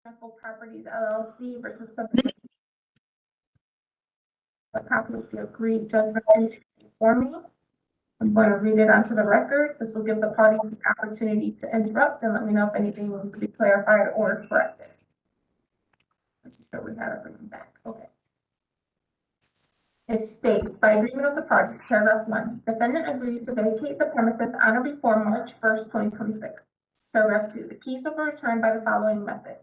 Tranquil Properties LLC versus a copy of the agreed judgment entry for me. I'm going to read it onto the record. This will give the parties the opportunity to interrupt and let me know if anything needs to be clarified or corrected. Make sure we have everything back. Okay. It states, by agreement of the parties, paragraph 1, defendant agrees to vacate the premises on or before March 1st, 2026. Paragraph 2, the keys will be returned by the following method.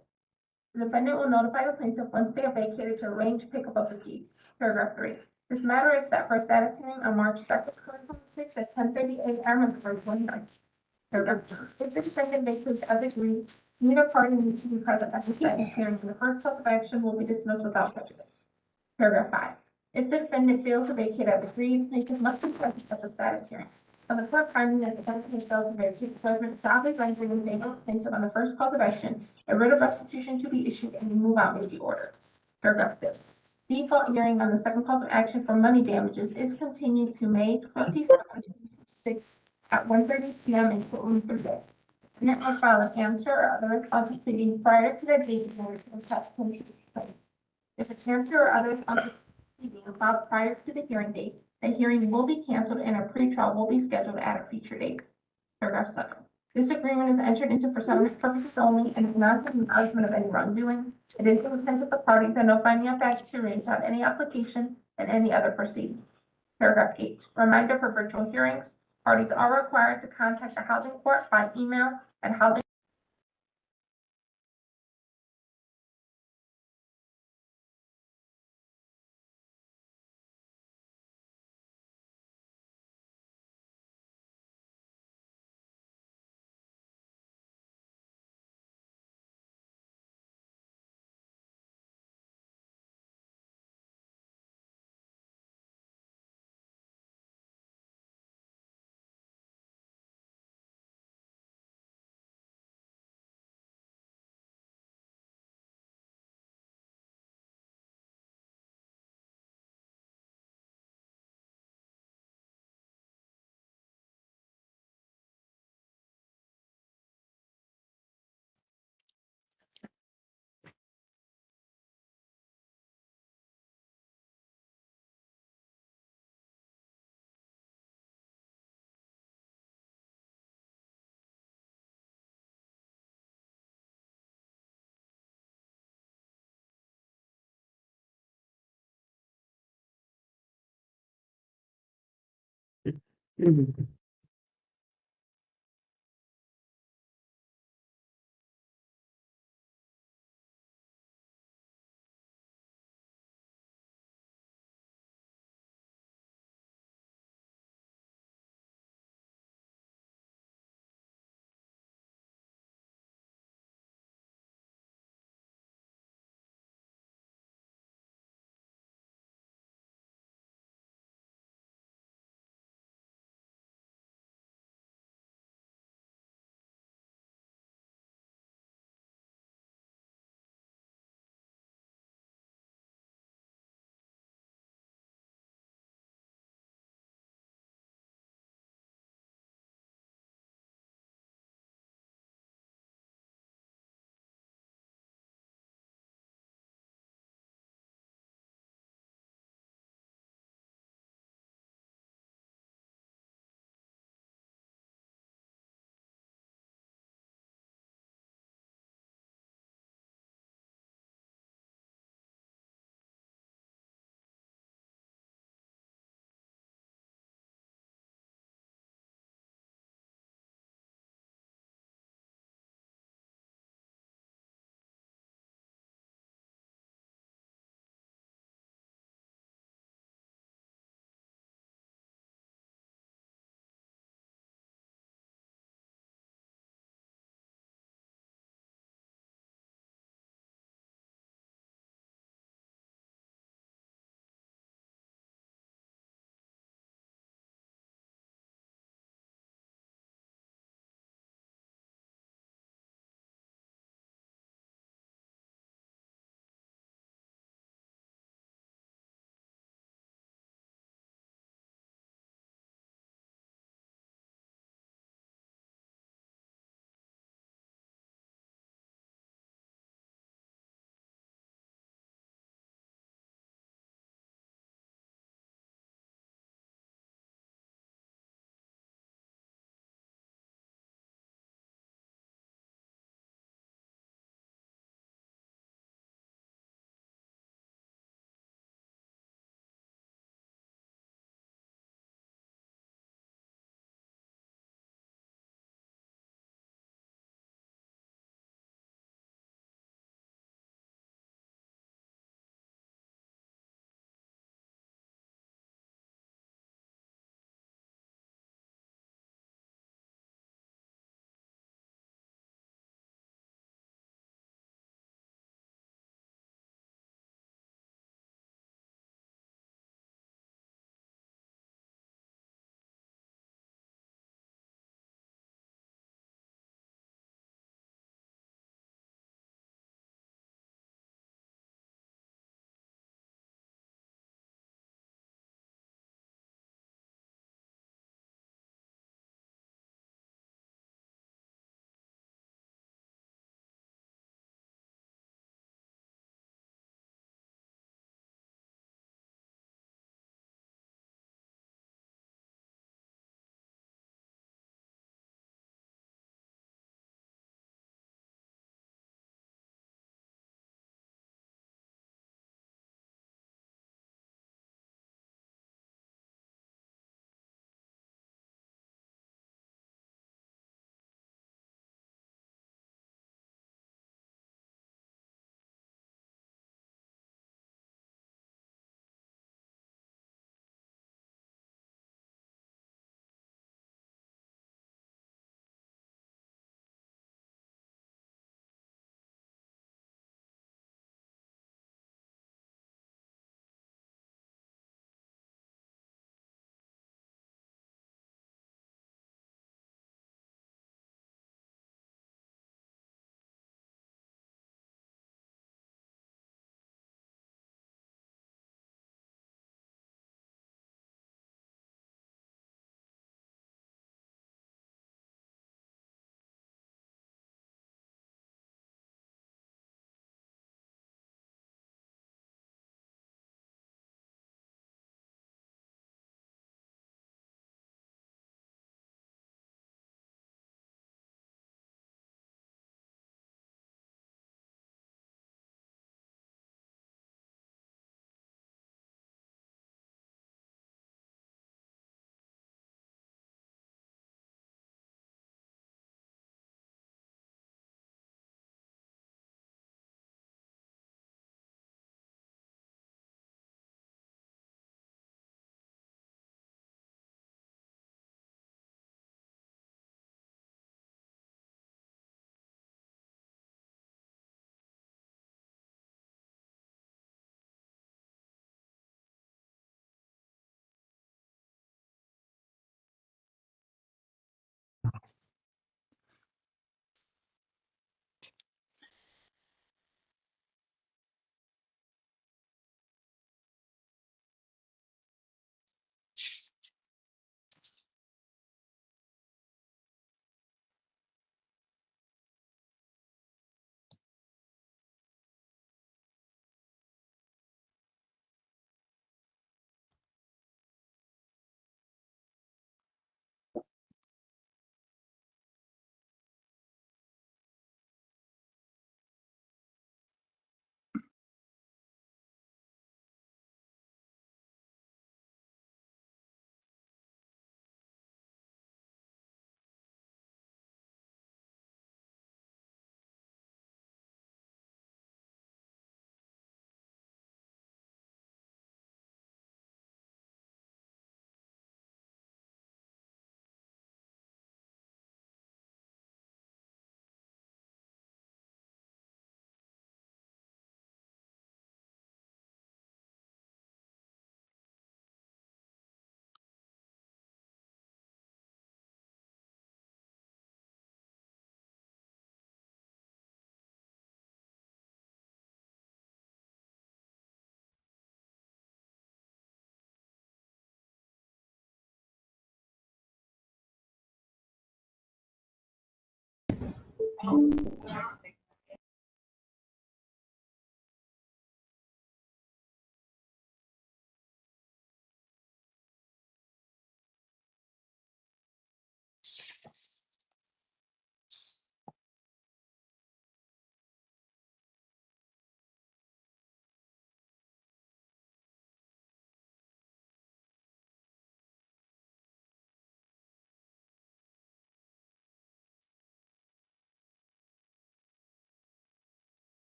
The defendant will notify the plaintiff once they are vacated to arrange pickup of the keys. Paragraph 3, this matter is set for a status hearing on March 2nd, 2026 at 10:30 a.m. in the first one. Paragraph 4, if the defendant vacates as agreed, neither party needs to be present at the status hearing, and the first cause of action will be dismissed without prejudice. Paragraph 5, if the defendant fails to vacate as agreed, plaintiff must be present at the status hearing. On the court finding that the defendant has failed to vacate, judgment shall be rendered in favor of the plaintiff on the first cause of action, a writ of restitution to be issued, and a move out may be ordered. Paragraph 6, default hearing on the second cause of action for money damages is continued to May 27, 2026 at 1:30 p.m. in courtroom 3. The defendant must file an answer or other response to pleading prior to the date in which the testimony should be played. If a answer or other response to pleading is filed prior to the hearing date, the hearing will be canceled and a pretrial will be scheduled at a future date. Paragraph 7. This agreement is entered into for settlement purposes only and is not an acknowledgement of any wrongdoing. It is the intent of the parties and no finding of fact herein to have any application in any other proceeding. Paragraph 8. Reminder for virtual hearings. Parties are required to contact the housing court by email at housing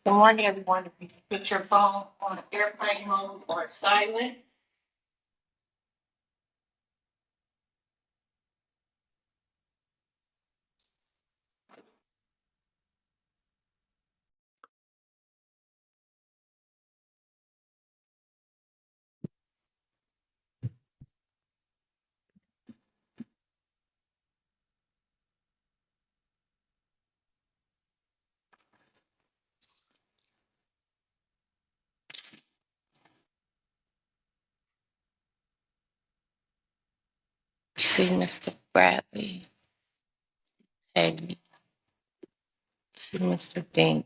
Good morning, everyone. If you can put your phone on airplane mode or silent. See Mr. Bradley. Peggy. See Mr. Dink.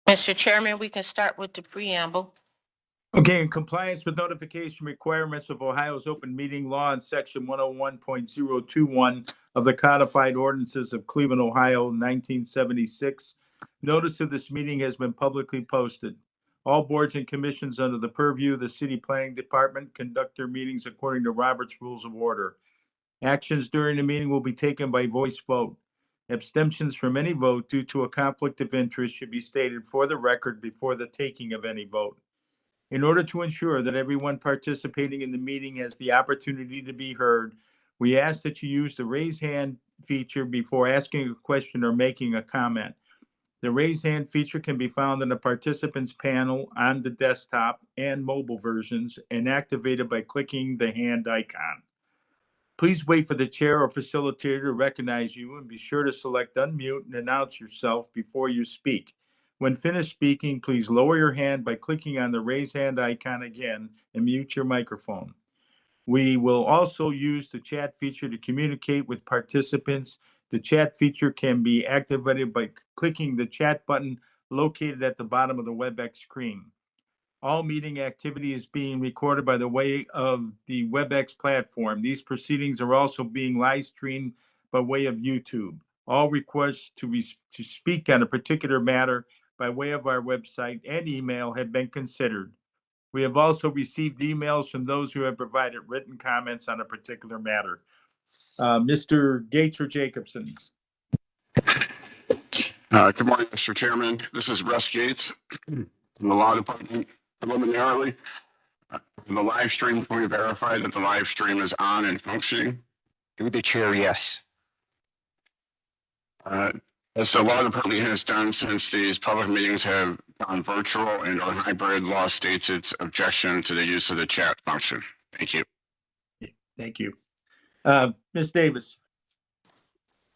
Mr. Chairman, we can start with the preamble. Okay, in compliance with notification requirements of Ohio's open meeting law and section 101.021 of the codified ordinances of Cleveland, Ohio, 1976, notice of this meeting has been publicly posted. All boards and commissions under the purview of the city planning department conduct their meetings according to Robert's Rules of Order. Actions during the meeting will be taken by voice vote. Abstentions from any vote due to a conflict of interest should be stated for the record before the taking of any vote. In order to ensure that everyone participating in the meeting has the opportunity to be heard, we ask that you use the raise hand feature before asking a question or making a comment. The raise hand feature can be found in the participants panel on the desktop and mobile versions and activated by clicking the hand icon. Please wait for the chair or facilitator to recognize you and be sure to select unmute and announce yourself before you speak. When finished speaking, please lower your hand by clicking on the raise hand icon again and mute your microphone. We will also use the chat feature to communicate with participants. The chat feature can be activated by clicking the chat button located at the bottom of the WebEx screen. All meeting activity is being recorded by the way of the WebEx platform. These proceedings are also being live streamed by way of YouTube. All requests to speak on a particular matter by way of our website and email have been considered. We have also received emails from those who have provided written comments on a particular matter. Mr. Gates or Jacobson? Good morning, Mr. Chairman. This is Russ Gates from the Law Department. Preliminarily, the live stream, can we verify that the live stream is on and functioning? Through the chair, yes. As the Law Department has done since these public meetings have gone virtual and or hybrid, law states its objection to the use of the chat function. Thank you. Thank you. Ms. Davis?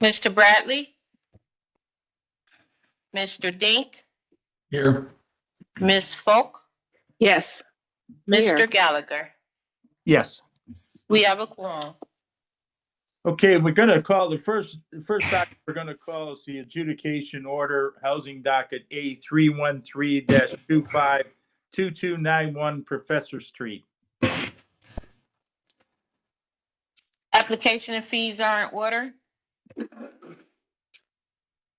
Mr. Bradley? Mr. Dink? Here. Ms. Folk? Yes. Mr. Gallagher? Yes. We have a quorum. Okay, we're gonna call the first docket we're gonna call is the adjudication order, housing docket A 313-252291 Professor Street. Application and fees are in order.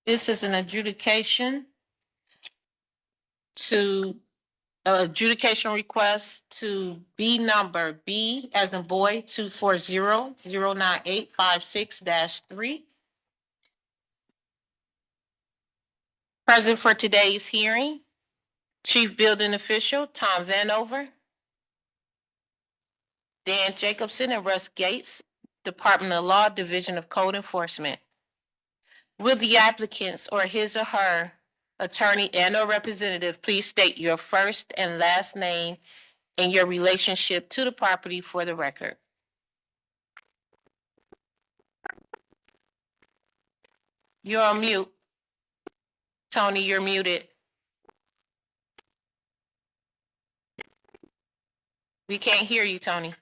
This is an adjudication request to B number B as in boy 240-09856-3. Present for today's hearing, Chief Building Official Tom Vanover, Dan Jacobson and Russ Gates, Department of Law, Division of Code Enforcement. Will the applicants or his or her attorney and or representative please state your first and last name and your relationship to the property for the record? You're on mute. Tony, you're muted. We can't hear you, Tony.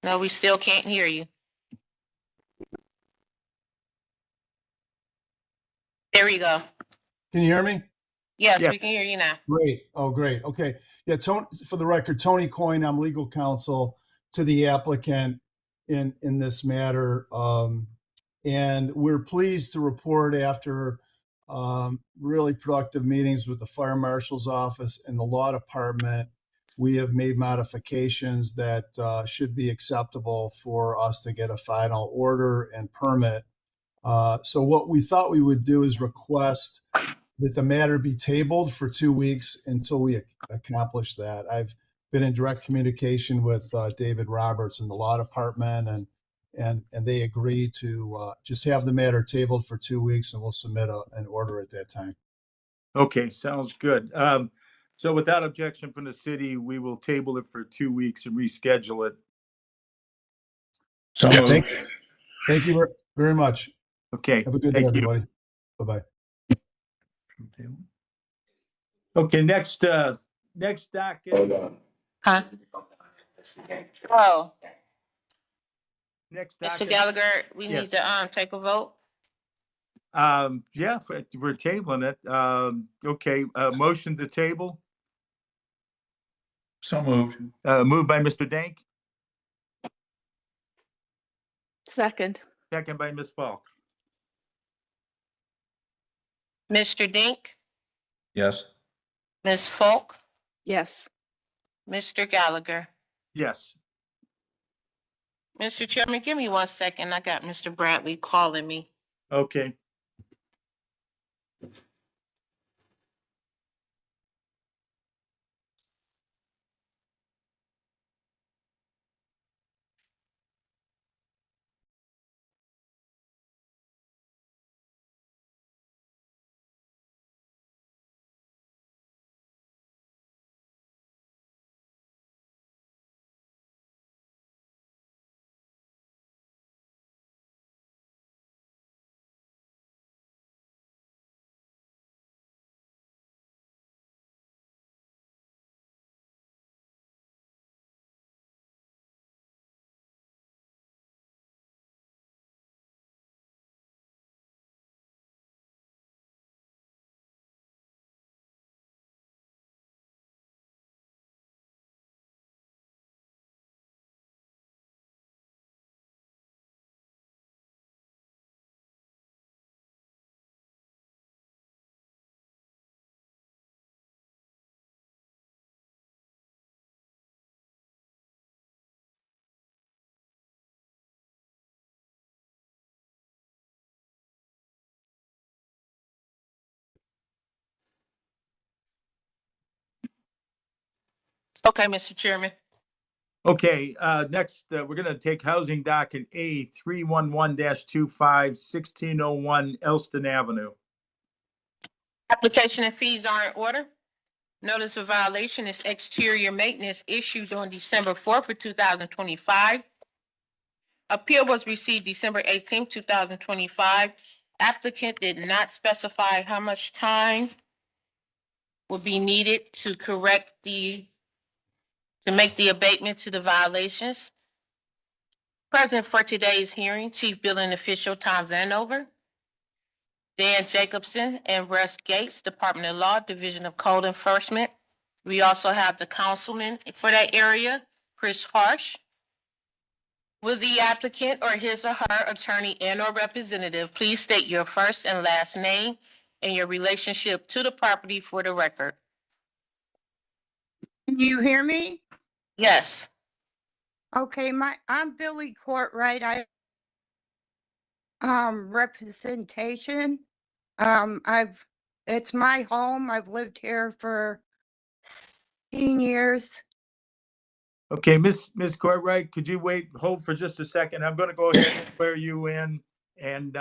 No, we still can't hear you. There we go. Can you hear me? Yes, Yeah. we can hear you now. Great. Oh, great. Okay. Yeah, Tony, for the record, Tony Coyne, I'm legal counsel to the applicant in this matter. And we're pleased to report after really productive meetings with the fire marshal's office and the law department, we have made modifications that should be acceptable for us to get a final order and permit. So what we thought we would do is request that the matter be tabled for 2 weeks until we accomplish that. I've been in direct communication with David Roberts in the law department, and they agree to just have the matter tabled for 2 weeks, and we'll submit an order at that time. Okay, sounds good. So without objection from the city, we will table it for 2 weeks and reschedule it. So thank you very much. Okay. Have a good day, thank you. everybody. Bye-bye. Okay, next docket. Huh? Oh, Next Mr. docket. Gallagher, we Yes. need to take a vote. Yeah, we're tabling it. Okay, motion to table, So moved. moved by Mr. Dank, Second. second by Ms. Falk. Mr. Dink, Yes. Ms. Folk, Yes. Mr. Gallagher. Yes. Mr. Chairman, give me 1 second. I got Mr. Bradley calling me. Okay. Okay, Mr. Chairman. Okay, next, we're gonna take housing docket A 311-25, 1601 Elston Avenue. Application and fees are in order. Notice of violation is exterior maintenance issued on December 4th of 2025. Appeal was received December 18th, 2025. Applicant did not specify how much time would be needed to make the abatement to the violations. Present for today's hearing, Chief Billing Official Tom Vanover, Dan Jacobson, and Russ Gates, Department of Law, Division of Code Enforcement. We also have the councilman for that area, Chris Harsh. Will the applicant or his or her attorney and/or representative please state your first and last name and your relationship to the property for the record? Can you hear me? Yes. Okay, I'm Billy Courtright. Representation. It's my home. I've lived here for 16 years. Okay, Ms. Courtright, could you hold for just a second? I'm gonna go ahead and swear you in and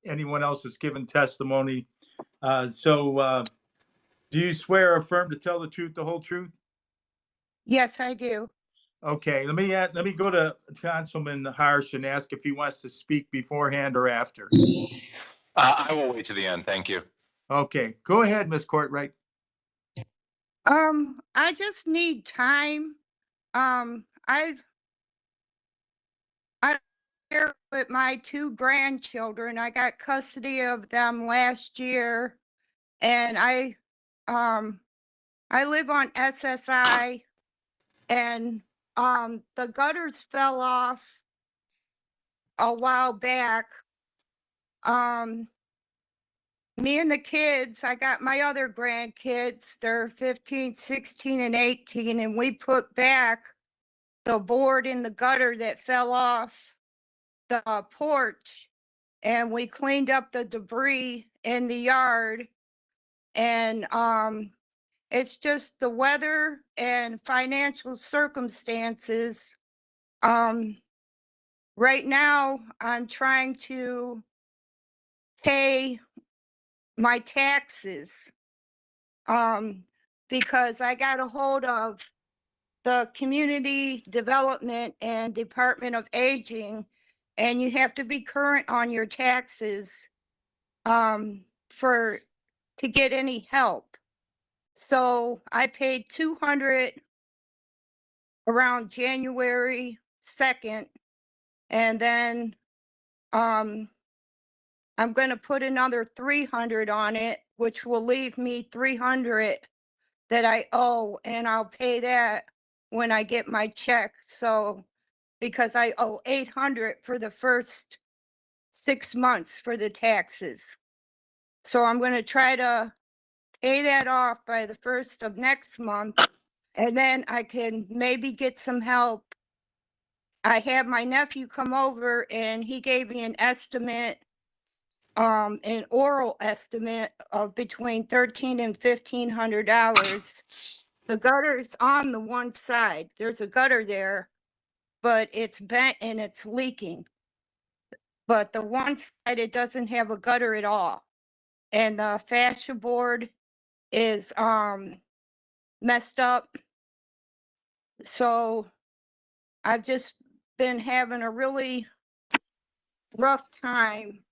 anyone else that's given testimony. Do you swear or affirm to tell the truth, the whole truth? Yes, I do. Okay, let me go to Councilman Harsh and ask if he wants to speak beforehand or after. I will wait to the end. Thank you. Okay, go ahead, Ms. Courtright. I just need time. I here with my 2 grandchildren. I got custody of them last year, and I live on SSI, and the gutters fell off a while back. Me and the kids, I got my other grandkids, they're 15, 16, and 18, and we put back the board in the gutter that fell off the porch, and we cleaned up the debris in the yard. And it's just the weather and financial circumstances. Right now, I'm trying to pay my taxes because I got a hold of the Community Development and Department of Aging, and you have to be current on your taxes to get any help. So I paid $200 around January 2nd, and then I'm going to put another $300 on it, which will leave me $300 that I owe, and I'll pay that when I get my check. So because I owe $800 for the first 6 months for the taxes. So I'm going to try to pay that off by the 1st of next month, and then I can maybe get some help. I had my nephew come over, and he gave me an estimate, an oral estimate of between $1,300 and $1,500. The gutter is on the one side. There's a gutter there, but it's bent and it's leaking. But the one side, it doesn't have a gutter at all. And the fascia board is messed up. So I've just been having a really rough time.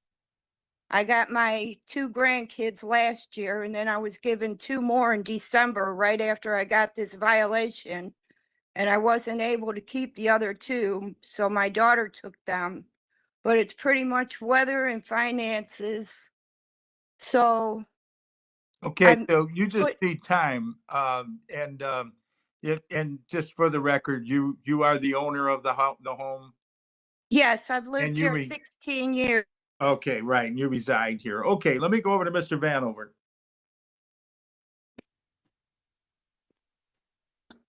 I got my 2 grandkids last year, and then I was given 2 more in December right after I got this violation, and I wasn't able to keep the other 2, so my daughter took them. But it's pretty much weather and finances. So Okay, so you just but- need time, and just for the record, you are the owner of the home? yes, I've lived you here 16 years. Okay, right, and you reside here. Okay, let me go over to Mr. Vanover.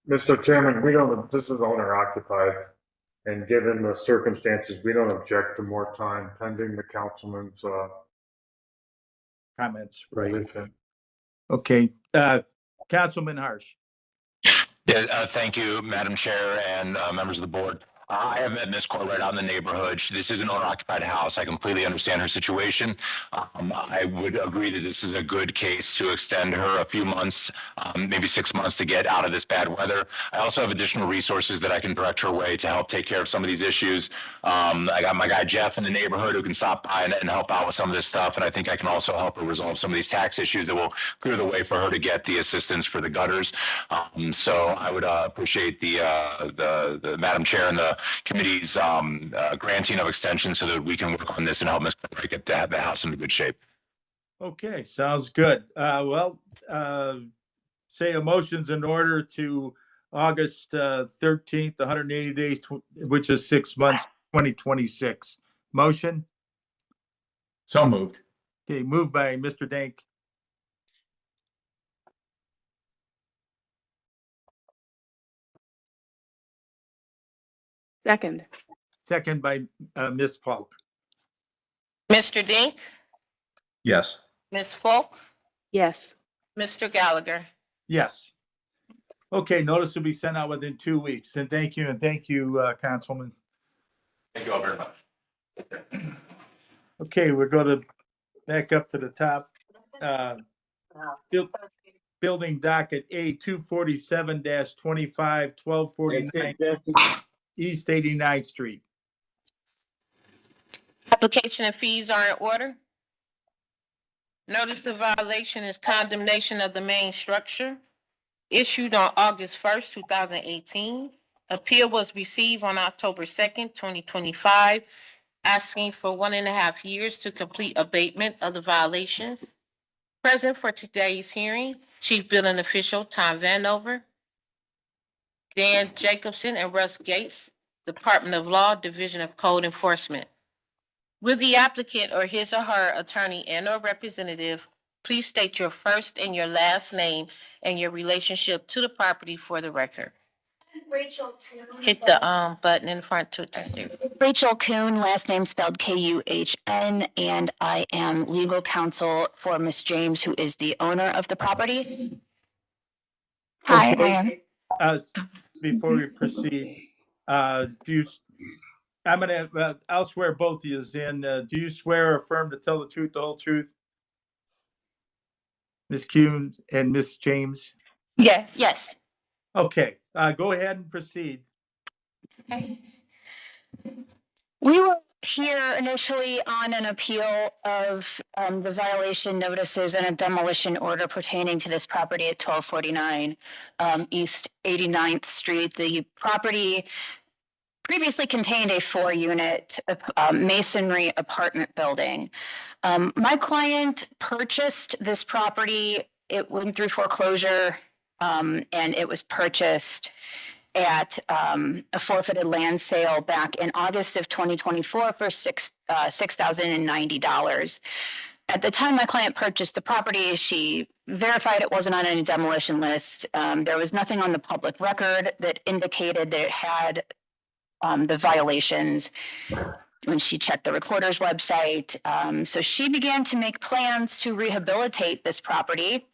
Mr. Chairman, this is owner occupied, and given the circumstances, we don't object to more time pending the councilman's Comments. resolution. Okay, Councilman Harsh. Yeah, thank you, Madam Chair and members of the board. I have met Ms. Court out in the neighborhood. This is an owner-occupied house. I completely understand her situation. I would agree that this is a good case to extend her a few months, maybe 6 months to get out of this bad weather. I also have additional resources that I can direct her way to help take care of some of these issues. I got my guy Jeff in the neighborhood who can stop by and help out with some of this stuff. And I think I can also help her resolve some of these tax issues that will clear the way for her to get the assistance for the gutters. So I would appreciate the Madam Chair and the committee's granting of extension so that we can work on this and help Ms. Court get the house into good shape. Okay, sounds good. Say a motion's in order to August 13th, 180 days, which is 6 months, 2026. Motion? So moved. Okay, moved by Mr. Dank, Second. second by Ms. Falk. Mr. Dink, Yes. Ms. Falk, Yes. Mr. Gallagher. Yes. Okay, notice will be sent out within 2 weeks. And thank you, Councilman. Thank you all very much. Okay, we're going to back up to the top. Building docket A 247-25, 1249 East 89th Street. Application and fees are in order. Notice of violation is condemnation of the main structure issued on August 1st, 2018. Appeal was received on October 2nd, 2025, asking for 1.5 years to complete abatement of the violations. Present for today's hearing, Chief Building Official Tom Vanover, Dan Jacobson and Russ Gates, Department of Law, Division of Code Enforcement. Will the applicant or his or her attorney and/or representative please state your first and your last name and your relationship to the property for the record? Rachel Kuhn. Hit the button in front to Rachel Kuhn, last name spelled Kuhn, and I am legal counsel for Miss James, who is the owner of the property. Hi, Okay. I am. Before we proceed, I'll swear both of you in. Do you swear or affirm to tell the truth, the whole truth? Ms. Kuhn and Ms. James? Yes. Yes. Okay, go ahead and proceed. We were here initially on an appeal of the violation notices and a demolition order pertaining to this property at 1249 East 89th Street. The property previously contained a 4-unit masonry apartment building. My client purchased this property. It went through foreclosure, and it was purchased at a forfeited land sale back in August of 2024 for $6,090. At the time my client purchased the property, she verified it wasn't on any demolition list. There was nothing on the public record that indicated that it had the violations when she checked the recorder's website. So she began to make plans to rehabilitate this property.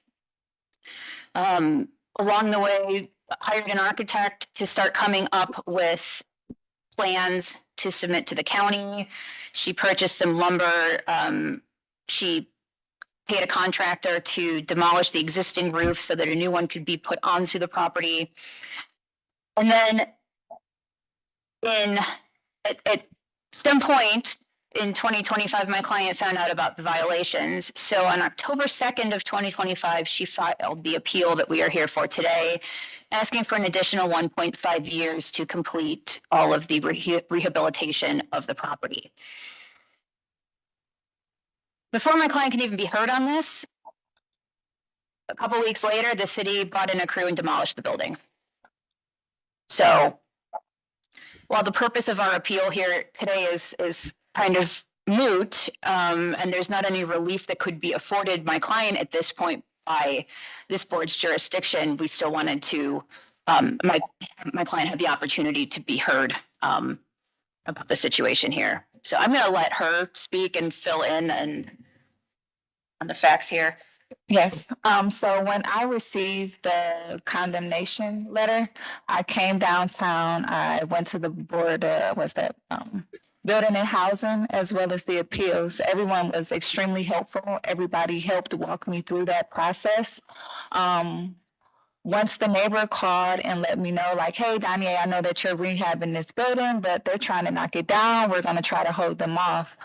Along the way, hired an architect to start coming up with plans to submit to the county. She purchased some lumber. She paid a contractor to demolish the existing roof so that a new one could be put onto the property. And then at some point in 2025, my client found out about the violations. So on October 2nd of 2025, she filed the appeal that we are here for today, asking for an additional 1.5 years to complete all of the rehabilitation of the property. Before my client can even be heard on this, a couple weeks later, the city brought in a crew and demolished the building. So while the purpose of our appeal here today is kind of moot, and there's not any relief that could be afforded my client at this point by this board's jurisdiction, we still wanted to, my client had the opportunity to be heard about the situation here. So I'm going to let her speak and fill in, and on the facts here. Yes, so when I received the condemnation letter, I came downtown, I went to the board, building and housing as well as the appeals. Everyone was extremely helpful. Everybody helped walk me through that process. Once the neighbor called and let me know, like, hey, Danye, I know that you're rehabbing this building, but they're trying to knock it down. We're gonna try to hold them off.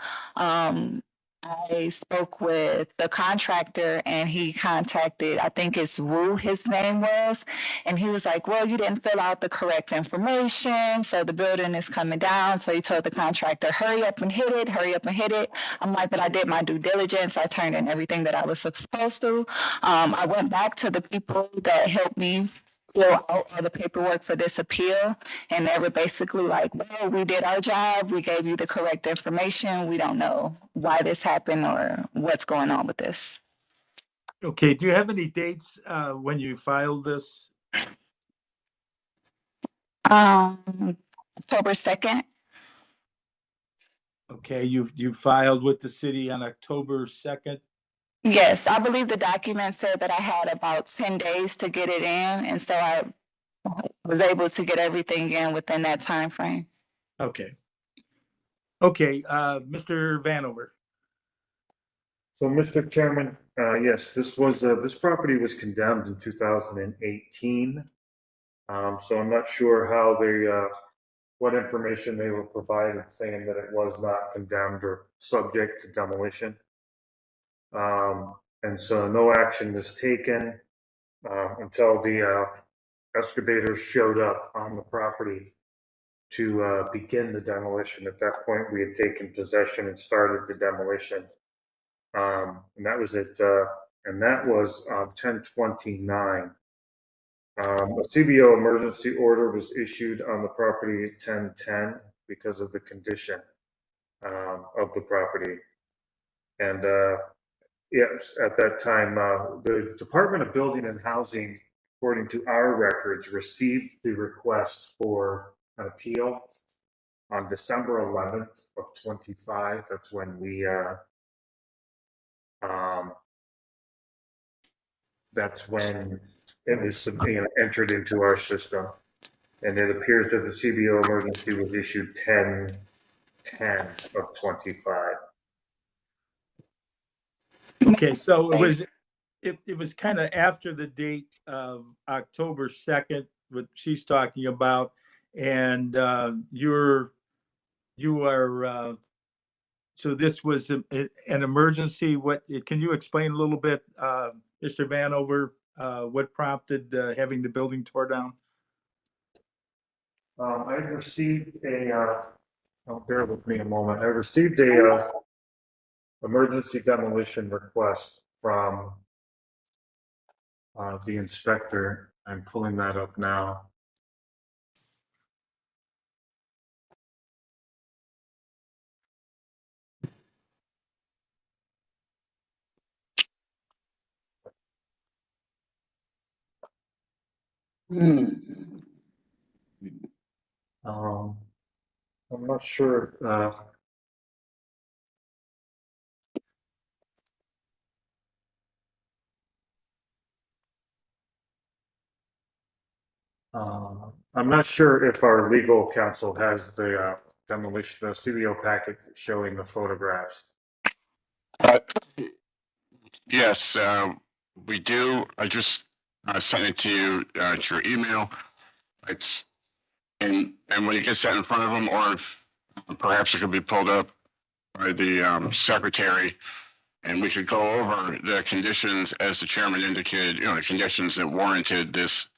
I spoke with the contractor and he contacted, I think it's Wu, his name was, and he was like, well, you didn't fill out the correct information, so the building is coming down. So he told the contractor, hurry up and hit it, hurry up and hit it. I'm like, but I did my due diligence. I turned in everything that I was supposed to. I went back to the people that helped me fill out all the paperwork for this appeal. And they were basically like, well, we did our job. We gave you the correct information. We don't know why this happened or what's going on with this. Okay, do you have any dates when you filed this? October 2nd. Okay, you filed with the city on October 2nd? Yes, I believe the document said that I had about 10 days to get it in. And so I was able to get everything in within that time frame. Okay. Okay, Mr. Vanover. So, Mr. Chairman, yes, this property was condemned in 2018. So I'm not sure how what information they were provided saying that it was not condemned or subject to demolition. And so no action was taken until the excavators showed up on the property to begin the demolition. At that point, we had taken possession and started the demolition. And that was 10/29. A CBO emergency order was issued on the property at 10/10 because of the condition of the property. And yes, at that time, the Department of Building and Housing, according to our records, received the request for an appeal on December 11th of 25. That's when we that's when it was entered into our system. And it appears that the CBO emergency was issued 10/10 of 25. Okay, so it was kind of after the date of October 2nd, what she's talking about, and you are so this was an emergency. What can you explain a little bit, Mr. Vanover, what prompted having the building tore down? I received bear with me a moment. I received a emergency demolition request from the inspector. I'm pulling that up now. I'm not sure. I'm not sure if our legal counsel has the demolition, the CBO packet showing the photographs. Yes, we do. I just sent it to you to your email. It's and when you get that in front of them, or if perhaps it could be pulled up by the secretary, and we could go over the conditions as the chairman indicated. You know, the conditions that warranted this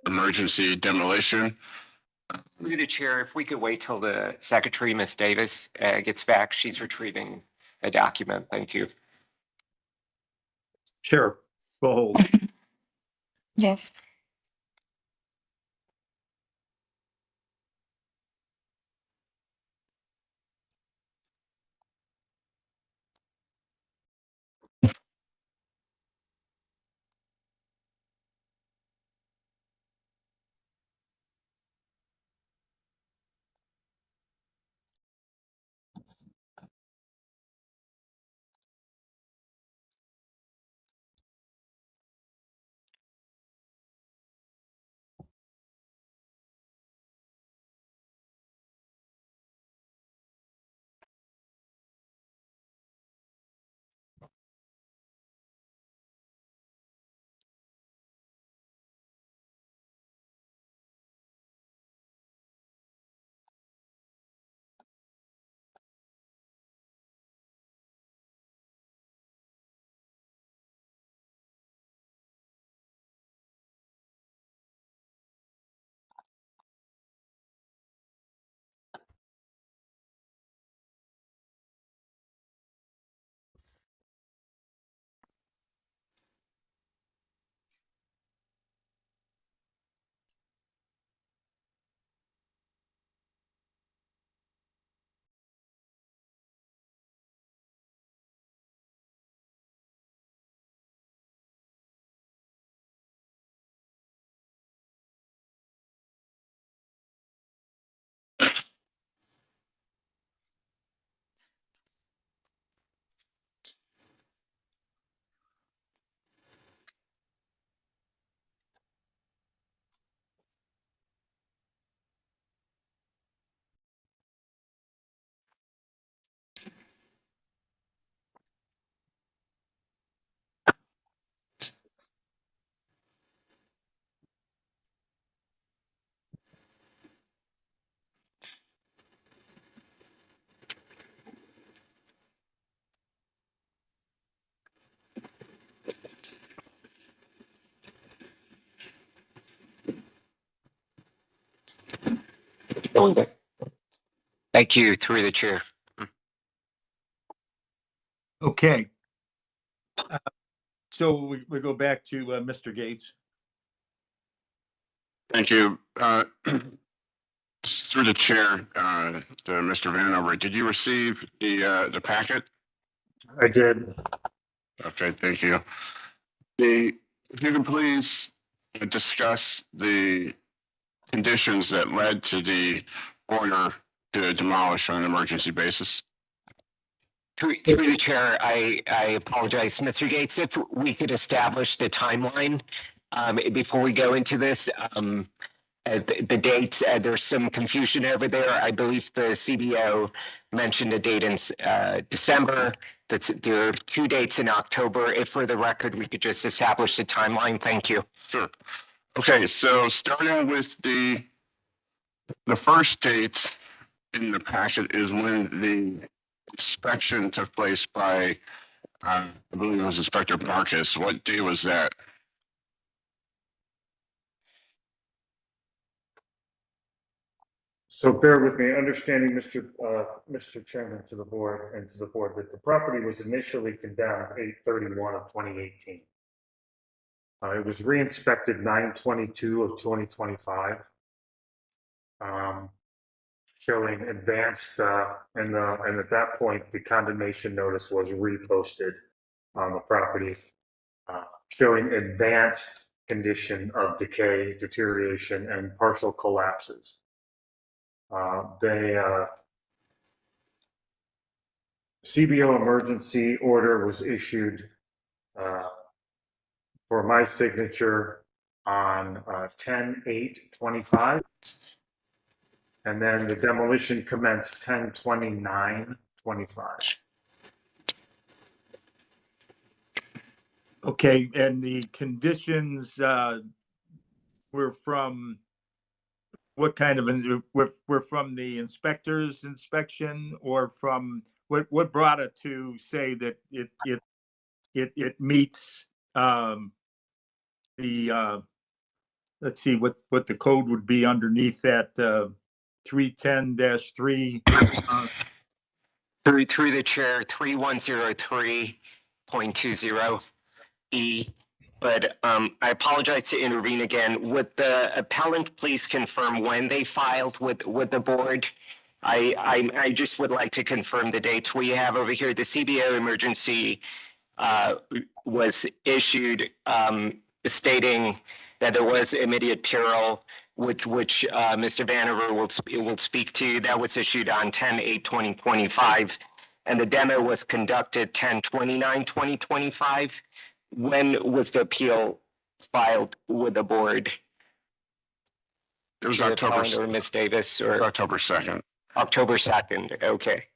emergency demolition. Through the chair, if we could wait till the secretary, Ms. Davis, gets back. She's retrieving a document. Thank you. Sure, we'll hold. Yes. Thank you, through the chair. Okay. So we go back to Mr. Gates. Thank you. Through the chair, to Mr. Vanover, did you receive the packet? I did. Okay, thank you. If you can please discuss the conditions that led to the order to demolish on an emergency basis. Through the chair, I apologize, Mr. Gates, if we could establish the timeline before we go into this. The dates, there's some confusion over there. I believe the CBO mentioned a date in December. There are 2 dates in October. If for the record, we could just establish the timeline. Thank you. Sure. Okay, so starting with the first date in the packet is when the inspection took place by, I believe it was Inspector Marcus. What day was that? So bear with me, understanding Mr. Chairman to the board and to the board that the property was initially condemned 8/31 of 2018. It was re-inspected 9/22 of 2025. Showing advanced, and at that point, the condemnation notice was reposted on the property, showing advanced condition of decay, deterioration, and partial collapses. CBO emergency order was issued for my signature on 10/8/25. And then the demolition commenced 10/29/25. Okay, and the conditions were from what kind of, were from the inspector's inspection, or from what brought it to say that it meets the let's see what the code would be underneath that 310-3 Through the chair, 3103.20E. But I apologize to intervene again. Would the appellant please confirm when they filed with the board? I just would like to confirm the dates we have over here. The CBO emergency was issued stating that there was immediate peril, which Mr. Vanover will speak to. That was issued on 10/8/2025, and the demo was conducted 10/29/2025. When was the appeal filed with the board? It was Chair October, Collins or Ms. Davis, or October 2nd. October 2nd. Okay.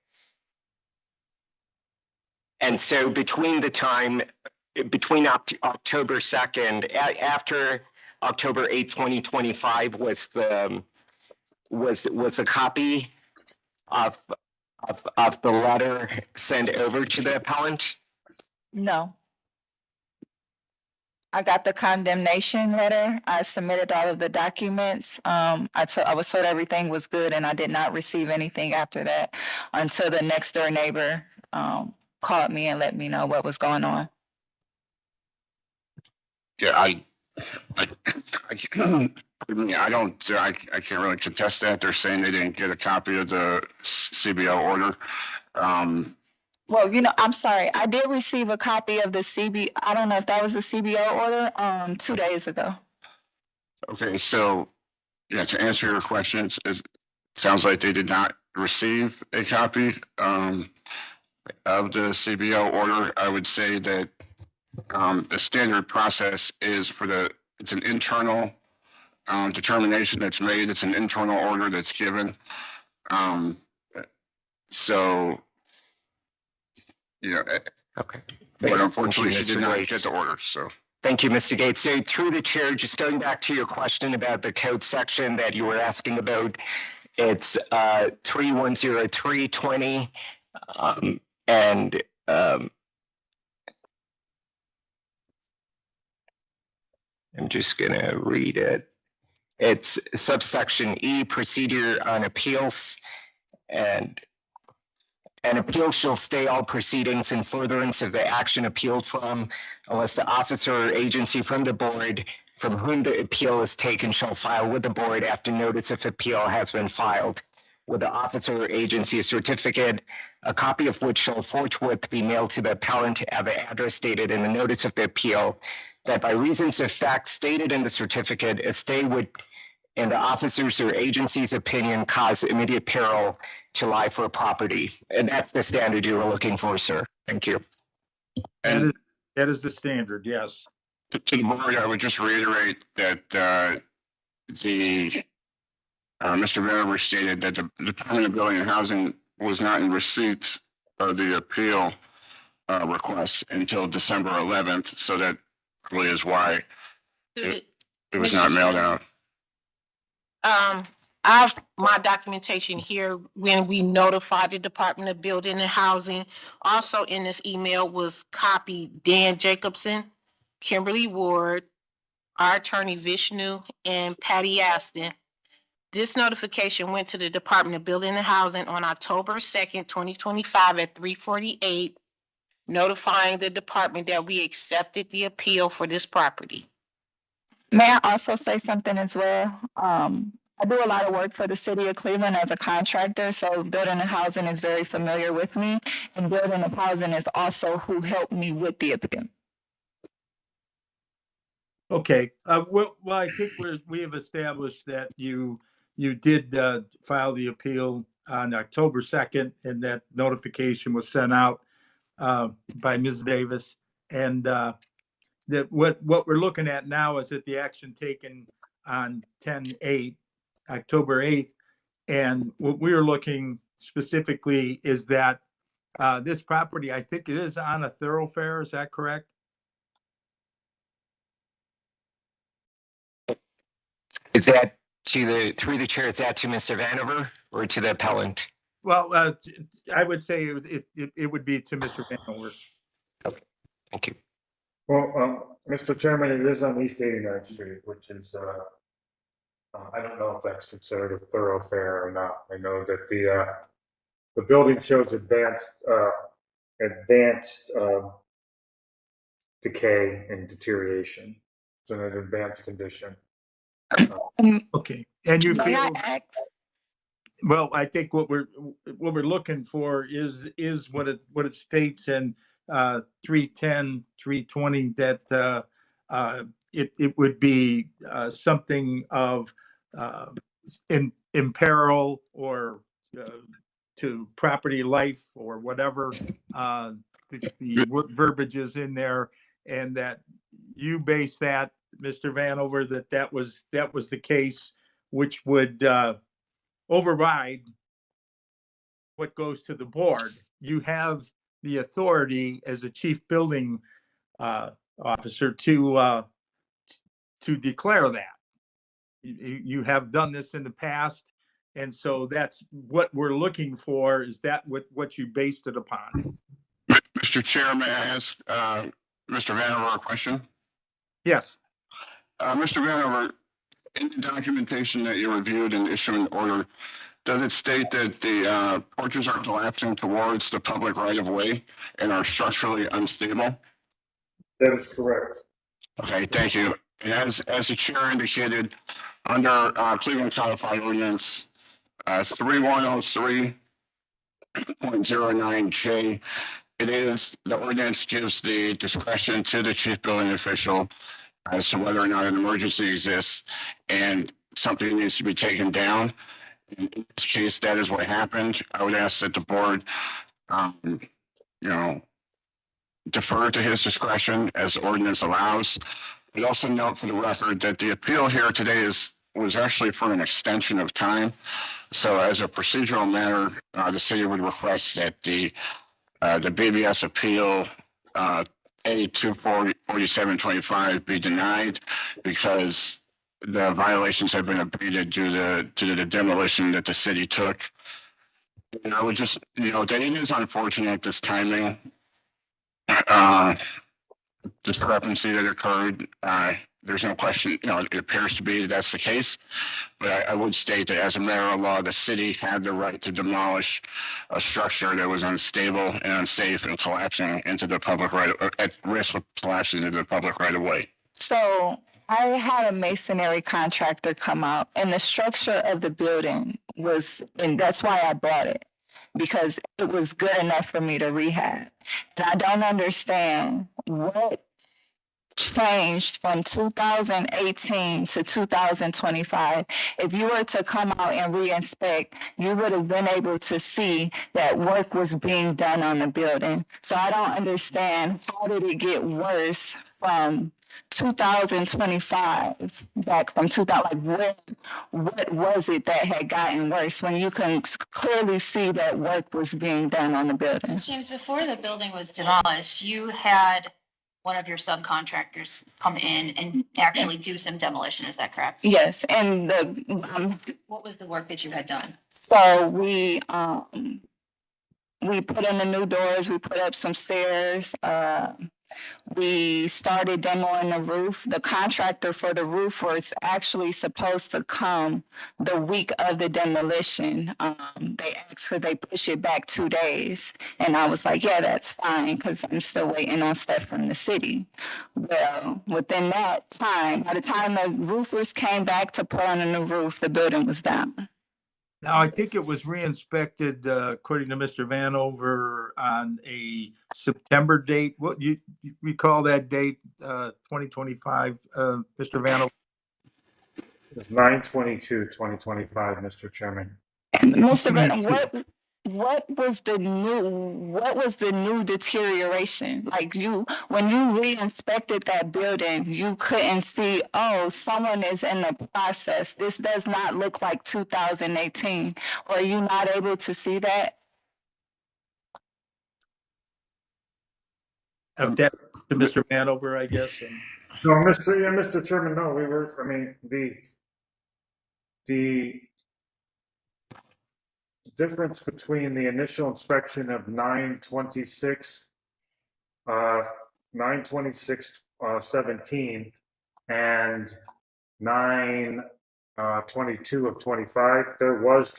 And so between October 2nd, after October 8th, 2025 was a copy of the letter sent over to the appellant? No. I got the condemnation letter. I submitted all of the documents. I was told everything was good, and I did not receive anything after that until the next door neighbor called me and let me know what was going on. Yeah, I can't really contest that. They're saying they didn't get a copy of the CBO order. Well, I'm sorry. I did receive a copy of the I don't know if that was the CBO order 2 days ago. Okay, so yeah, to answer your question, it sounds like they did not receive a copy of the CBO order. I would say that the standard process is it's an internal determination that's made. It's an internal order that's given. So, Okay. But unfortunately, she Thank you, did Mr. not Gates. get the order, so. Thank you, Mr. Gates. So through the chair, just going back to your question about the code section that you were asking about, it's 310320, and I'm just gonna read it. It's subsection E, procedure on appeals. And an appeal shall stay all proceedings in furtherance of the action appealed from, unless the officer or agency from the board from whom the appeal is taken shall file with the board after notice of appeal has been filed with the officer or agency a certificate, a copy of which shall forthwith be mailed to the appellant at the address stated in the notice of the appeal, that by reasons of fact stated in the certificate, a stay would, in the officer's or agency's opinion, cause immediate peril to life or property. And that's the standard you were looking for, sir. Thank you. And That is the standard, yes. to the board, I would just reiterate that Mr. Vanover stated that the Department of Building and Housing was not in receipt of the appeal request until December 11th. So that really is why it was not mailed out. I have my documentation here when we notified the Department of Building and Housing. Also in this email was copied Dan Jacobson, Kimberly Ward, our attorney Vishnu, and Patty Aston. This notification went to the Department of Building and Housing on October 2nd, 2025 at 3:48, notifying the department that we accepted the appeal for this property. May I also say something as well? I do a lot of work for the city of Cleveland as a contractor, so Building and Housing is very familiar with me, and Building and Housing is also who helped me with the appeal. Okay, well, I think we have established that you did file the appeal on October 2nd, and that notification was sent out by Ms. Davis. And that what we're looking at now is that the action taken on October 8th, and what we are looking specifically is that this property, I think it is on a thoroughfare, is that correct? Is that through the chair, is that to Mr. Vanover or to the appellant? Well, I would say it would be to Mr. Vanover. Okay, thank you. Well, Mr. Chairman, it is on East 89th Street, which is, I don't know if that's considered a thoroughfare or not. I know that the building shows advanced decay and deteration. It's in an advanced condition. Okay, and you May I feel, ask? well, I think what we're looking for is what it states in 310, 320, that it would be something of in peril or to property life or whatever the verbiage is in there, and that you base that, Mr. Vanover, that was the case, which would override what goes to the board. You have the authority as a chief building officer to declare that. You have done this in the past, and so that's what we're looking for. Is that what you based it upon? Mr. Chair, may I ask Mr. Vanover a question? Yes. Mr. Vanover, in the documentation that you reviewed and issuing order, does it state that the porches are collapsing towards the public right of way and are structurally unstable? That is correct. Okay, thank you. And as the chair indicated, under Cleveland Codified Ordinance 3103.09J, the ordinance gives the discretion to the chief building official as to whether or not an emergency exists and something needs to be taken down. In this case, that is what happened. I would ask that the board, defer to his discretion as the ordinance allows. I'd also note for the record that the appeal here today was actually for an extension of time. So as a procedural matter, the city would request that the BBS appeal A24725 be denied because the violations have been abated due to the demolition that the city took. And I would just, that it is unfortunate, this timing discrepancy that occurred. there's no question, it appears to be that's the case. But I would state that as a matter of law, the city had the right to demolish a structure that was unstable and unsafe and collapsing into the public right, or at risk of collapsing into the public right of way. So I had a masonry contractor come out and the structure of the building was, and that's why I bought it, because it was good enough for me to rehab. And I don't understand what changed from 2018 to 2025. If you were to come out and re-inspect, you would have been able to see that work was being done on the building. So I don't understand, how did it get worse from 2025 back from 2000? Like, what was it that had gotten worse when you can clearly see that work was being done on the building? James, before the building was demolished, you had one of your subcontractors come in and actually do some demolition, is that correct? Yes, and What was the work that you had done? so we put in the new doors, we put up some stairs, we started demoing the roof. The contractor for the roof was actually supposed to come the week of the demolition. They asked could they push it back 2 days. And I was like, yeah, that's fine, because I'm still waiting on stuff from the city. Well, within that time, by the time the roofers came back to put on a new roof, the building was down. Now, I think it was re-inspected, according to Mr. Vanover, on a September date. What you recall that date, 2025, Mr. Vanover? It's 9/22/2025, Mr. Chairman. Mr. Van, what was the new deterioration? Like when you re-inspected that building, you couldn't see, oh, someone is in the process. This does not look like 2018. Were you not able to see that? That to Mr. Vanover, I guess. No, Mr. Chairman, no, the difference between the initial inspection of 9/26/17 and 9/22 of 25, there was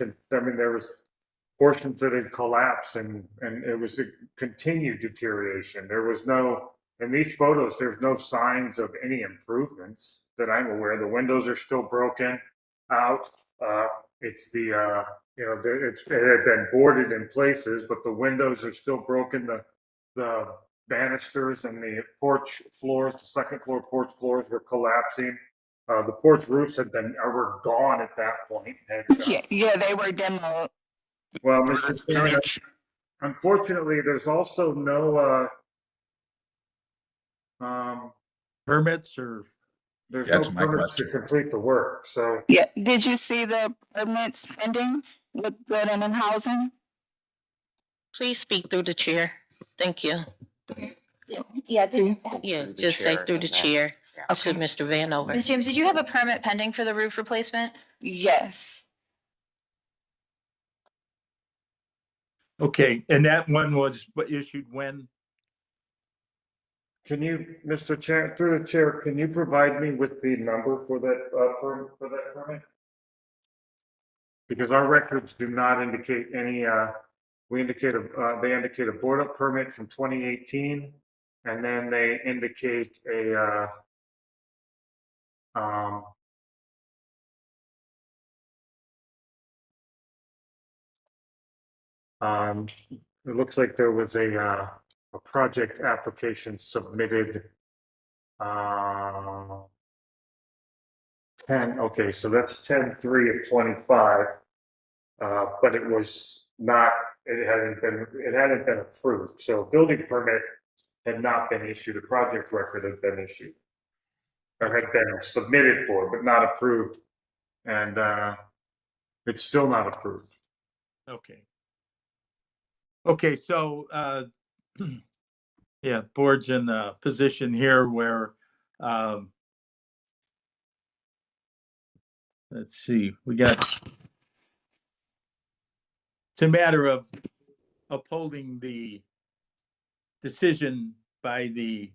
portions that had collapsed and it was a continued deterioration. There was no, in these photos, there's no signs of any improvements that I'm aware. The windows are still broken out. It's it had been boarded in places, but the windows are still broken. The banisters and the porch floors, the second floor porch floors were collapsing. The porch roofs were gone at that point. Yeah, they were demoed. Well, Mr. Chairman, unfortunately, there's also no permits or there's no permits to complete the work. So yeah, did you see the permits pending with building and housing? Please speak through the chair. Thank you. Yeah, Just say through the chair to Mr. Vanover. Ms. James, did you have a permit pending for the roof replacement? Yes. Okay, and that one was issued when? can you, Mr. Chair, through the chair, can you provide me with the number for that permit? Because our records do not indicate any. They indicate a board up permit from 2018, and then they indicate a it looks like there was a project application submitted. 10, so that's 10/3/25. But it was not, it hadn't been approved. So building permit had not been issued, a project record had been issued. Or had been submitted for, but not approved. And it's still not approved. Okay. Okay, so yeah, board's in a position here where let's see, it's a matter of upholding the decision by the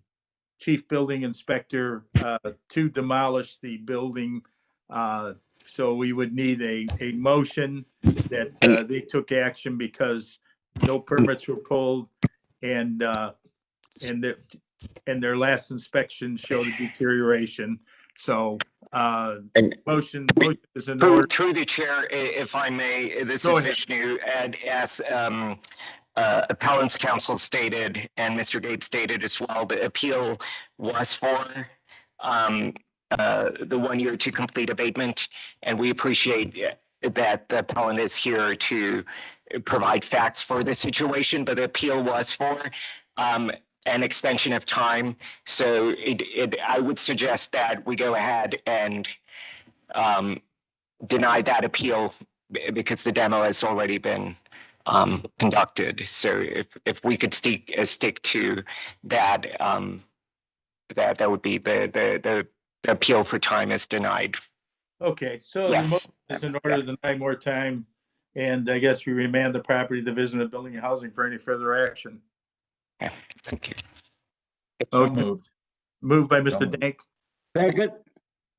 chief building inspector to demolish the building. So we would need a motion that they took action because no permits were pulled and their last inspection showed a deterioration. So motion is in order. Through the chair, if I may, this Go is ahead. Vishnu, and as appellant's counsel stated, and Mr. Gates stated as well, the appeal was for the 1 year to complete abatement, and we appreciate that the appellant is here to provide facts for the situation, but the appeal was for an extension of time. So I would suggest that we go ahead and deny that appeal because the demo has already been conducted. So if we could stick to that, that would be the appeal for time is denied. Okay, so the Yes. motion is in order to deny more time. And I guess we remand the property division of building and housing for any further action. Okay, thank you. So moved. Moved by Mr. Dank. Second.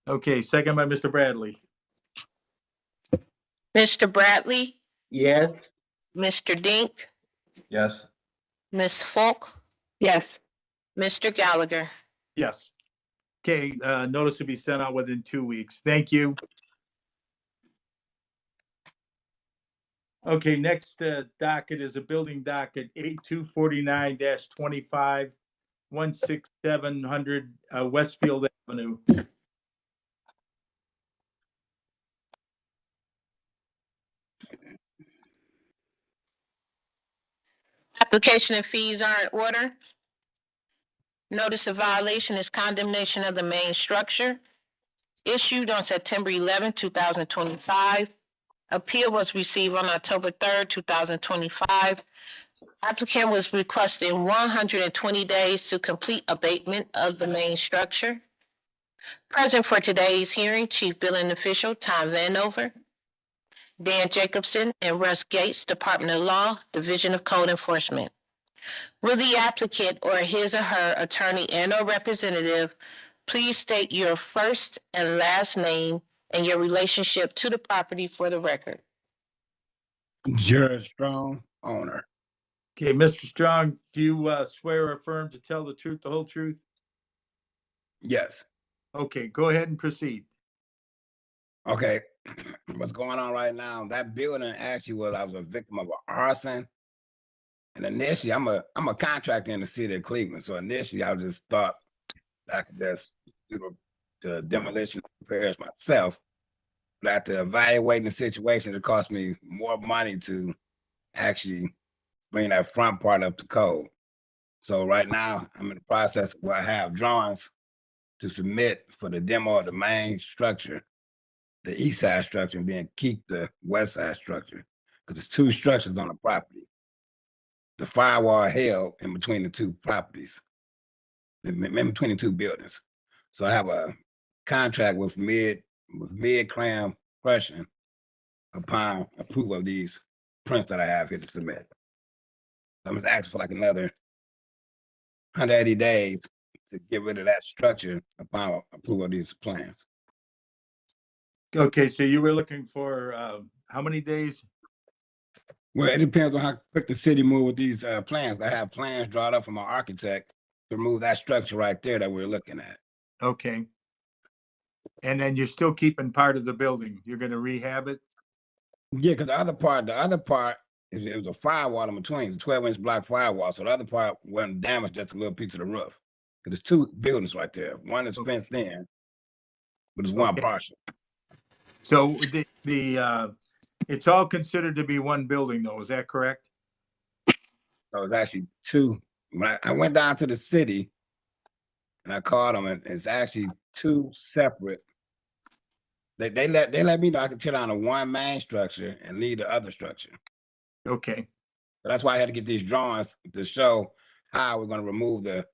Okay, second by Mr. Bradley. Mr. Bradley, Yes. Mr. Dink, Yes. Ms. Falk, Yes. Mr. Gallagher. Yes. Okay, notice to be sent out within 2 weeks. Thank you. Okay, next docket is a building docket 8249-25, 16700 Westfield Avenue. Application and fees are in order. Notice of violation is condemnation of the main structure issued on September 11, 2025. Appeal was received on October 3rd, 2025. Applicant was requesting 120 days to complete abatement of the main structure. Present for today's hearing, Chief Billing Official Tom Vanover, Dan Jacobson, and Russ Gates, Department of Law, Division of Code Enforcement. Will the applicant or his or her attorney and/or representative please state your first and last name and your relationship to the property for the record? Jared Strong, owner. Okay, Mr. Strong, do you swear or affirm to tell the truth, the whole truth? Yes. Okay, go ahead and proceed. Okay. What's going on right now? That building actually I was a victim of an arson. And initially, I'm a contractor in the city of Cleveland. So initially, I just thought I could just do the demolition repairs myself. But after evaluating the situation, it cost me more money to actually bring that front part up to code. So right now, I'm in the process where I have drawings to submit for the demo of the main structure, the east side structure, and then keep the west side structure, because there's two structures on the property. The firewall held in between the two properties, in between the two buildings. So I have a contract with mid-clam crushing upon approval of these prints that I have here to submit. I'm just asking for like another 180 days to get rid of that structure upon approval of these plans. Okay, so you were looking for how many days? Well, it depends on how quick the city move with these plans. I have plans drawn up from our architect to remove that structure right there that we're looking at. Okay. And then you're still keeping part of the building. You're going to rehab it? Yeah, because the other part is it was a firewall in between, it's a 12-inch block firewall. So the other part wasn't damaged, just a little piece of the roof. Because there's two buildings right there. One is fenced in, but it's one partial. So it's all considered to be one building though, is that correct? So it's actually two. When I went down to the city and I called them, and it's actually two separate. They let me know I could tear down the one main structure and leave the other structure. Okay. So that's why I had to get these drawings to show how we're going to remove the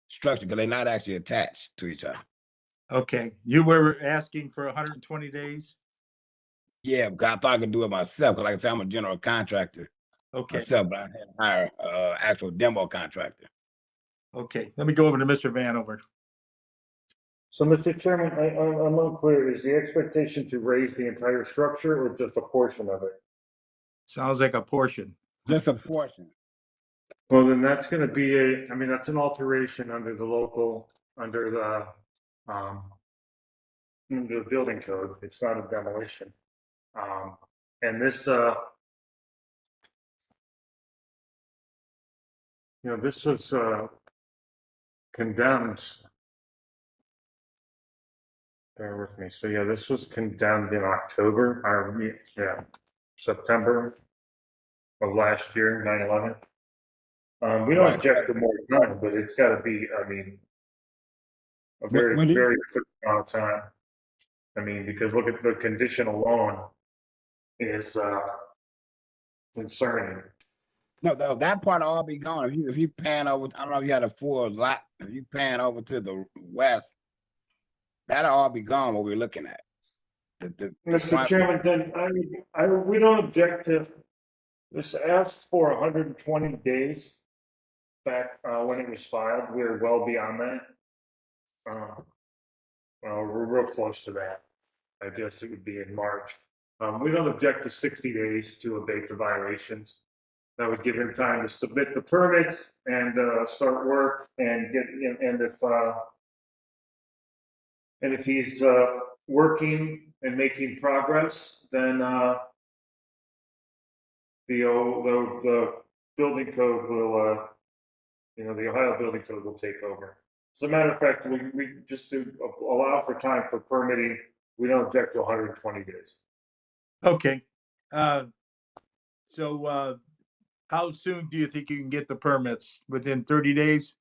structure, because they're not actually attached to each other. Okay. You were asking for 120 days? Yeah, because I thought I could do it myself. Because like I said, I'm a general contractor Okay. myself, but I had to hire an actual demo contractor. Okay, let me go over to Mr. Vanover. So, Mr. Chairman, I'm unclear. Is the expectation to raise the entire structure or just a portion of it? Sounds like a portion. Just a portion. Well, then that's gonna be that's an alteration under the building code. It's not a demolition. And this, this was, condemned. Bear with me. So, yeah, this was condemned in October, September of last year, 9/11. We don't Right. object to more time, but it's gotta be, a very, When do you- very quick amount of time. Because look at the condition alone is, concerning. No, that part will all be gone. If you pan over, I don't know if you had a full lot, if you pan over to the west, that'll all be gone, what we're looking at. Mr. front- Chairman, then we don't object to this. Asked for 120 days back when it was filed. We're well beyond that. We're real close to that. I guess it would be in March. We don't object to 60 days to abate the violations. That would give him time to submit the permits and start work and get, and if he's working and making progress, then the building code will, the Ohio Building Code will take over. As a matter of fact, we just to allow for time for permitting, we don't object to 120 days. Okay. So how soon do you think you can get the permits? Within 30 days?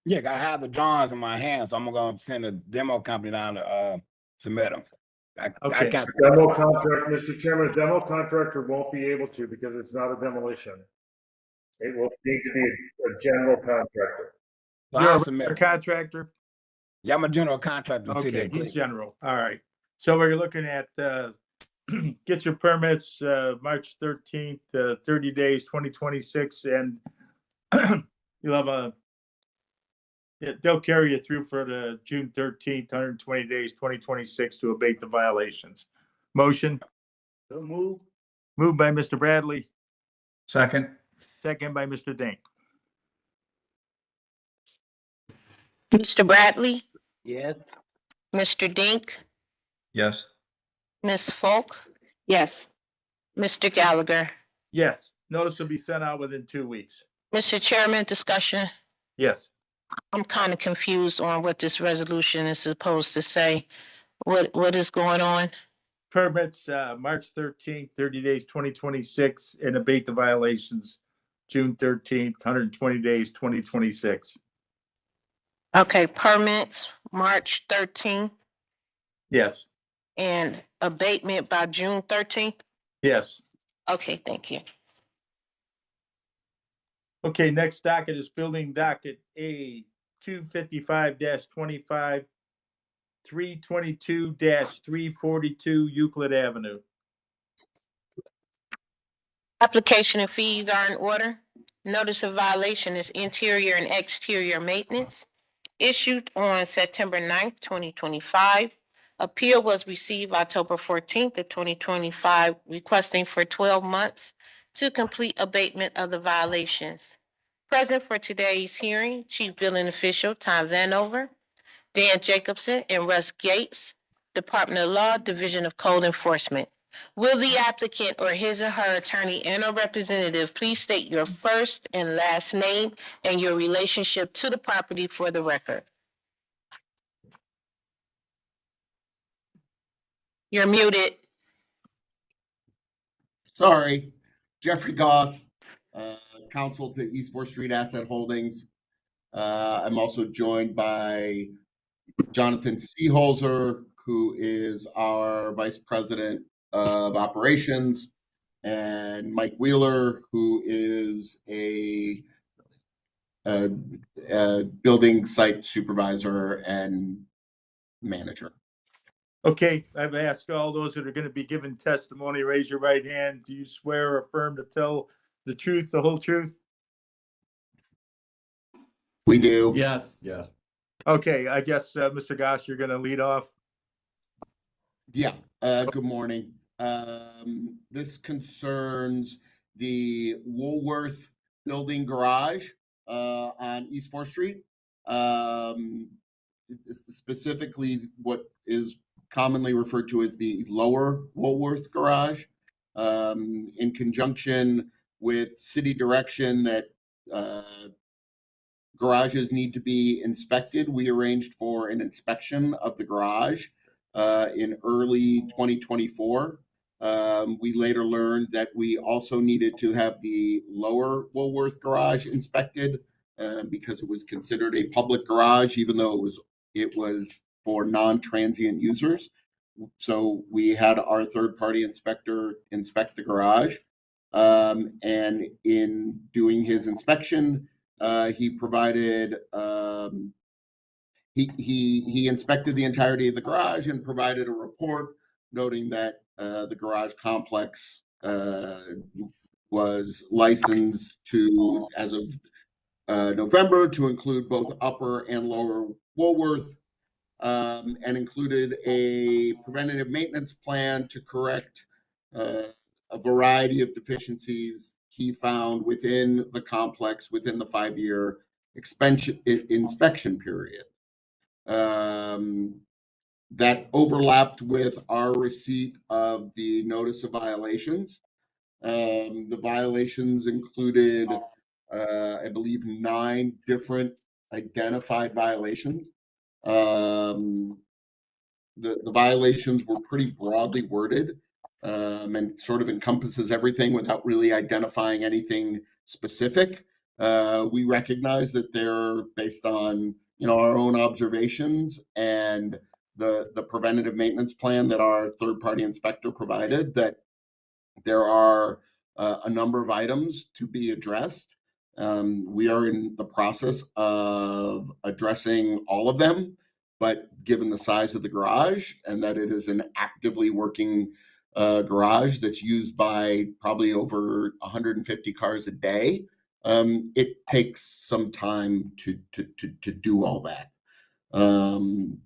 Yeah, I have the drawings in my hand, so I'm gonna send a demo company down to submit them. I Okay. can't. Demo contract, Mr. Chairman, a demo contractor won't be able to because it's not a demolition. It will need to be a general contractor. So You're I'll a submit regular 'em. contractor? Yeah, I'm a general contractor. in the city Okay, of he's Cleveland. general. All right. So we're looking at, get your permits, March 13th, 30 days, 2026, and you'll have they'll carry you through for the June 13th, 120 days, 2026 to abate the violations. Motion? Moved by Mr. Bradley, Second. second by Mr. Dink. Mr. Bradley, Yes. Mr. Dink, Yes. Ms. Folk, Yes. Mr. Gallagher. Yes, notice will be sent out within 2 weeks. Mr. Chairman, discussion. Yes. I'm kind of confused on what this resolution is supposed to say. What is going on? Permits, March 13th, 30 days, 2026, and abate the violations, June 13th, 120 days, 2026. Okay, permits, March 13th, Yes, and abatement by June 13th? yes. Okay, thank you. Okay, next docket is building docket A 255-25, 322-342 Euclid Avenue. Application and fees are in order. Notice of violation is interior and exterior maintenance issued on September 9th, 2025. Appeal was received October 14th of 2025, requesting for 12 months to complete abatement of the violations. Present for today's hearing, Chief Billing Official Tom Vanover, Dan Jacobson, and Russ Gates, Department of Law, Division of Code Enforcement. Will the applicant or his or her attorney and or representative please state your first and last name and your relationship to the property for the record? You're muted. Sorry, Jeffrey Goff, counsel to East 4th Street Asset Holdings. I'm also joined by Jonathan Seeholzer, who is our Vice President of Operations, and Mike Wheeler, who is a building site supervisor and manager. Okay, I've asked all those that are going to be giving testimony, raise your right hand. Do you swear or affirm to tell the truth, the whole truth? We do. Yes. Yes. Okay, I guess, Mr. Goss, you're gonna lead off. Yeah, good morning. This concerns the Woolworth Building Garage on East Fourth Street. Specifically what is commonly referred to as the lower Woolworth Garage. In conjunction with city direction that garages need to be inspected, we arranged for an inspection of the garage in early 2024. We later learned that we also needed to have the lower Woolworth garage inspected because it was considered a public garage, even though it was for non-transient users. So we had our third-party inspector inspect the garage. And in doing his inspection, he provided he inspected the entirety of the garage and provided a report noting that the garage complex was licensed to, as of November, to include both upper and lower Woolworth, and included a preventative maintenance plan to correct a variety of deficiencies he found within the complex within the 5-year inspection period. That overlapped with our receipt of the notice of violations. The violations included, I believe, 9 different identified violations. The violations were pretty broadly worded, and sort of encompasses everything without really identifying anything specific. We recognize that they're based on, our own observations and the preventative maintenance plan that our third-party inspector provided, that there are a number of items to be addressed. We are in the process of addressing all of them, but given the size of the garage and that it is an actively working garage that's used by probably over 150 cars a day, it takes some time to do all that.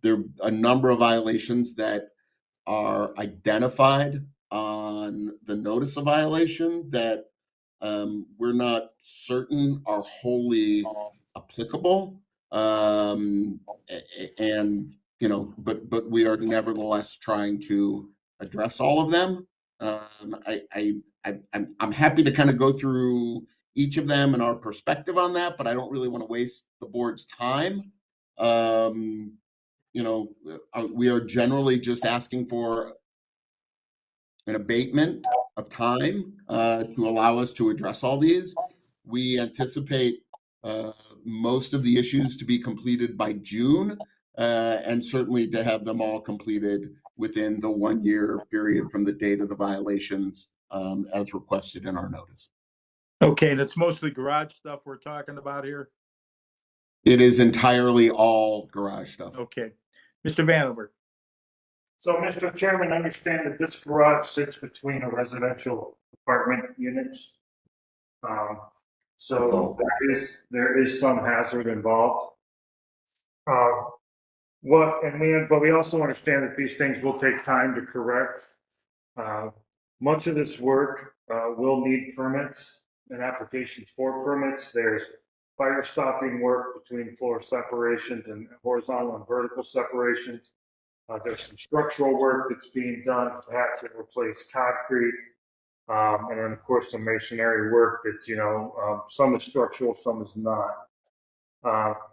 There are a number of violations that are identified on the notice of violation that we're not certain are wholly applicable. And but we are nevertheless trying to address all of them. I'm happy to kind of go through each of them and our perspective on that, but I don't really want to waste the board's time. We are generally just asking for an abatement of time to allow us to address all these. We anticipate most of the issues to be completed by June, and certainly to have them all completed within the 1-year period from the date of the violations, as requested in our notice. Okay, and it's mostly garage stuff we're talking about here? It is entirely all garage stuff. Okay. Mr. Vanover. So, Mr. Chairman, I understand that this garage sits between a residential apartment units. So there is some hazard involved. But we also understand that these things will take time to correct. Much of this work will need permits and applications for permits. There's fire stopping work between floor separations and horizontal and vertical separations. There's some structural work that's being done, perhaps to replace concrete. And then, of course, some masonry work that's, some is structural, some is not.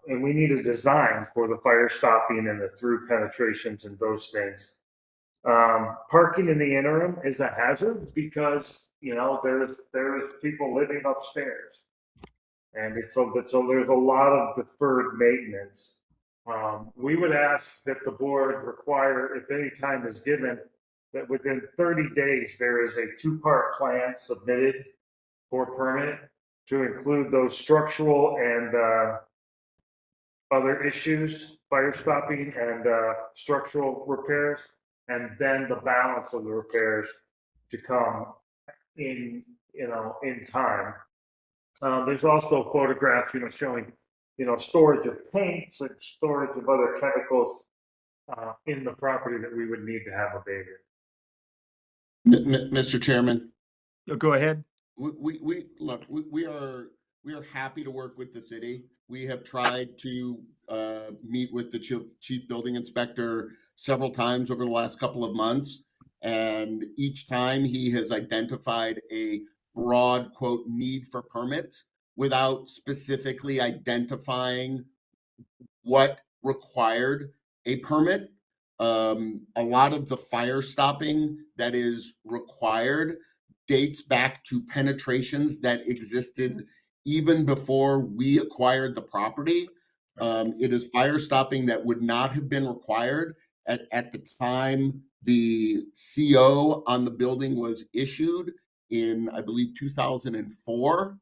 And we need a design for the fire stopping and the through penetrations and those things. Parking in the interim is a hazard because, there's people living upstairs. And so there's a lot of deferred maintenance. We would ask that the board require, if any time is given, that within 30 days, there is a 2-part plan submitted for permit to include those structural and other issues, fire stopping and structural repairs, and then the balance of the repairs to come in time. There's also a photograph, showing storage of paints and storage of other chemicals in the property that we would need to have abated. Mr. Chairman, Go ahead. we are happy to work with the city. We have tried to meet with the chief building inspector several times over the last couple of months. And each time he has identified a broad, quote, need for permits without specifically identifying what required a permit. A lot of the fire stopping that is required dates back to penetrations that existed even before we acquired the property. It is fire stopping that would not have been required at the time the CO on the building was issued in, I believe, 2004.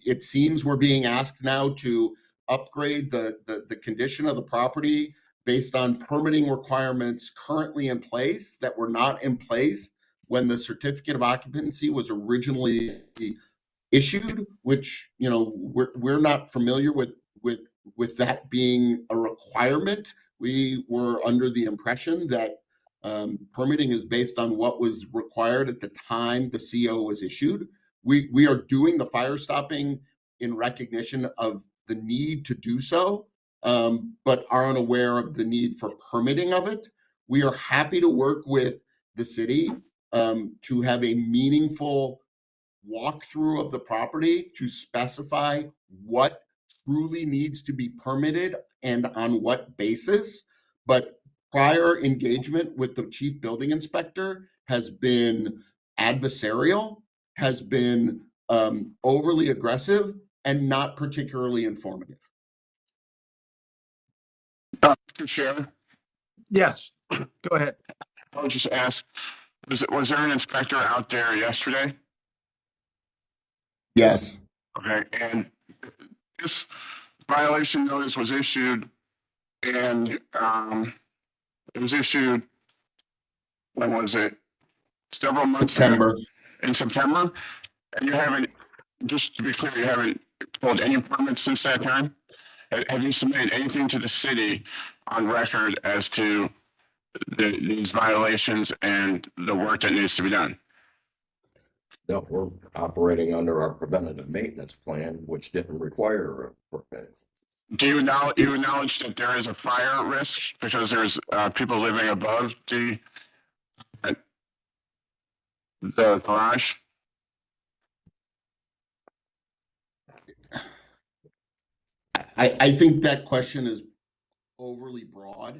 It seems we're being asked now to upgrade the condition of the property based on permitting requirements currently in place that were not in place when the certificate of occupancy was originally issued, which, we're not familiar with that being a requirement. We were under the impression that permitting is based on what was required at the time the CO was issued. We are doing the fire stopping in recognition of the need to do so, but are unaware of the need for permitting of it. We are happy to work with the city to have a meaningful walkthrough of the property to specify what truly needs to be permitted and on what basis. But prior engagement with the chief building inspector has been adversarial, has been overly aggressive, and not particularly informative. Mr. Chair, Yes, go ahead. I'll just ask, was there an inspector out there yesterday? Yes. Okay, and this violation notice was issued, and it was issued, when was it? Several months ago? In September? And you haven't, just to be clear, you haven't pulled any permits since that time? Have you submitted anything to the city on record as to these violations and the work that needs to be done? No, we're operating under our preventative maintenance plan, which didn't require a permit. Do you acknowledge that there is a fire risk because there's people living above the garage? I think that question is overly broad,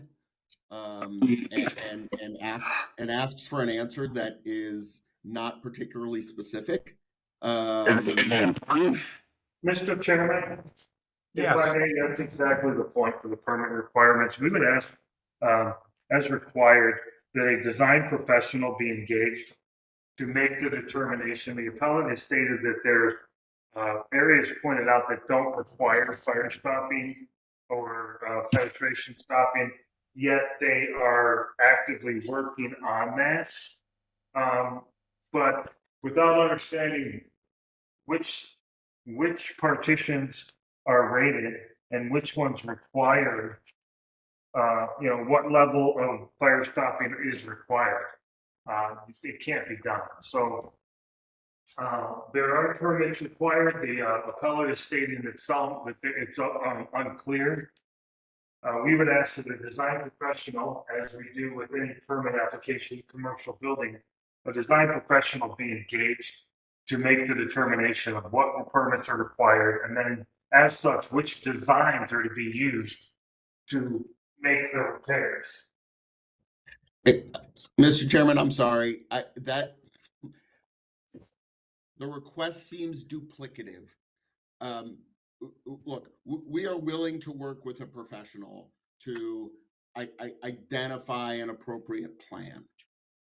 and asks for an answer that is not particularly specific. Mr. Chairman, if I may, that's exactly the point for the permit requirements. We would ask, as required, that a design professional be engaged to make the determination. The appellant has stated that there's areas pointed out that don't require fire stopping or penetration stopping, yet they are actively working on that. But without understanding which partitions are rated and which ones require, what level of fire stopping is required, it can't be done. So there are permits required. The appellate is stating that it's unclear. We would ask that the design professional, as we do with any permit application, commercial building, a design professional be engaged to make the determination of what permits are required, and then as such, which designs are to be used to make the repairs. Mr. Chairman, I'm sorry, the request seems duplicative. Look, we are willing to work with a professional to identify an appropriate plan.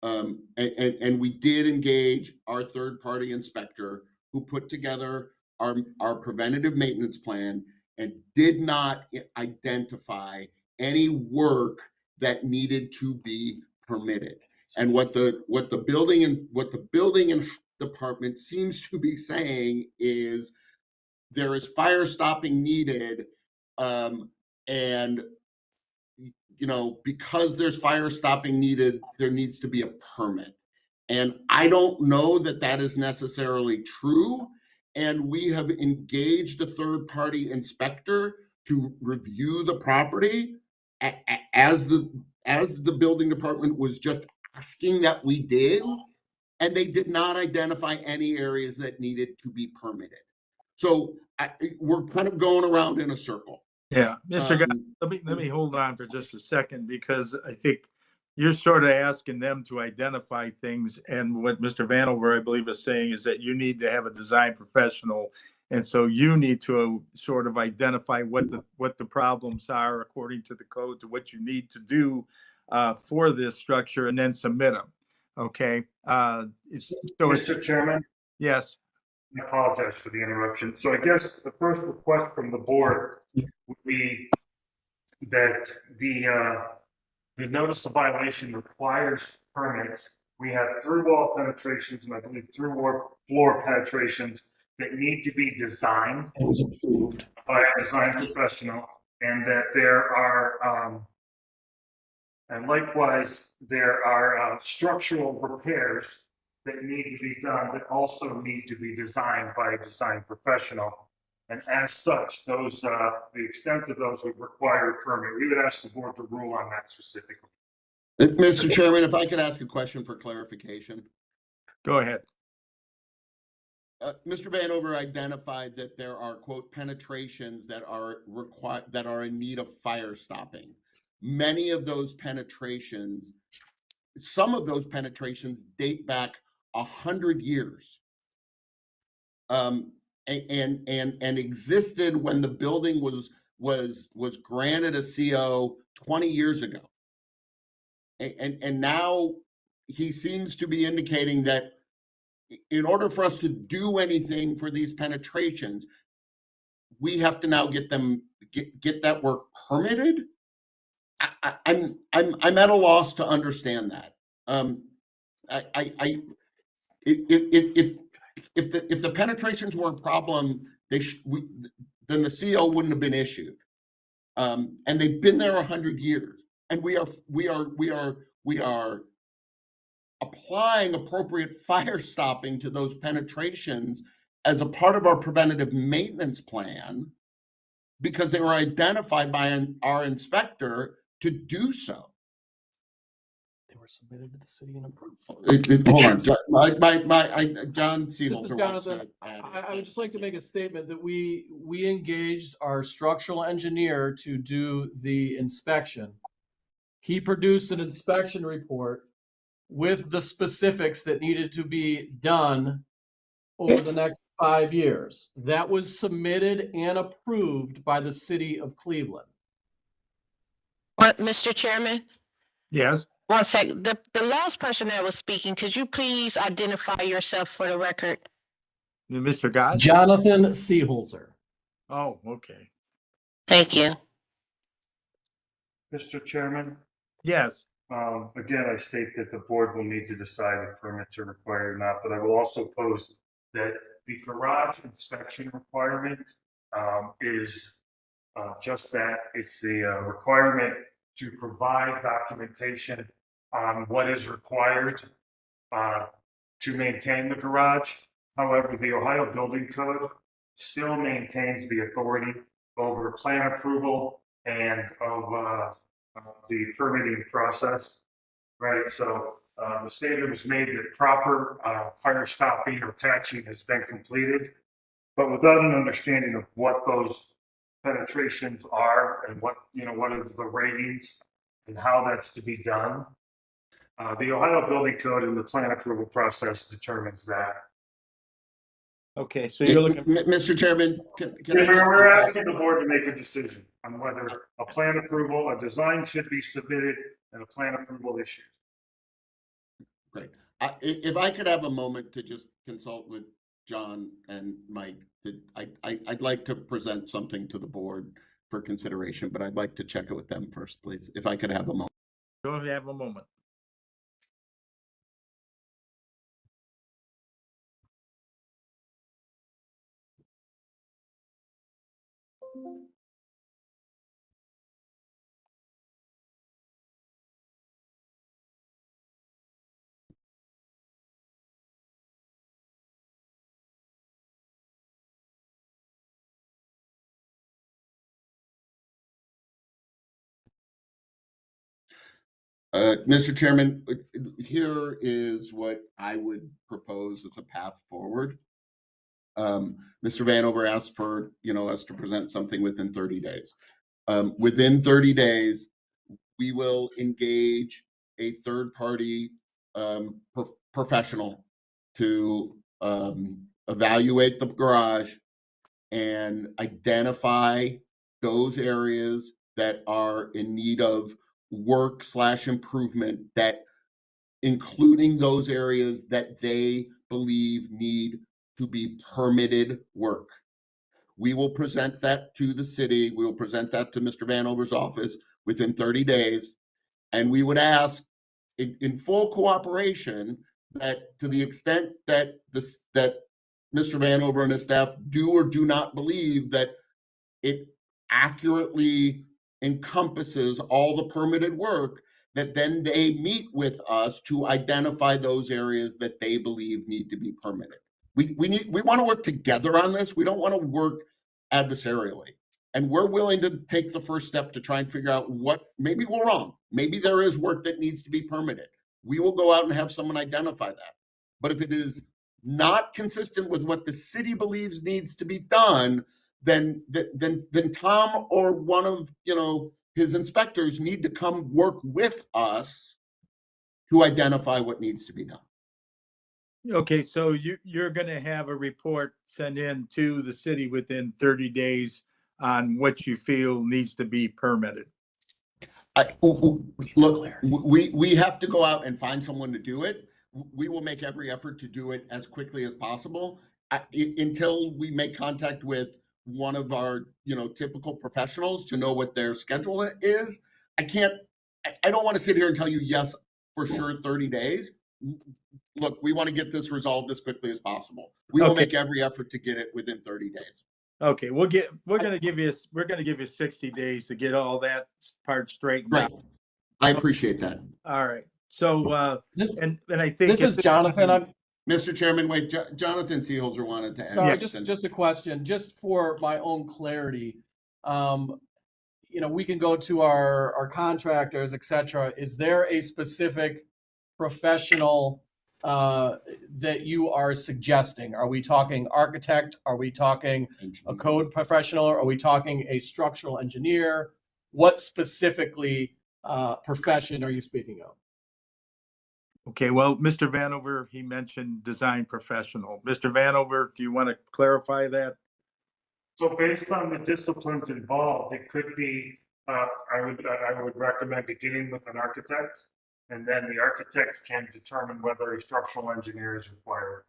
And we did engage our third-party inspector who put together our preventative maintenance plan and did not identify any work that needed to be permitted. And what the building department seems to be saying is there is fire stopping needed. And, you know, because there's fire stopping needed, there needs to be a permit. And I don't know that that is necessarily true. And we have engaged a third-party inspector to review the property as the building department was just asking that we did. And they did not identify any areas that needed to be permitted. So we're kind of going around in a circle. Yeah, Mr. Guy, let me hold on for just a second, because I think you're sort of asking them to identify things. And what Mr. Vanover, I believe, is saying is that you need to have a design professional. And so you need to sort of identify what the problems are according to the code, to what you need to do for this structure, and then submit them. Okay. Mr. Chairman? Yes. I apologize for the interruption. So I guess the first request from the board would be that the notice of violation requires permits. We have through wall penetrations and I believe through floor penetrations that need to be designed by a design professional, and that there are and likewise there are structural repairs that need to be done that also need to be designed by a design professional. And as such, those the extent of those would require a permit. We would ask the board to rule on that specifically. Mr. Chairman, if I could ask a question for clarification. Go ahead. Mr. Vanover identified that there are, quote, penetrations that are required, that are in need of fire stopping. Many of those penetrations, some of those penetrations date back 100 years. And existed when the building was granted a CO 20 years ago. And now he seems to be indicating that in order for us to do anything for these penetrations, we have to now get that work permitted. I'm at a loss to understand that. If the penetrations were a problem, then the CO wouldn't have been issued. And they've been there 100 years, and we are applying appropriate fire stopping to those penetrations as a part of our preventative maintenance plan because they were identified by our inspector to do so. They were submitted to the city and approved. Hold on, John Seaholter. Jonathan, I would just like to make a statement that we engaged our structural engineer to do the inspection. He produced an inspection report with the specifics that needed to be done over the next 5 years. That was submitted and approved by the city of Cleveland. Mr. Chairman? Yes. 1 second. The last person that was speaking, could you please identify yourself for the record? Mr. Goss? Jonathan Seeholzer. Oh, okay. Thank you. Mr. Chairman? Yes. Again, I state that the board will need to decide if permits are required or not, but I will also pose that the garage inspection requirement is just that. It's the requirement to provide documentation on what is required to maintain the garage. However, the Ohio Building Code still maintains the authority over plan approval and of the permitting process, right? So the statement was made that proper fire stopping or patching has been completed, but without an understanding of what those penetrations are and what is the ratings and how that's to be done. The Ohio Building Code and the plan approval process determines that. Okay, so you're looking. Mr. Chairman, we're asking the board to make a decision on whether a plan approval, a design should be submitted, and a plan approval issued. Great. If I could have a moment to just consult with John and Mike, I'd like to present something to the board for consideration, but I'd like to check it with them first, please. If I could have a moment. Go ahead, have a moment. Mr. Chairman, here is what I would propose as a path forward. Mr. Vanover asked for, us to present something within 30 days. Within 30 days, we will engage a third-party professional to evaluate the garage and identify those areas that are in need of work/improvement, that including those areas that they believe need to be permitted work. We will present that to the city. We will present that to Mr. Vanover's office within 30 days. And we would ask in full cooperation that to the extent that that Mr. Vanover and his staff do or do not believe that it accurately encompasses all the permitted work, that then they meet with us to identify those areas that they believe need to be permitted. We want to work together on this. We don't want to work adversarially. And we're willing to take the first step to try and figure out what, maybe we're wrong. Maybe there is work that needs to be permitted. We will go out and have someone identify that. But if it is not consistent with what the city believes needs to be done, then Tom or one of his inspectors need to come work with us to identify what needs to be done. Okay, so you're going to have a report sent in to the city within 30 days on what you feel needs to be permitted. Look, we have to go out and find someone to do it. We will make every effort to do it as quickly as possible until we make contact with one of our typical professionals to know what their schedule is. I don't want to sit here and tell you yes for sure 30 days. Look, we want to get this resolved as quickly as possible. We will make every effort to get it within 30 days. Okay, we're going to give you 60 days to get all that part straightened out. I appreciate that. All right. So and I think This is Jonathan. Mr. Chairman, wait, Jonathan Seeholzer wanted to add. Sorry, just a question, just for my own clarity. We can go to our contractors, et cetera. Is there a specific professional that you are suggesting? Are we talking architect? Are we talking a code professional? Are we talking a structural engineer? What specifically profession are you speaking of? Okay, well, Mr. Vanover, he mentioned design professional. Mr. Vanover, do you want to clarify that? So based on the disciplines involved, it could be, I would recommend beginning with an architect, and then the architect can determine whether a structural engineer is required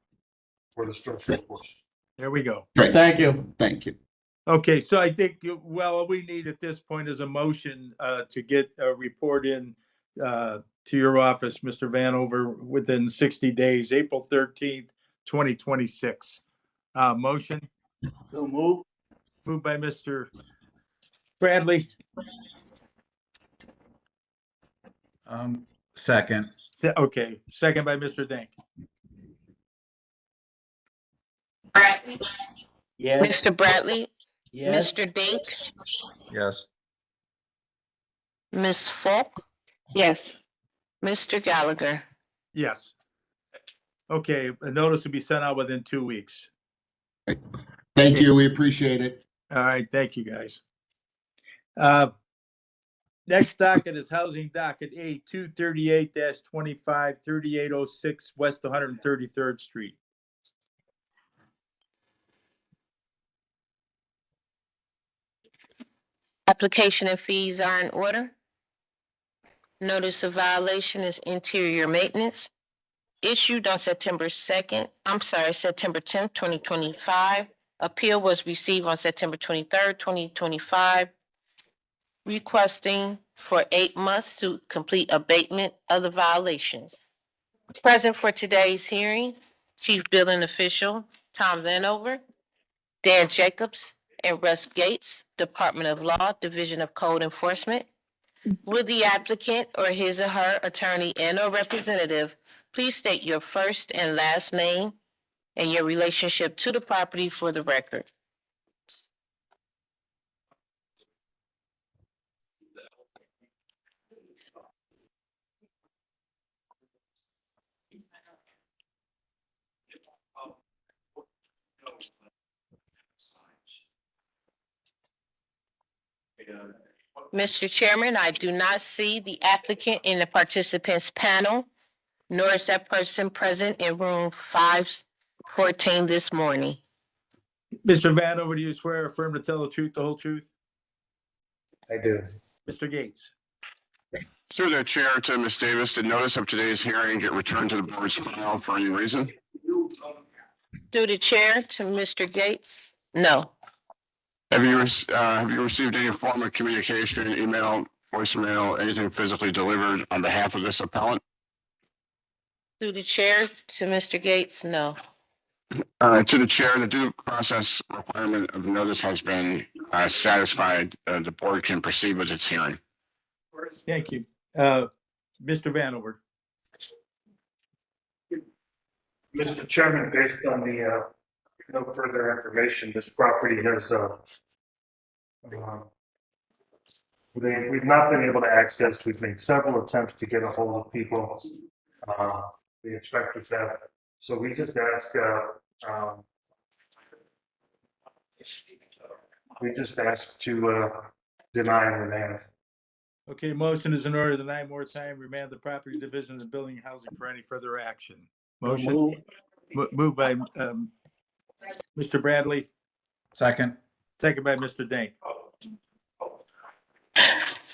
for the structural portion. There we go. Great. Thank you. Thank you. Okay, so I think, well, all we need at this point is a motion to get a report in to your office, Mr. Vanover, within 60 days, April 13th, 2026. Motion? So move. Moved by Mr. Bradley. Second. Okay, second by Mr. Dank. Bradley, Yes. Mr. Bradley, Yes. Mr. Dink, Yes. Ms. Falk, Yes. Mr. Gallagher. Yes. Okay, a notice will be sent out within 2 weeks. Thank you. We appreciate it. All right, thank you, guys. Next docket is housing docket A 238-25, 3806 West 133rd Street. Application and fees are in order. Notice of violation is interior maintenance. Issued on September 10th, 2025. Appeal was received on September 23rd, 2025. Requesting for 8 months to complete abatement of the violations. Present for today's hearing, Chief Building Official Tom Vanover, Dan Jacobs, and Russ Gates, Department of Law, Division of Code Enforcement. Will the applicant or his or her attorney and/or representative please state your first and last name and your relationship to the property for the record? Mr. Chairman, I do not see the applicant in the participants panel, nor is that person present in room 514 this morning. Mr. Vanover, do you swear or affirm to tell the truth, the whole truth? I do. Mr. Gates? Through the chair to Ms. Davis, did notice of today's hearing get returned to the board's file for any reason? Through the chair to Mr. Gates? No. Have you received any form of communication, email, voicemail, anything physically delivered on behalf of this appellant? Through the chair to Mr. Gates? No. To the chair, the due process requirement of notice has been satisfied. The board can proceed with its hearing. Thank you. Mr. Vanover? Mr. Chairman, based on the no further information, this property has we've not been able to access. We've made several attempts to get a hold of people. The inspectors have. So we just ask to deny and remand. Okay, motion is in order to deny more time, remand the property division of building and housing for any further action. Motion moved by Mr. Bradley. Second. Second by Mr. Dank.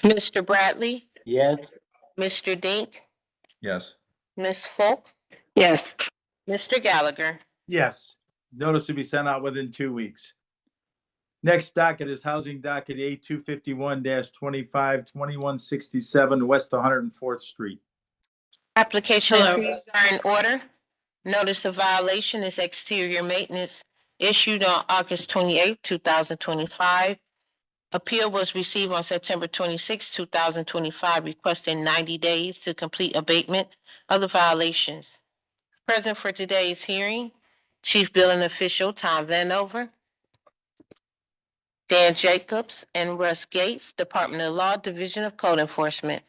Mr. Bradley? Yes. Mr. Dink? Yes. Ms. Folk? Yes. Mr. Gallagher? Yes. Notice to be sent out within 2 weeks. Next docket is housing docket A 251-25 2167 West 104th Street. Application Hello. and fees are in order. Notice of violation is exterior maintenance issued on August 28, 2025. Appeal was received on September 26, 2025, requesting 90 days to complete abatement of the violations. Present for today's hearing, Chief Billing Official Tom Vanover, Dan Jacobs, and Russ Gates, Department of Law, Division of Code Enforcement.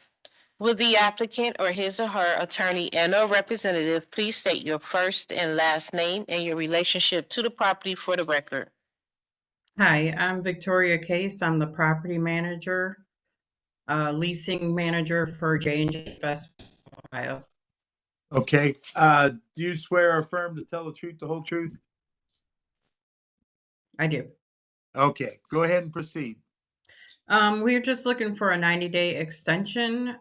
Will the applicant or his or her attorney and/or representative please state your first and last name and your relationship to the property for the record? Hi, I'm Victoria Case. I'm the property manager, leasing manager for J&J Investment, Ohio. Okay, do you swear or affirm to tell the truth, the whole truth? I do. Okay, go ahead and proceed. We're just looking for a 90-day extension.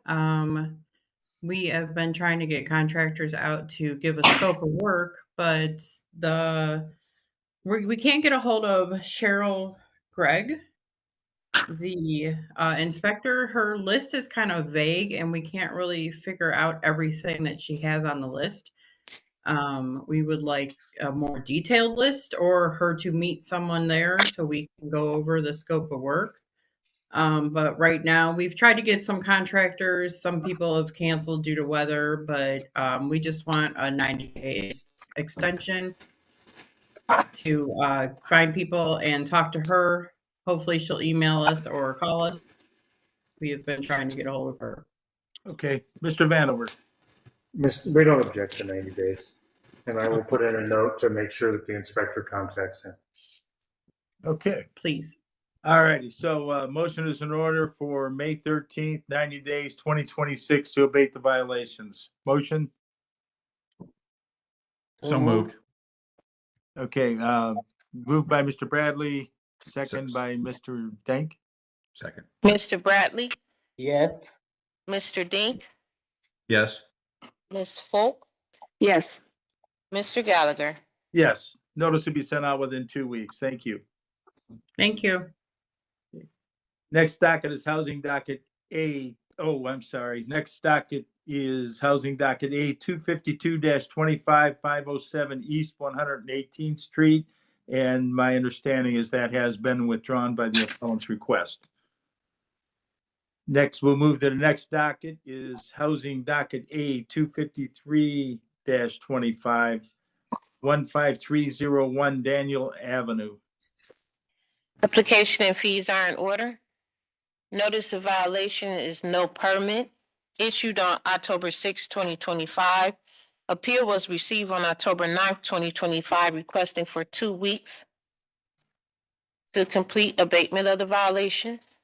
We have been trying to get contractors out to give a scope of work, but we can't get a hold of Cheryl Gregg, the inspector. Her list is kind of vague, and we can't really figure out everything that she has on the list. We would like a more detailed list or her to meet someone there so we can go over the scope of work. But right now we've tried to get some contractors. Some people have canceled due to weather, but we just want a 90-day extension to find people and talk to her. Hopefully she'll email us or call us. We have been trying to get a hold of her. Okay, Mr. Vanover. We don't object to 90 days. And I will put in a note to make sure that the inspector contacts him. Okay. Please. All righty, so motion is in order for May 13th, 90 days, 2026 to abate the violations. Motion? So moved. Okay, moved by Mr. Bradley, second by Mr. Dank. Second. Mr. Bradley? Yes. Mr. Dink? Yes. Ms. Folk? Yes. Mr. Gallagher? Yes, notice to be sent out within 2 weeks. Thank you. Thank you. Next docket is housing docket A. Oh, I'm sorry. Next docket is housing docket A 252-25 507 East 118th Street. And my understanding is that has been withdrawn by the appellant's request. Next, we'll move to the next docket is Housing Docket A 253-25, 15301 Daniel Avenue. Application and fees are in order. Notice of violation is no permit issued on October 6, 2025. Appeal was received on October 9th, 2025, requesting for 2 weeks to complete abatement of the violations.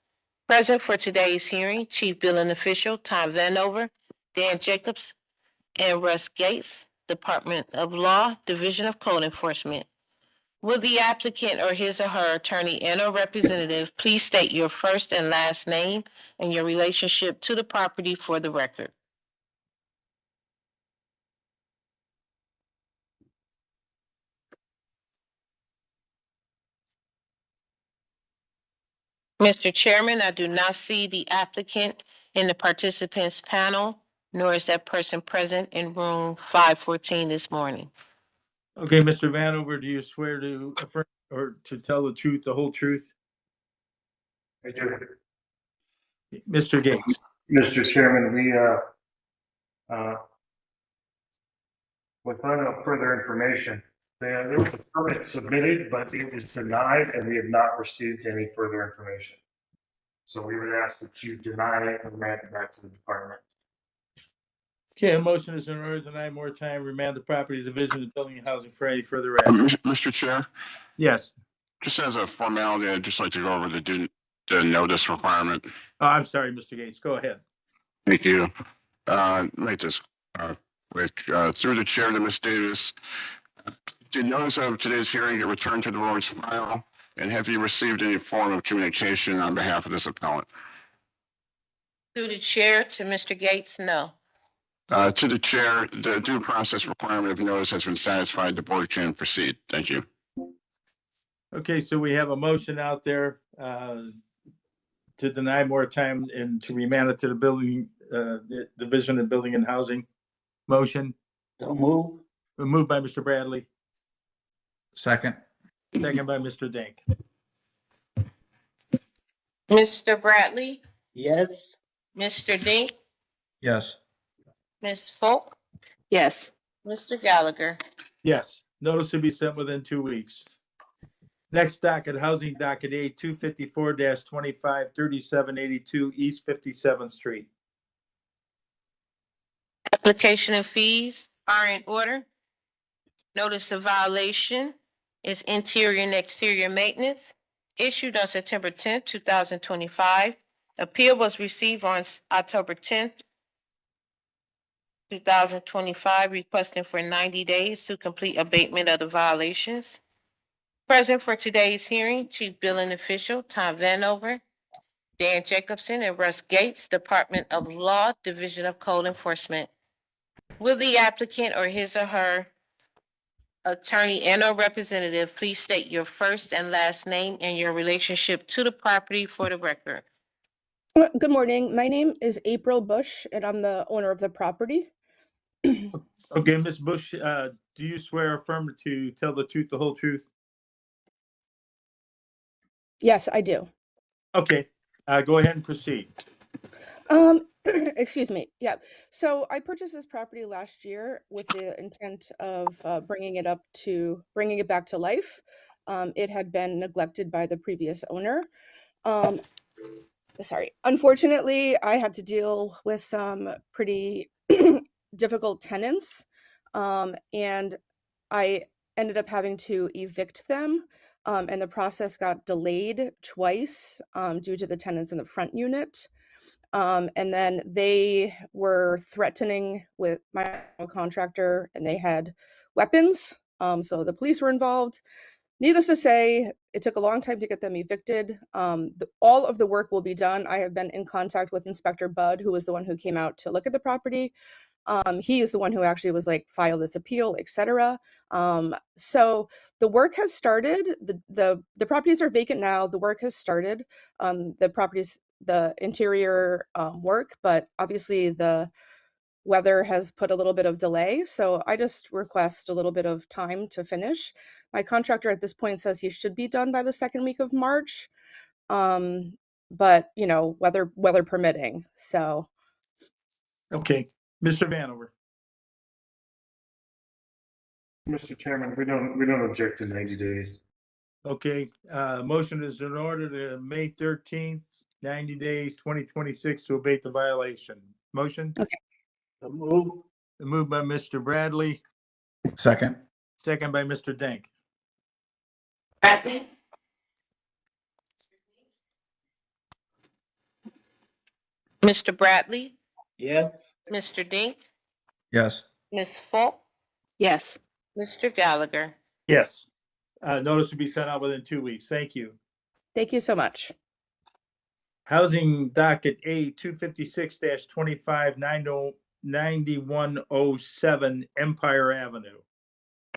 Present for today's hearing, Chief Billing Official Tom Vanover, Dan Jacobs, and Russ Gates, Department of Law, Division of Code Enforcement. Will the applicant or his or her attorney and/or representative please state your first and last name and your relationship to the property for the record? Mr. Chairman, I do not see the applicant in the participants panel, nor is that person present in room 514 this morning. Okay, Mr. Vanover, do you swear to affirm or to tell the truth, the whole truth? I do. Mr. Gates. Mr. Chairman, without further information, there was a permit submitted, but it was denied and we have not received any further information. So we would ask that you deny it and remand it back to the department. Okay, a motion is in order to deny more time, remand the property division of building and housing for any further action. Mr. Chair, Yes. just as a formality, I'd just like to go over the notice requirement. Oh, I'm sorry, Mr. Gates. Go ahead. Thank you. Make this through the chair to Ms. Davis. Did notice of today's hearing get returned to the board's file? And have you received any form of communication on behalf of this appellant? Through the chair to Mr. Gates, no. To the chair, the due process requirement of notice has been satisfied. The board can proceed. Thank you. Okay, so we have a motion out there to deny more time and to remand it to the building, the Division of Building and Housing. Motion. Don't move. Moved by Mr. Bradley, Second. second by Mr. Dink. Mr. Bradley, Yes. Mr. Dink, Yes. Ms. Folk, Yes. Mr. Gallagher. Yes, notice to be sent within 2 weeks. Next docket, Housing Docket A 254-25, 3782 East 57th Street. Application and fees are in order. Notice of violation is interior and exterior maintenance issued on September 10th, 2025. Appeal was received on October 10th, 2025, requesting for 90 days to complete abatement of the violations. Present for today's hearing, Chief Billing Official Tom Vanover, Dan Jacobson, and Russ Gates, Department of Law, Division of Code Enforcement. Will the applicant or his or her attorney and/or representative please state your first and last name and your relationship to the property for the record? Good morning. My name is April Bush, and I'm the owner of the property. Okay, Ms. Bush, do you swear or affirm to tell the truth, the whole truth? Yes, I do. Okay, go ahead and proceed. Excuse me. Yeah. So I purchased this property last year with the intent of bringing it back to life. It had been neglected by the previous owner. Sorry. Unfortunately, I had to deal with some pretty difficult tenants, and I ended up having to evict them. And the process got delayed twice due to the tenants in the front unit. And then they were threatening with my contractor, and they had weapons. So the police were involved. Needless to say, it took a long time to get them evicted. All of the work will be done. I have been in contact with Inspector Budd, who was the one who came out to look at the property. He is the one who actually was like, file this appeal, etc. So the work has started. The properties are vacant now. The work has started. The interior work, but obviously the weather has put a little bit of delay. So I just request a little bit of time to finish. My contractor at this point says he should be done by the second week of March. But you know, weather permitting. So Okay, Mr. Vanover. Mr. Chairman, we don't object to 90 days. Okay, motion is in order to May 13th, 90 days, 2026 to abate the violation. Motion? Okay. Moved by Mr. Bradley, Second. second by Mr. Denk. Bradley? Mr. Bradley? Yeah. Mr. Dink? Yes. Ms. Falk? Yes. Mr. Gallagher? Yes. Notice to be sent out within 2 weeks. Thank you. thank you so much. Housing docket A 256-25 9107 Empire Avenue.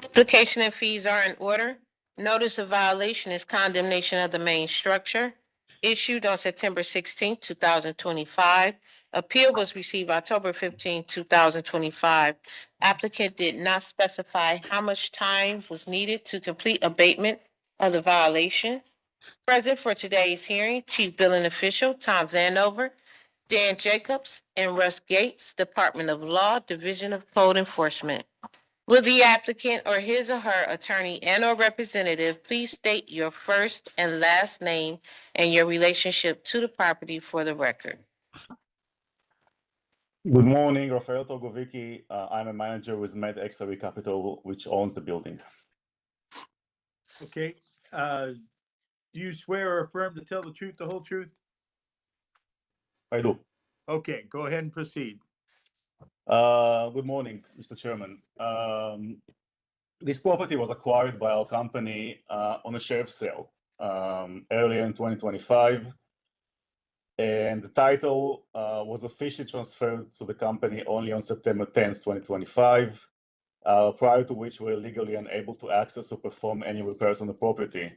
Application and fees are in order. Notice of violation is condemnation of the main structure issued on September 16, 2025. Appeal was received October 15, 2025. Applicant did not specify how much time was needed to complete abatement of the violation. Present for today's hearing, Chief Billing Official Tom Vanover, Dan Jacobs, and Russ Gates, Department of Law, Division of Code Enforcement. Will the applicant or his or her attorney and/or representative please state your first and last name and your relationship to the property for the record? Good morning, Rafael Togovicki. I'm a manager with Med XRE Capital, which owns the building. Okay, do you swear or affirm to tell the truth, the whole truth? I do. Okay, go ahead and proceed. Good morning, Mr. Chairman. This property was acquired by our company on a sheriff sale earlier in 2025. And the title was officially transferred to the company only on September 10th, 2025, prior to which we were legally unable to access or perform any repairs on the property.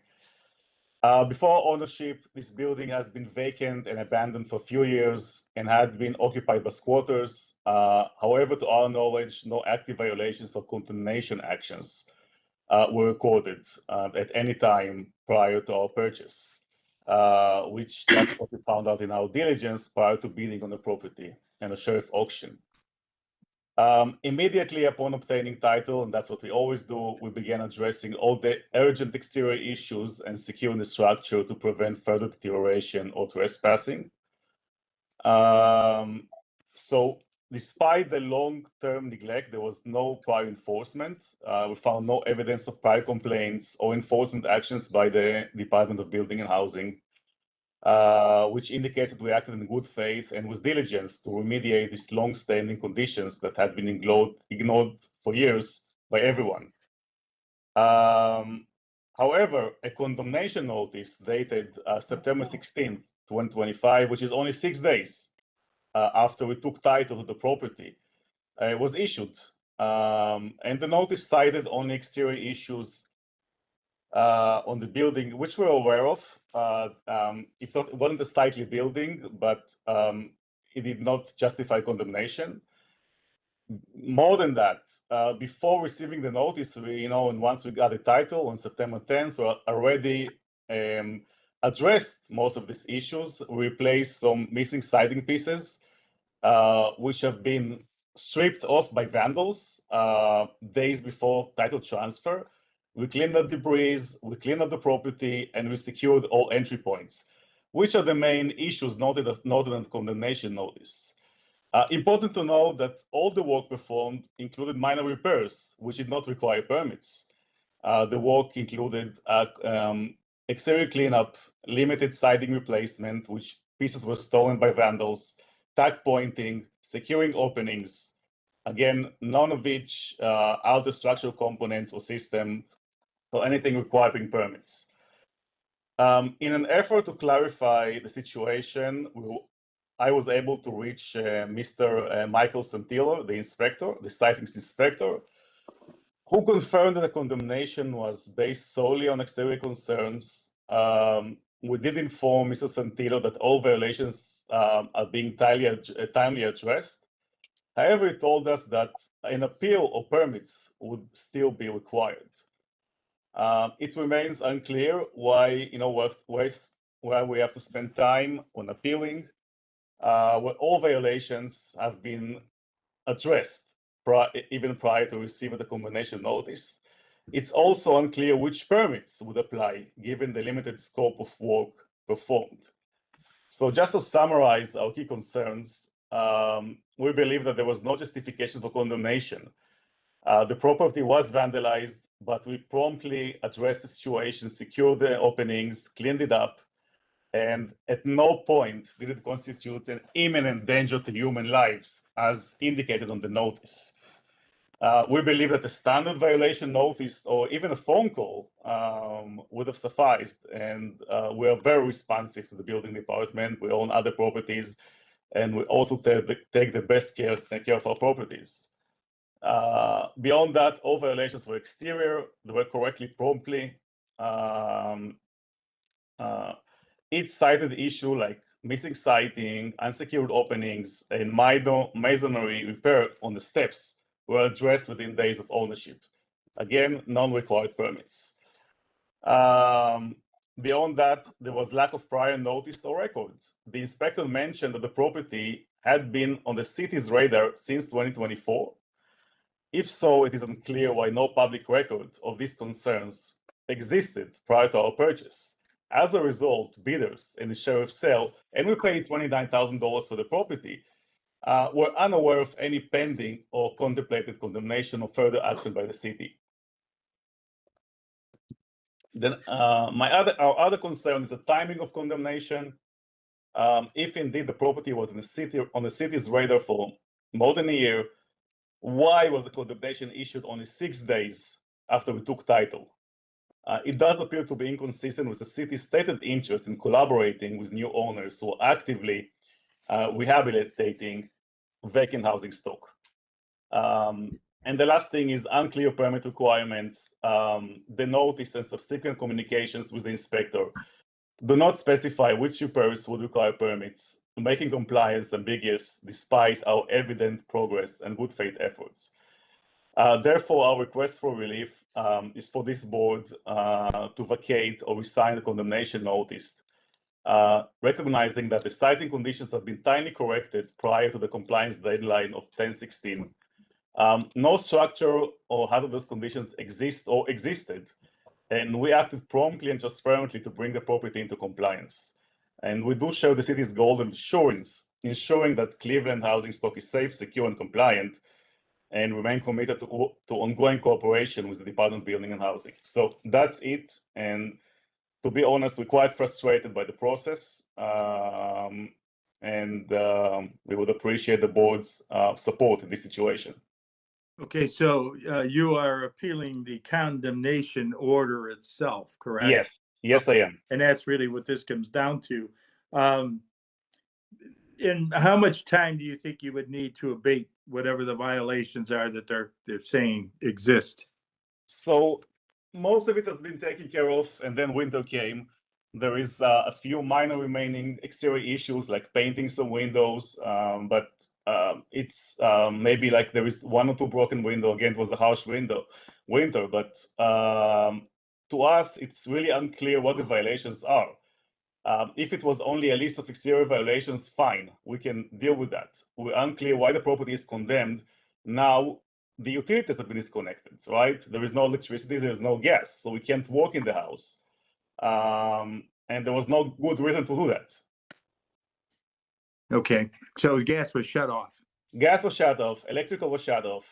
Before ownership, this building has been vacant and abandoned for a few years and had been occupied by squatters. However, to our knowledge, no active violations or condemnation actions were recorded at any time prior to our purchase, which that's what we found out in our diligence prior to bidding on the property and a sheriff auction. Immediately upon obtaining title, and that's what we always do, we began addressing all the urgent exterior issues and securing the structure to prevent further deterioration or trespassing. So despite the long-term neglect, there was no prior enforcement. We found no evidence of prior complaints or enforcement actions by the Department of Building and Housing, which indicates that we acted in good faith and with diligence to remediate these long-standing conditions that had been ignored for years by everyone. However, a condemnation notice dated September 16th, 2025, which is only 6 days after we took title to the property, was issued. And the notice cited only exterior issues on the building, which we're aware of. It wasn't a stately building, but it did not justify condemnation. More than that, before receiving the notice, and once we got the title on September 10th, we already addressed most of these issues. We replaced some missing siding pieces, which have been stripped off by vandals days before title transfer. We cleaned up debris, we cleaned up the property, and we secured all entry points, which are the main issues noted on the condemnation notice. Important to note that all the work performed included minor repairs, which did not require permits. The work included exterior cleanup, limited siding replacement, which pieces were stolen by vandals, tack pointing, securing openings, again, none of which are the structural components or system or anything requiring permits. In an effort to clarify the situation, I was able to reach Mr. Michael Santillo, the inspector, the site inspector, who confirmed that the condemnation was based solely on exterior concerns. We did inform Mr. Santillo that all violations are being timely addressed. However, he told us that an appeal of permits would still be required. It remains unclear why, why we have to spend time on appealing, when all violations have been addressed even prior to receiving the condemnation notice. It's also unclear which permits would apply given the limited scope of work performed. So just to summarize our key concerns, we believe that there was no justification for condemnation. The property was vandalized, but we promptly addressed the situation, secured the openings, cleaned it up, and at no point did it constitute an imminent danger to human lives, as indicated on the notice. We believe that a standard violation notice or even a phone call would have sufficed, and we are very responsive to the building department. We own other properties, and we also take the best care of our properties. Beyond that, all violations were exterior. They were correctly promptly. Each cited issue like missing siding, unsecured openings, and masonry repair on the steps were addressed within days of ownership. Again, non-required permits. Beyond that, there was lack of prior notice or records. The inspector mentioned that the property had been on the city's radar since 2024. If so, it is unclear why no public record of these concerns existed prior to our purchase. As a result, bidders in the sheriff's sale, and we paid $29,000 for the property, were unaware of any pending or contemplated condemnation or further action by the city. Then our other concern is the timing of condemnation. If indeed the property was on the city's radar for more than a year, why was the condemnation issued only 6 days after we took title? It does appear to be inconsistent with the city's stated interest in collaborating with new owners who are actively rehabilitating vacant housing stock. And the last thing is unclear permit requirements. The notice and subsequent communications with the inspector do not specify which repairs would require permits, making compliance ambiguous despite our evident progress and good faith efforts. Therefore, our request for relief is for this board to vacate or resign the condemnation notice, recognizing that the siting conditions have been timely corrected prior to the compliance deadline of 10/16. No structure or hazardous conditions existed, and we acted promptly and transparently to bring the property into compliance. And we do share the city's goal of ensuring that Cleveland housing stock is safe, secure, and compliant, and remain committed to ongoing cooperation with the Department of Building and Housing. So that's it. And to be honest, we're quite frustrated by the process, and we would appreciate the board's support in this situation. Okay, so you are appealing the condemnation order itself, correct? Yes, I am. And that's really what this comes down to. And how much time do you think you would need to abate whatever the violations are that they're saying exist? So most of it has been taken care of, and then winter came. There is a few minor remaining exterior issues like painting some windows, but it's maybe like there is 1 or 2 broken windows. Again, it was a harsh winter, but to us, it's really unclear what the violations are. If it was only a list of exterior violations, fine, we can deal with that. We're unclear why the property is condemned. Now, the utilities have been disconnected, right? There is no electricity, there is no gas, so we can't walk in the house. And there was no good reason to do that. Okay, so the gas was shut off. Gas was shut off, electrical was shut off.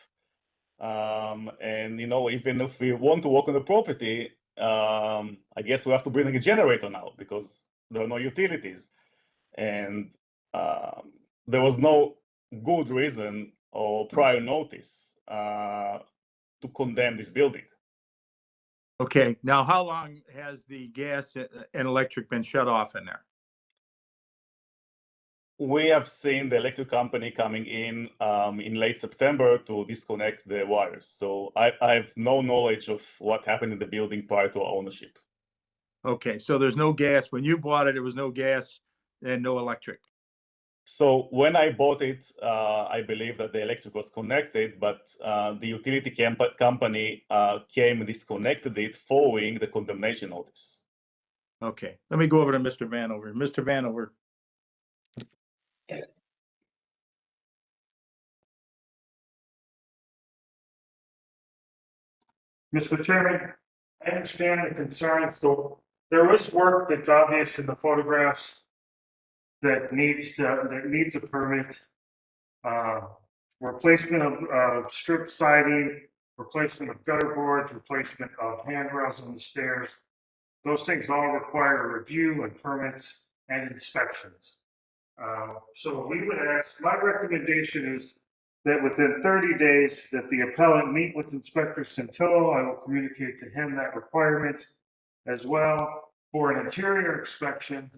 And even if we want to walk on the property, I guess we have to bring a generator now because there are no utilities. And there was no good reason or prior notice to condemn this building. Okay, now how long has the gas and electric been shut off in there? We have seen the electric company coming in late September to disconnect the wires. So I have no knowledge of what happened in the building prior to our ownership. Okay, so there's no gas. When you bought it, there was no gas and no electric. So when I bought it, I believe that the electric was connected, but the utility company came and disconnected it following the condemnation notice. Okay, let me go over to Mr. Vanover. Mr. Vanover. Mr. Chairman, I understand the concerns. So there was work that's obvious in the photographs that needs a permit. Replacement of strip siding, replacement of gutter boards, replacement of handrails on the stairs. Those things all require review and permits and inspections. So we would ask, my recommendation is that within 30 days that the appellant meet with Inspector Centillo. I will communicate to him that requirement as well for an interior inspection.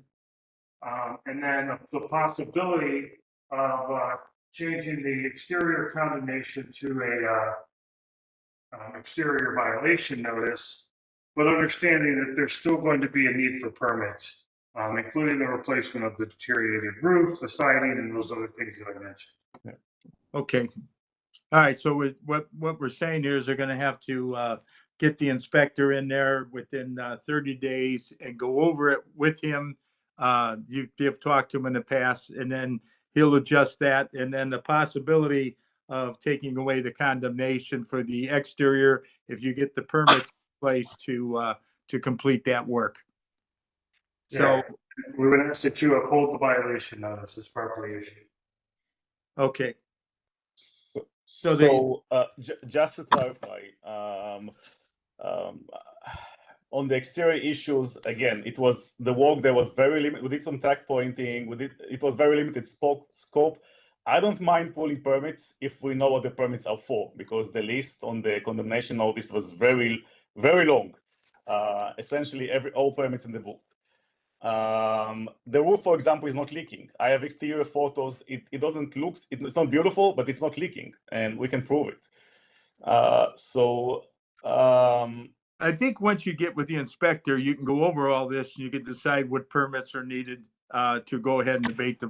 And then the possibility of changing the exterior condemnation to a exterior violation notice, but understanding that there's still going to be a need for permits, including the replacement of the deteriorated roof, the siding, and those other things that I mentioned. Okay. All right, so what we're saying here is they're gonna have to get the inspector in there within 30 days and go over it with him. You've talked to him in the past, and then he'll adjust that, and then the possibility of taking away the condemnation for the exterior if you get the permits in place to complete that work. So, we would ask that you uphold the violation notice as properly issued. okay. So, just to clarify, on the exterior issues, again, it was the work that was very limited. We did some tack pointing. It was very limited scope. I don't mind pulling permits if we know what the permits are for, because the list on the condemnation notice was very, very long. Essentially, all permits in the book. The roof, for example, is not leaking. I have exterior photos. It doesn't look, it's not beautiful, but it's not leaking, and we can prove it. I think once you get with the inspector, you can go over all this and you can decide what permits are needed to go ahead and debate the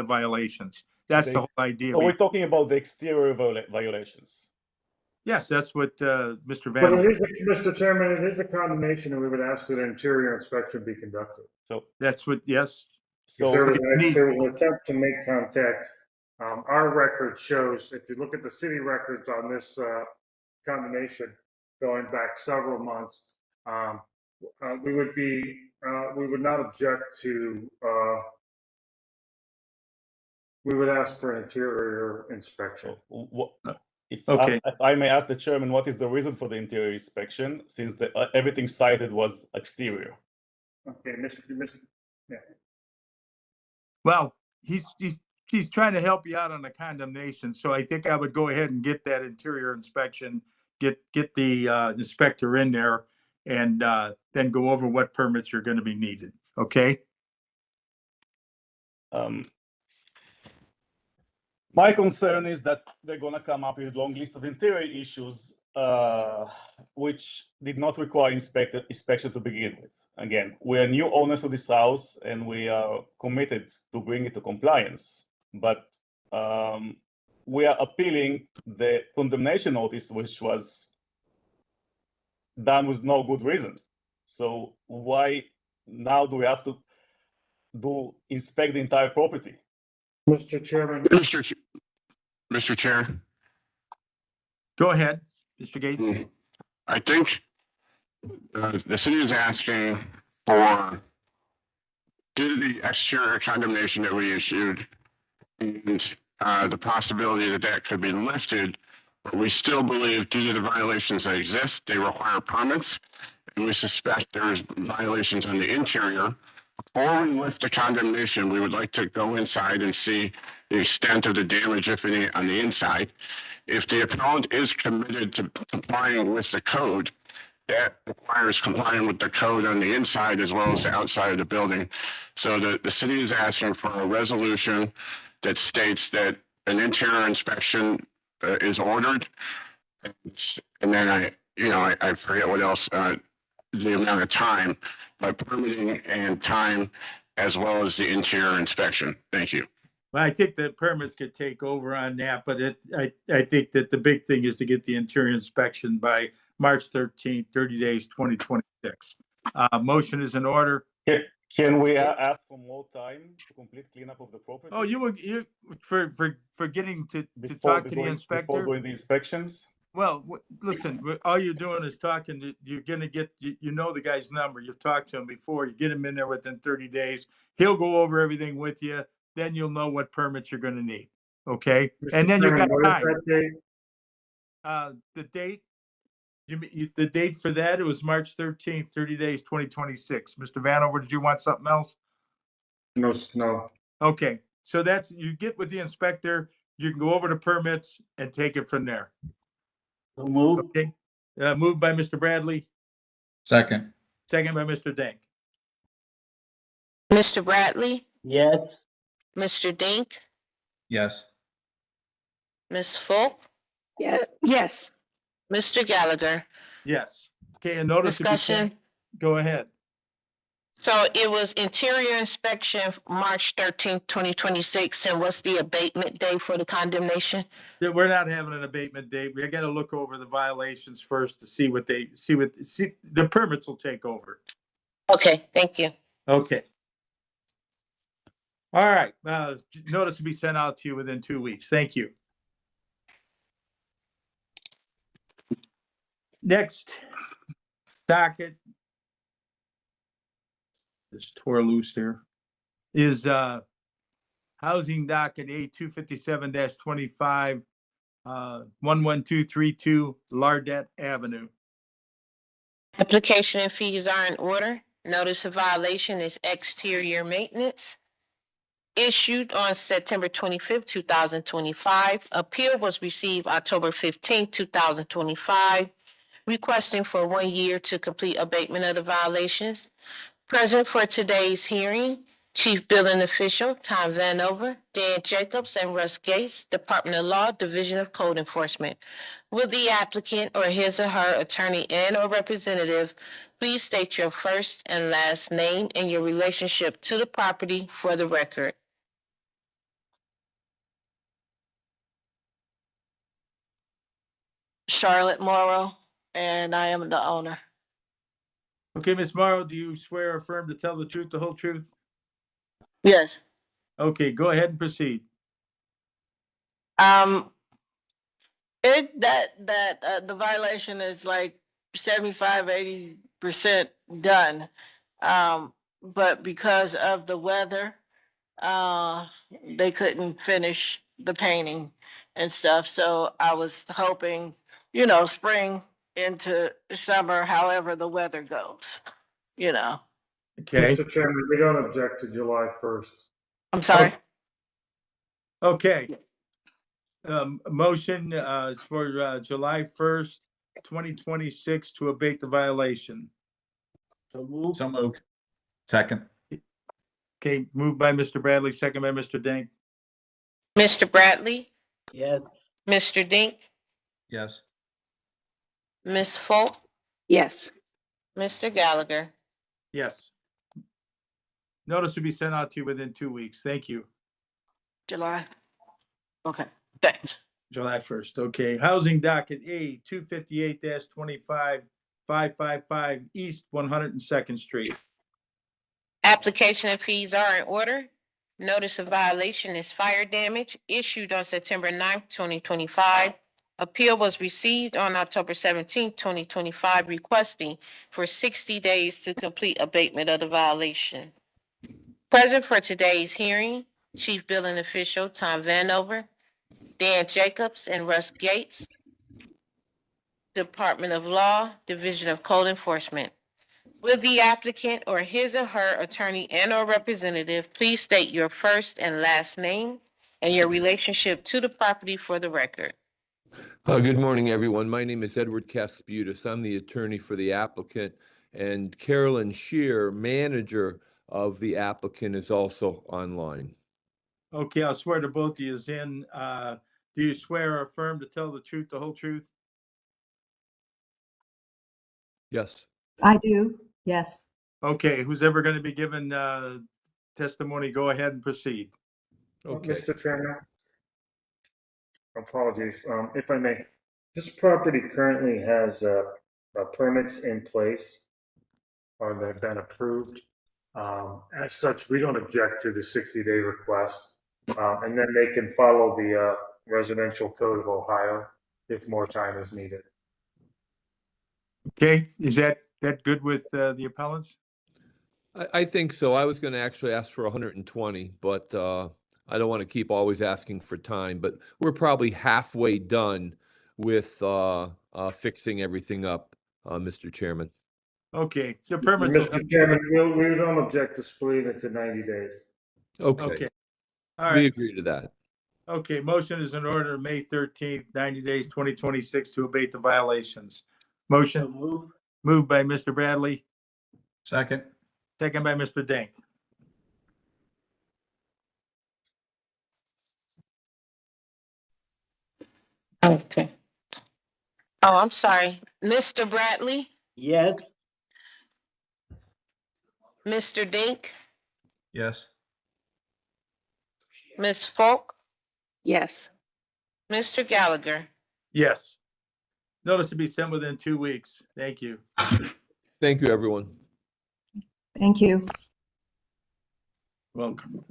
violations. That's the whole idea. So we're talking about the exterior violations. Yes, that's what Mr. But Van. it is, Mr. Chairman, it is a condemnation, and we would ask that an interior inspection be conducted. So that's what, yes. So there was an attempt to make contact. Our record shows, if you look at the city records on this condemnation going back several months, we would not object to, we would ask for an interior inspection. Okay. If I may ask the chairman, what is the reason for the interior inspection, since everything cited was exterior? Okay, yeah. Well, he's trying to help you out on the condemnation, so I think I would go ahead and get that interior inspection, get the inspector in there, and then go over what permits are going to be needed. Okay. My concern is that they're going to come up with a long list of interior issues, which did not require inspection to begin with. Again, we are new owners of this house, and we are committed to bring it to compliance. But we are appealing the condemnation notice, which was done with no good reason. So why now do we have to inspect the entire property? Mr. Chairman. Mr. Chair. Go ahead, Mr. Gates. I think the city is asking for, due to the exterior condemnation that we issued and the possibility that that could be lifted, but we still believe due to the violations that exist, they require permits, and we suspect there's violations on the interior. Before we lift the condemnation, we would like to go inside and see the extent of the damage, if any, on the inside. If the appellant is committed to complying with the code, that requires complying with the code on the inside as well as the outside of the building. So the city is asking for a resolution that states that an interior inspection is ordered. And then I forget what else, the amount of time, but permitting and time as well as the interior inspection. Thank you. Well, I think the permits could take over on that, but I think that the big thing is to get the interior inspection by March 13th, 30 days, 2026. Motion is in order. Can we ask for more time to complete cleanup of the property? Oh, you for getting to before talk to the before inspector? doing the inspections? Well, listen, all you're doing is talking. You're gonna get, you know the guy's number. You've talked to him before. You get him in there within 30 days. He'll go over everything with you. Then you'll know what permits you're gonna need. Okay, and then you got time. The date. The date for that, it was March 13th, 30 days, 2026. Mr. Vanover, did you want something else? No. Okay, so that's, you get with the inspector, you can go over the permits and take it from there. Okay, moved by Mr. Bradley, Second. second by Mr. Dink. Mr. Bradley, Yes. Mr. Dink, Yes. Ms. Folk, Yes. Mr. Gallagher. Yes. Okay, and notice. Discussion. Go ahead. So it was interior inspection, March 13th, 2026, and what's the abatement date for the condemnation? We're not having an abatement date. We gotta look over the violations first to see what the permits will take over. Okay, thank you. Okay. All right, notice to be sent out to you within 2 weeks. Thank you. Next docket. Just tore loose here. Is housing docket A 257-25, 11232 Lardette Avenue. Application and fees are in order. Notice of violation is exterior maintenance. Issued on September 25th, 2025. Appeal was received October 15th, 2025. Requesting for 1 year to complete abatement of the violations. Present for today's hearing, Chief Billing Official Tom Vanover, Dan Jacobs, and Russ Gates, Department of Law, Division of Code Enforcement. Will the applicant or his or her attorney and or representative please state your first and last name and your relationship to the property for the record? Charlotte Morrow, and I am the owner. Okay, Ms. Morrow, do you swear or affirm to tell the truth, the whole truth? Yes. Okay, go ahead and proceed. The violation is like 75–80% done. But because of the weather, they couldn't finish the painting and stuff. So I was hoping, spring into summer, however the weather goes, Okay. Mr. Chairman, we don't object to July 1st. I'm sorry. Okay. Motion is for July 1st, 2026 to abate the violation. So moved. Second. Okay, moved by Mr. Bradley, second by Mr. Dink. Mr. Bradley, Yes. Mr. Dink, Yes. Ms. Folk, Yes. Mr. Gallagher. Yes. Notice to be sent out to you within 2 weeks. Thank you. July. Okay, thanks. July 1st. Okay. Housing docket A 258-25, 555 East 102nd Street. Application and fees are in order. Notice of violation is fire damage issued on September 9th, 2025. Appeal was received on October 17th, 2025, requesting for 60 days to complete abatement of the violation. Present for today's hearing, Chief Billing Official Tom Vanover, Dan Jacobs, and Russ Gates, Department of Law, Division of Code Enforcement. Will the applicant or his or her attorney and or representative please state your first and last name and your relationship to the property for the record? Good morning, everyone. My name is Edward Kasputis. I'm the attorney for the applicant, and Carolyn Shear, manager of the applicant, is also online. Okay, I'll swear to both of you is in. Do you swear or affirm to tell the truth, the whole truth? Yes. I do, yes. Okay, who's ever going to be given testimony, go ahead and proceed. Okay. Mr. Chairman, apologies, if I may, this property currently has permits in place or they've been approved. As such, we don't object to the 60-day request. And then they can follow the residential code of Ohio if more time is needed. Okay, is that good with the appellants? I think so. I was gonna actually ask for 120, but I don't want to keep always asking for time, but we're probably halfway done with fixing everything up, Mr. Chairman. Okay, so permits. will Mr. come- Chairman, we don't object to splitting it to 90 days. Okay, Okay, all we right. agree to that. Okay, motion is in order, May 13th, 90 days, 2026 to abate the violations. Motion moved by Mr. Bradley, Second. second by Mr. Dink. Okay. Oh, I'm sorry. Mr. Bradley, Yes. Mr. Dink, Yes. Ms. Folk, Yes. Mr. Gallagher. Yes. Notice to be sent within 2 weeks. Thank you. Thank you, everyone. Thank you. Welcome.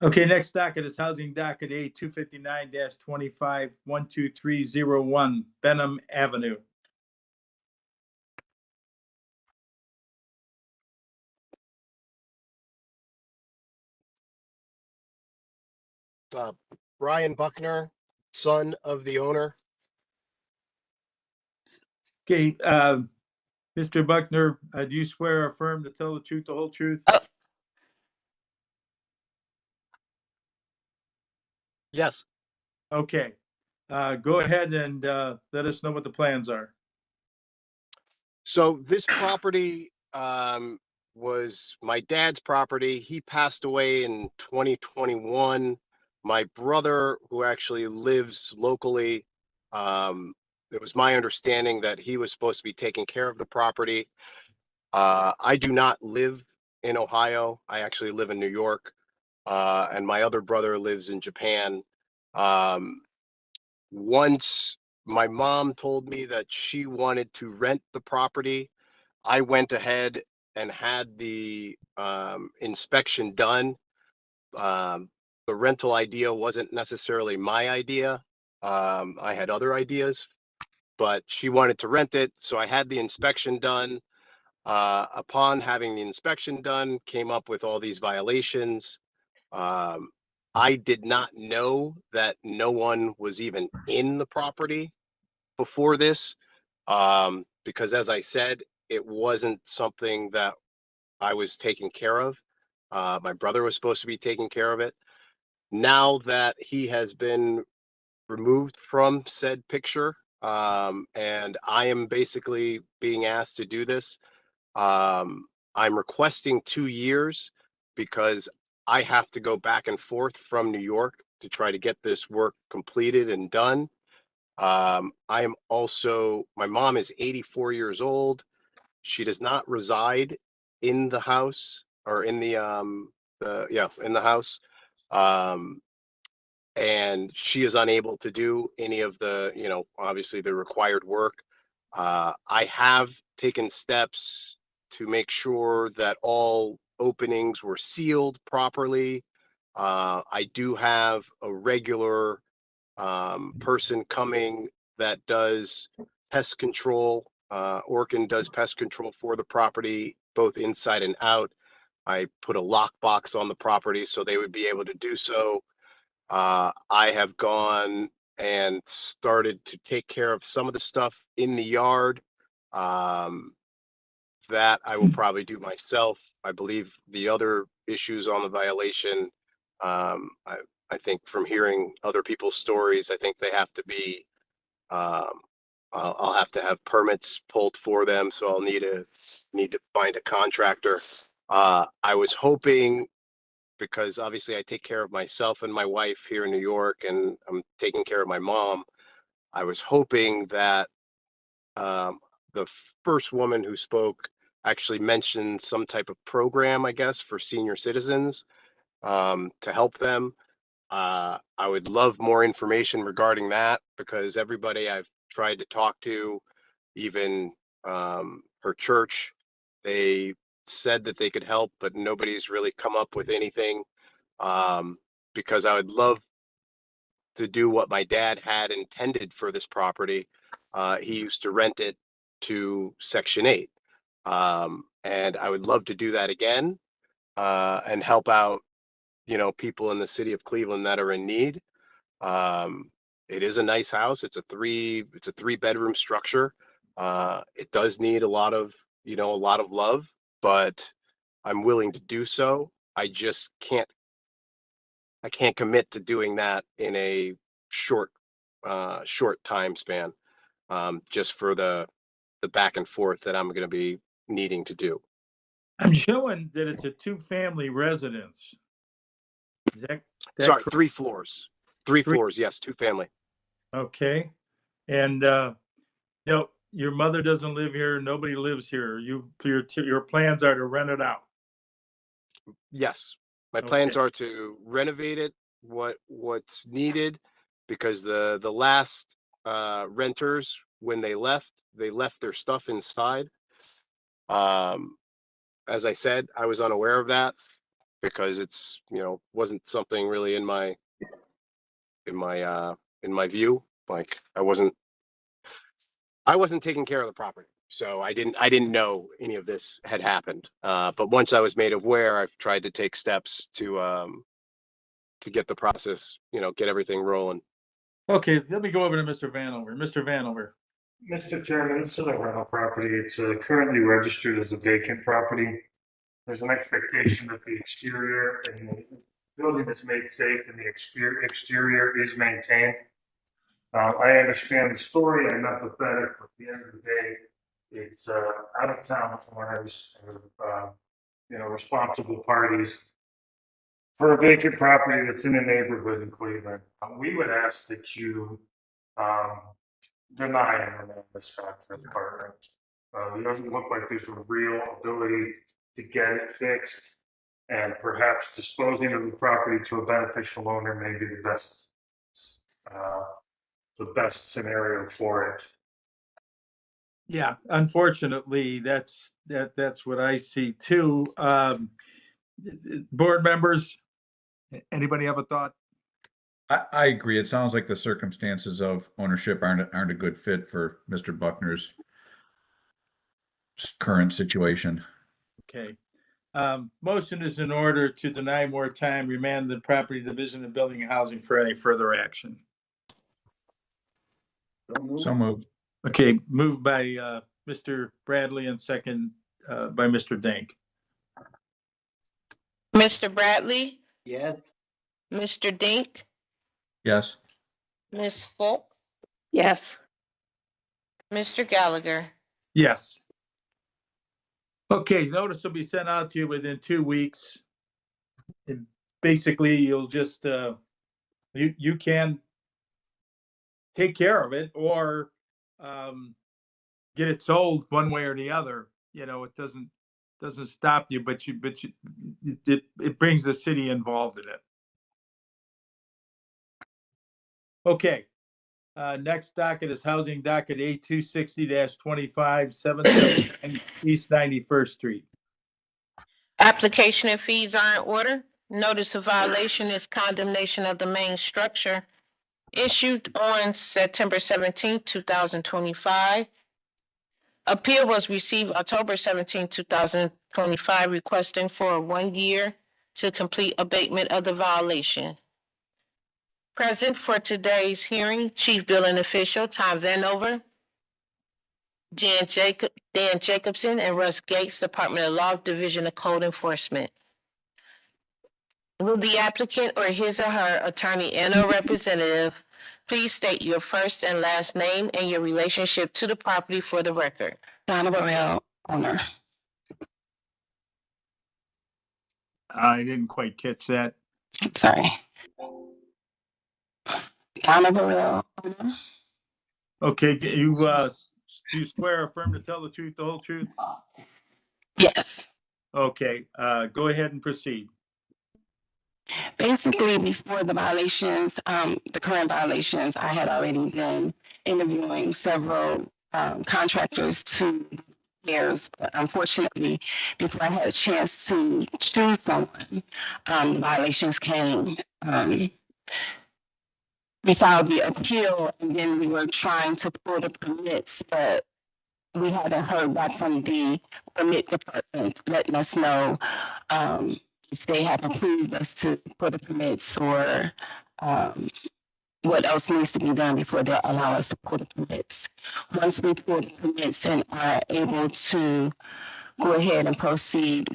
Okay, next docket is housing docket A 259-25 12301 Benham Avenue. Brian Buckner, son of the owner. Okay, Mr. Buckner, do you swear or affirm to tell the truth, the whole truth? Yes. Okay, go ahead and let us know what the plans are. So this property was my dad's property. He passed away in 2021. My brother, who actually lives locally, it was my understanding that he was supposed to be taking care of the property. I do not live in Ohio. I actually live in New York. And my other brother lives in Japan. Once my mom told me that she wanted to rent the property, I went ahead and had the inspection done. The rental idea wasn't necessarily my idea. I had other ideas, but she wanted to rent it, so I had the inspection done. Upon having the inspection done, came up with all these violations. I did not know that no one was even in the property before this, because as I said, it wasn't something that I was taking care of. My brother was supposed to be taking care of it. Now that he has been removed from said picture, and I am basically being asked to do this, I'm requesting 2 years because I have to go back and forth from New York to try to get this work completed and done. I am also, my mom is 84 years old. She does not reside in the house or in the in the house. And she is unable to do any of the, obviously the required work. I have taken steps to make sure that all openings were sealed properly. I do have a regular person coming that does pest control. Orkin does pest control for the property, both inside and out. I put a lockbox on the property so they would be able to do so. I have gone and started to take care of some of the stuff in the yard. That I will probably do myself. I believe the other issues on the violation, I think from hearing other people's stories, I think they have to be, I'll have to have permits pulled for them. So I'll need to find a contractor. I was hoping, because obviously I take care of myself and my wife here in New York, and I'm taking care of my mom. I was hoping that the first woman who spoke actually mentioned some type of program, I guess, for senior citizens. to help them. I would love more information regarding that because everybody I've tried to talk to, even her church, they said that they could help, but nobody's really come up with anything. Because I would love to do what my dad had intended for this property. He used to rent it to Section 8. And I would love to do that again and help out, people in the city of Cleveland that are in need. It is a nice house. It's a three-bedroom structure. It does need a lot of love, but I'm willing to do so. I just can't commit to doing that in a short time span, just for the back and forth that I'm going to be needing to do. I'm showing that it's a two-family residence. Is that Sorry, correct? 3 floors. 3 floors, yes, 2 family. Okay. And, your mother doesn't live here. Nobody lives here. Your plans are to rent it out. Yes, my plans Okay. are to renovate it, what's needed, because the last renters, when they left their stuff inside. As I said, I was unaware of that because it's, wasn't something really in my view. Like I wasn't taking care of the property. So I didn't know any of this had happened. But once I was made aware, I've tried to take steps to get the process, get everything rolling. Okay, let me go over to Mr. Vanover. Mr. Vanover. Mr. Chairman, this is a rental property. It's currently registered as a vacant property. There's an expectation that the exterior and the building is made safe and the exterior is maintained. I understand the story. I'm empathetic, but at the end of the day, it's out of town from when I was, responsible parties for a vacant property that's in a neighborhood in Cleveland. We would ask that you deny him this apartment. It doesn't look like there's a real ability to get it fixed, and perhaps disposing of the property to a beneficial owner may be the best scenario for it. Yeah, unfortunately, that's what I see too. Board members, anybody have a thought? I agree. It sounds like the circumstances of ownership aren't a good fit for Mr. Buckner's current situation. Okay. Motion is in order to deny more time, remand the property division of building and housing for any further action. So moved. Okay, moved by Mr. Bradley and second by Mr. Dank. Mr. Bradley, Yes. Mr. Dink, Yes. Ms. Folk, Yes. Mr. Gallagher. Yes. Okay, notice will be sent out to you within 2 weeks. And basically, you'll just you can take care of it or get it sold one way or the other. It doesn't stop you, but it brings the city involved in it. Okay. Next docket is housing docket A260-25, 779 East 91st Street. Application and fees are in order. Notice of violation is condemnation of the main structure issued on September 17, 2025. Appeal was received October 17, 2025, requesting for 1 year to complete abatement of the violation. Present for today's hearing, Chief Billing Official Tom Vanover, Dan Jacobson, and Russ Gates, Department of Law, Division of Code Enforcement. Will the applicant or his or her attorney and/or representative please state your first and last name and your relationship to the property for the record? Donna Burrell, owner. I didn't quite catch that. Sorry. Donna Burrell, owner. Okay, do you swear or affirm to tell the truth, the whole truth? Yes. Okay, go ahead and proceed. Basically, before the violations, the current violations, I had already been interviewing several contractors to repairs. But unfortunately, before I had a chance to choose someone, the violations came. We filed the appeal, and then we were trying to pull the permits, but we haven't heard back from the permit department letting us know if they have approved us to pull the permits or what else needs to be done before they allow us to pull the permits. Once we pull the permits and are able to go ahead and proceed,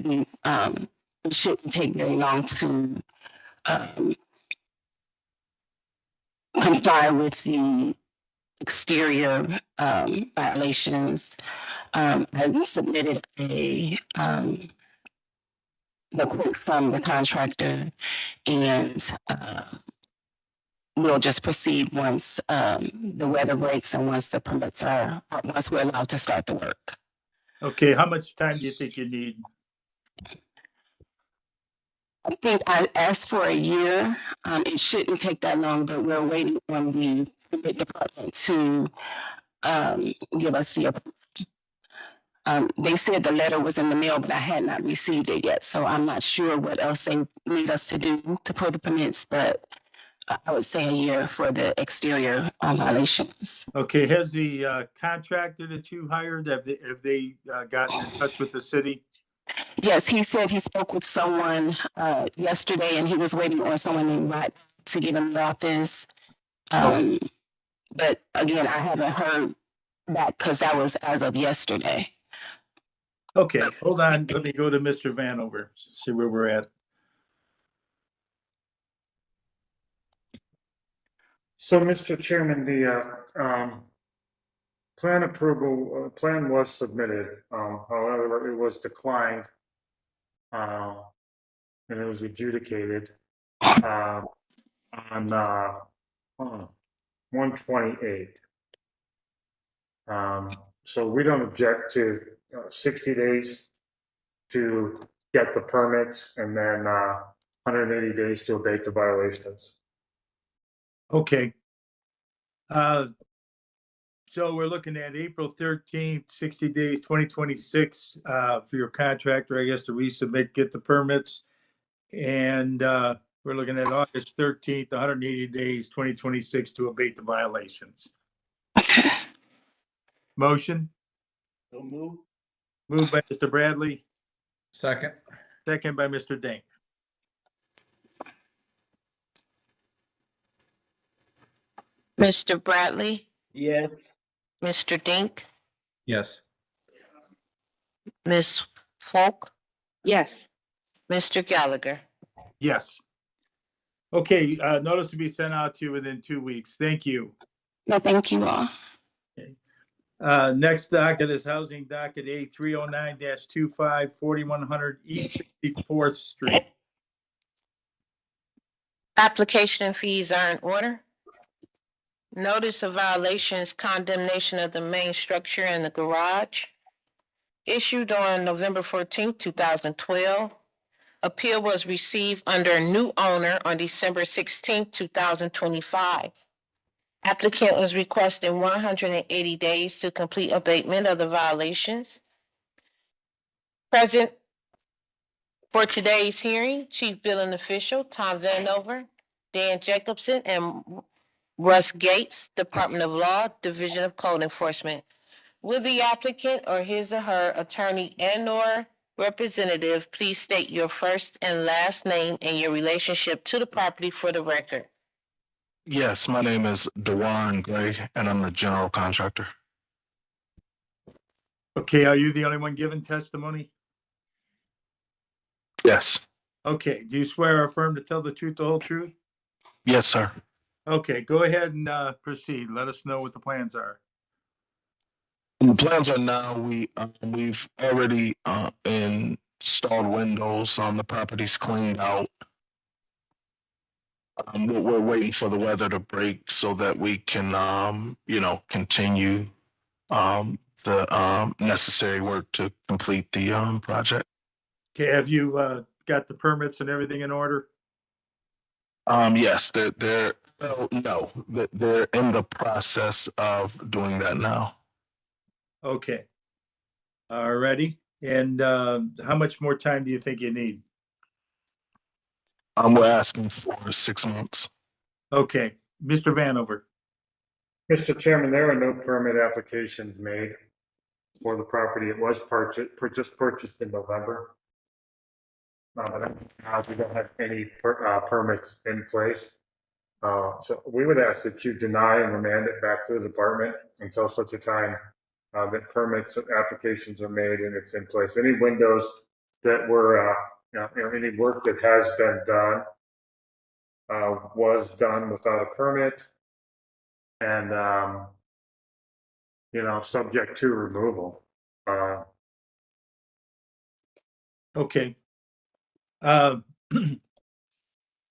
it shouldn't take very long to comply with the exterior violations. I submitted the quote from the contractor, and we'll just proceed once the weather breaks and once the permits once we're allowed to start the work. Okay, how much time do you think you need? I think I asked for a year. It shouldn't take that long, but we're waiting on the permit department to give us the approval. They said the letter was in the mail, but I had not received it yet. So I'm not sure what else they need us to do to pull the permits, but I would say a year for the exterior violations. Okay, has the contractor that you hired, have they gotten in touch with the city? Yes, he said he spoke with someone yesterday, and he was waiting on someone named Rod to get in the office. But again, I haven't heard back because that was as of yesterday. Okay, hold on. Let me go to Mr. Vanover, see where we're at. So, Mr. Chairman, the plan was submitted. However, it was declined, and it was adjudicated on 1/28. So we don't object to 60 days to get the permits and then 180 days to abate the violations. Okay. So we're looking at April 13th, 60 days, 2026 for your contractor, I guess, to resubmit, get the permits. And we're looking at August 13th, 180 days, 2026 to abate the violations. Motion? Moved by Mr. Bradley. Second. Second by Mr. Dink. Mr. Bradley, Yes. Mr. Dink, Yes. Ms. Folk, Yes. Mr. Gallagher. Yes. Okay, notice to be sent out to you within 2 weeks. Thank you. No, thank you all. Next docket is housing docket A 309-25, 4100 East 64th Street. Application and fees are in order. Notice of violations, condemnation of the main structure and the garage. Issued on November 14th, 2012. Appeal was received under a new owner on December 16th, 2025. Applicant was requesting 180 days to complete abatement of the violations. Present for today's hearing, Chief Billing Official Tom Vanover, Dan Jacobson, and Russ Gates, Department of Law, Division of Code Enforcement. Will the applicant or his or her attorney and/or representative please state your first and last name and your relationship to the property for the record? Yes, my name is DeWarren Gray, and I'm the general contractor. Okay, are you the only one giving testimony? Yes. Okay, do you swear or affirm to tell the truth, the whole truth? Yes, sir. Okay, go ahead and proceed. Let us know what the plans are. The plans are now we've already installed windows on the property's cleaned out. We're waiting for the weather to break so that we can continue the necessary work to complete the project. Okay, have you got the permits and everything in order? Yes, they're in the process of doing that now. Okay. Alrighty. And how much more time do you think you need? We're asking for 6 months. Okay, Mr. Vanover. Mr. Chairman, there are no permit applications made for the property. It was just purchased in November. But we don't have any permits in place. So we would ask that you deny and remand it back to the department until such a time that permits and applications are made and it's in place. Any windows that were, any work that has been done was done without a permit and, subject to removal. Okay. A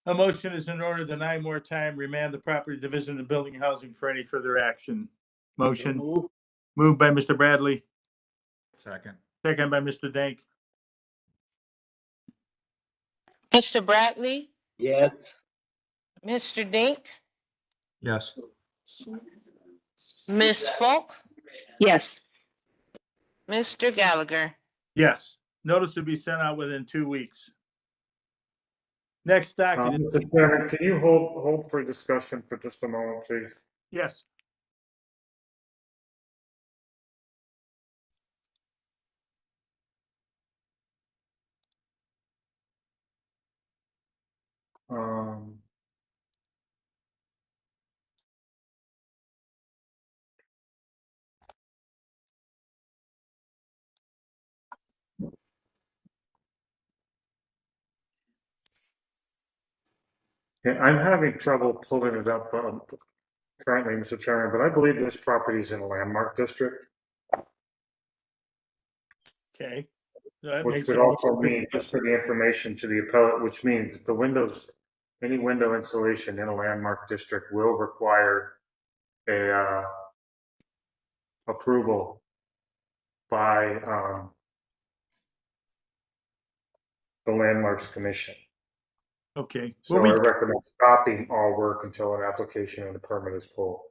motion is in order to deny more time, remand the property division of building and housing for any further action. Motion moved by Mr. Bradley, Second. second by Mr. Dank. Mr. Bradley, Yes. Mr. Dink, Yes. Ms. Falk, Yes. Mr. Gallagher. Yes, notice will be sent out within 2 weeks. Next docket, Mr. Chairman, can you hold for discussion for just a moment, please? yes. Yeah, I'm having trouble pulling it up currently, Mr. Chairman, but I believe this property is in a landmark district, Okay. That which makes would it- also mean, just for the information to the appellate, which means that the windows, any window installation in a landmark district will require a approval by the Landmarks Commission. Okay. So Well, I recommend stopping all work until an application and a permit is pulled.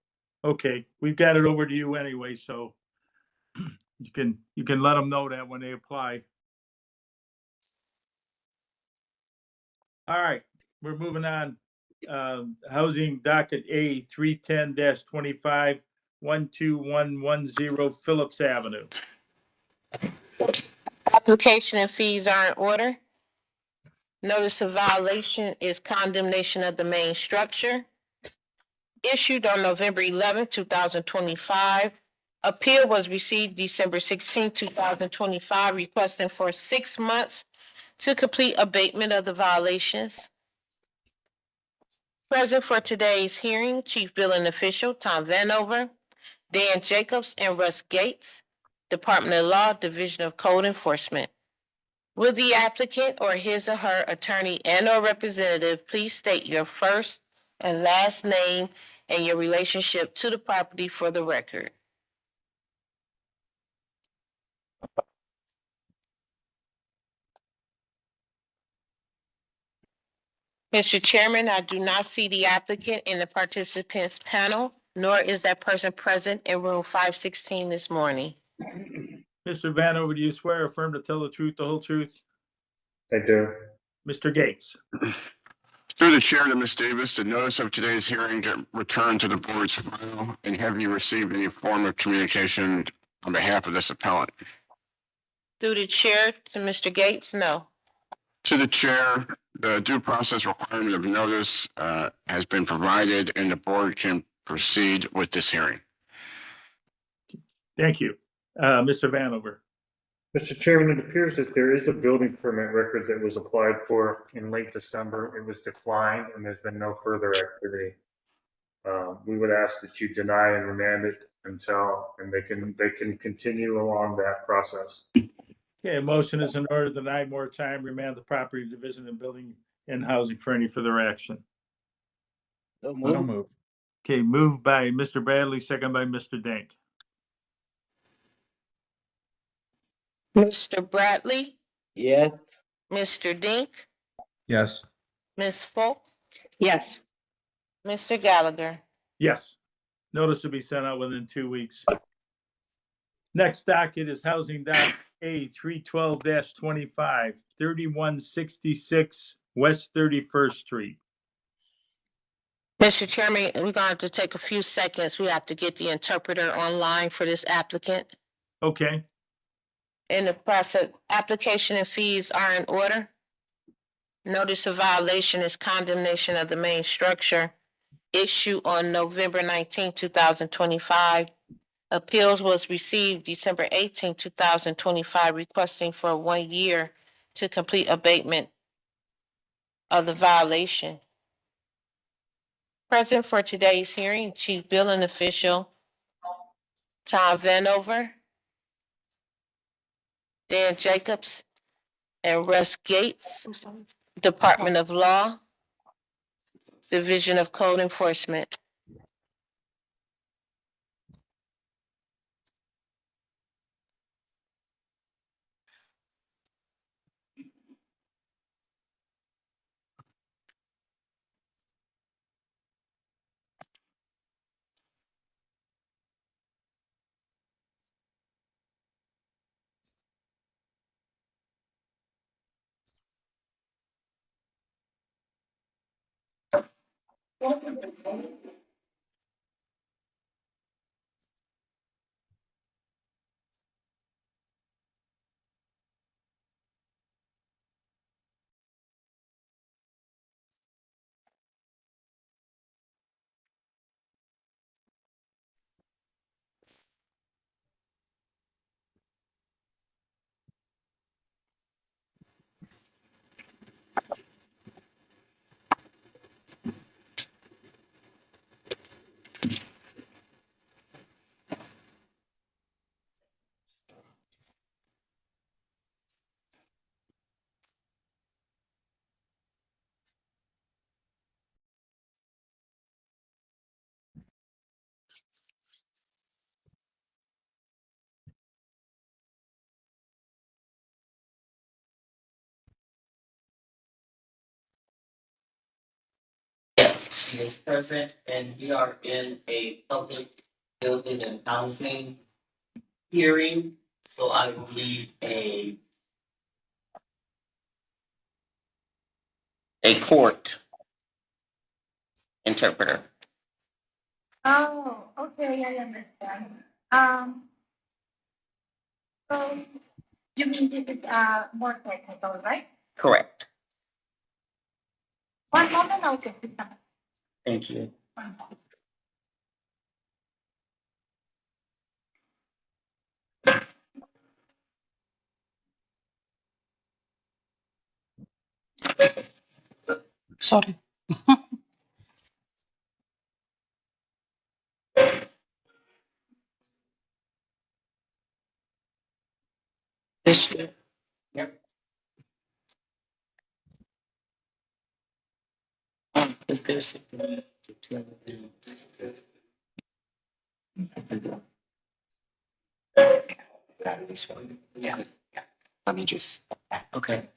okay, we've got it over to you anyway, so you can let them know that when they apply. All right, we're moving on. Housing docket A 310-25 12110 Phillips Avenue. Application and fees are in order. Notice of violation is condemnation of the main structure. Issued on November 11, 2025. Appeal was received December 16, 2025, requesting for 6 months to complete abatement of the violations. Present for today's hearing, Chief Billing Official Tom Vanover, Dan Jacobs, and Russ Gates, Department of Law, Division of Code Enforcement. Will the applicant or his or her attorney and/or representative please state your first and last name and your relationship to the property for the record? Mr. Chairman, I do not see the applicant in the participants panel, nor is that person present in room 516 this morning. Mr. Vanover, do you swear or affirm to tell the truth, the whole truth? I do. Mr. Gates. Through the chair to Ms. Davis, the notice of today's hearing get returned to the board's file, and have you received any form of communication on behalf of this appellant? Through the chair to Mr. Gates, no. To the chair, the due process requirement of notice has been provided, and the board can proceed with this hearing. Thank you. Mr. Vanover. Mr. Chairman, it appears that there is a building permit record that was applied for in late December. It was declined and there's been no further activity. We would ask that you deny and remand it until, and they can continue along that process. Okay, a motion is in order to deny more time, remand the property division and building and housing for any further action. So So move. moved. Okay, moved by Mr. Bradley, second by Mr. Dank. Mr. Bradley, Yes. Mr. Dink, Yes. Ms. Falk, Yes. Mr. Gallagher. Yes. Notice will be sent out within 2 weeks. Next docket is Housing Doc A 312-25, 3166 West 31st Street. Mr. Chairman, we're going to have to take a few seconds. We have to get the interpreter online for this applicant. Okay, In the process, application and fees are in order. Notice of violation is condemnation of the main structure issued on November 19, 2025. Appeals was received December 18, 2025, requesting for 1 year to complete abatement of the violation. Present for today's hearing, Chief Billing Official Tom Vanover, Dan Jacobs, and Russ Gates, Department of Law, Division of Code Enforcement. Yes, she is present, and we are in a public building and housing hearing, so I will need a court interpreter. Oh, okay, I understand. So you mean this is more technical, right? Correct. One moment, I'll get this done. Thank you. One moment. Sorry. Issue. Yep. Is there something to this one? Yeah. Let me just, okay.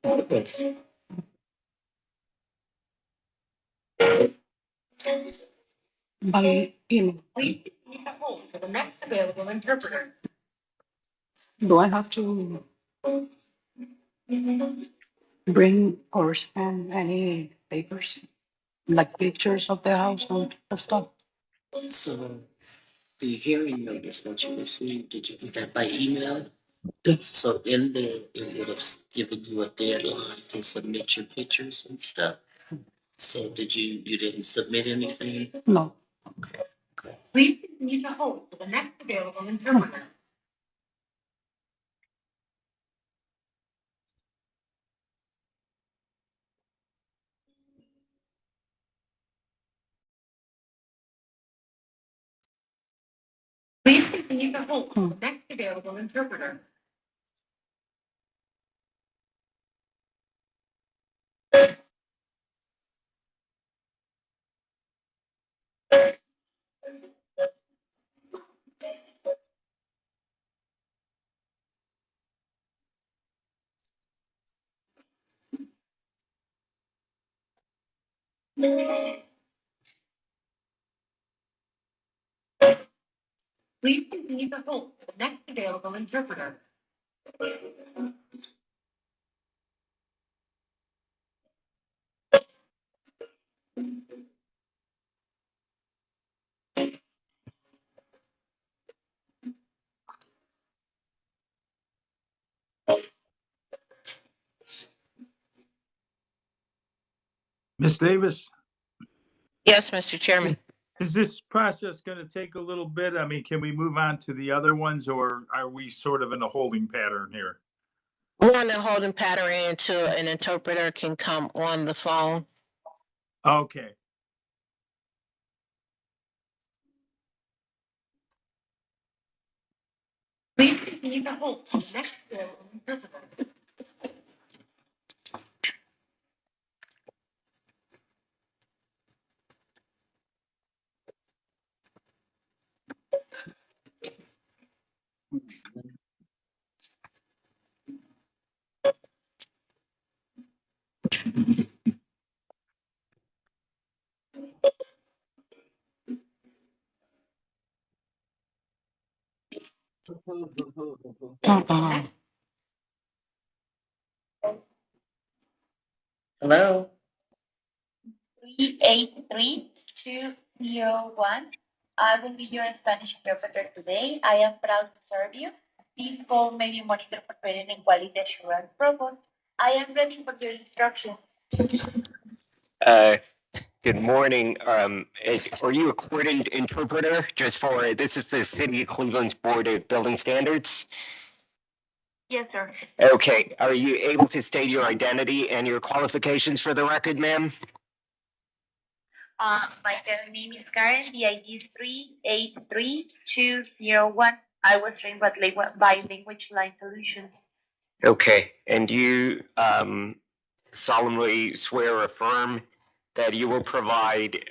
By email. Please keep a hold for the next available interpreter. Do I have to bring or scan any papers, like pictures of the house and stuff? So the hearing notice that you received, did you get that by email? So in there, it would have given you a deadline to submit your pictures and stuff. So you didn't submit anything? No. Okay, okay. Please continue to hold for the next available interpreter. Please continue to hold for the next available interpreter. Please continue to hold for the next available interpreter. Ms. Davis, Yes, Mr. Chairman. is this process going to take a little bit? I mean, can we move on to the other ones, or are we sort of in a holding pattern here? We're on the holding pattern until an interpreter can come on the phone. Okay. Please continue to hold for the next available interpreter. Hello? 383-201. I will be your Spanish interpreter today. I am proud to serve you. This call may be monitored for training and quality assurance purposes. I am ready for your instructions. Good morning. Are you a coordinated interpreter? This is the City of Cleveland's Board of Building Standards. Yes, sir. Okay, are you able to state your identity and your qualifications for the record, ma'am? My name is Karen. The ID is 383-201. I was trained by Language Line Solutions. Okay, and you solemnly swear or affirm that you will provide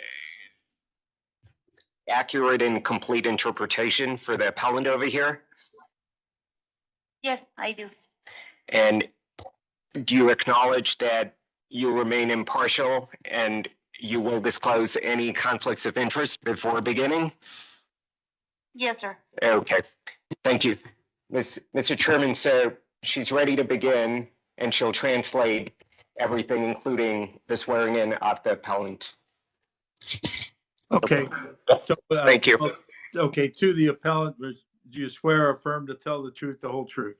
accurate and complete interpretation for the appellant over here? Yes, I do. And do you acknowledge that you remain impartial and you will disclose any conflicts of interest before beginning? Yes, sir. Okay, thank you. Mr. Chairman, so she's ready to begin and she'll translate everything, including the swearing in of the appellant. Okay. So, Thank you. Okay, to the appellant, do you swear or affirm to tell the truth, the whole truth?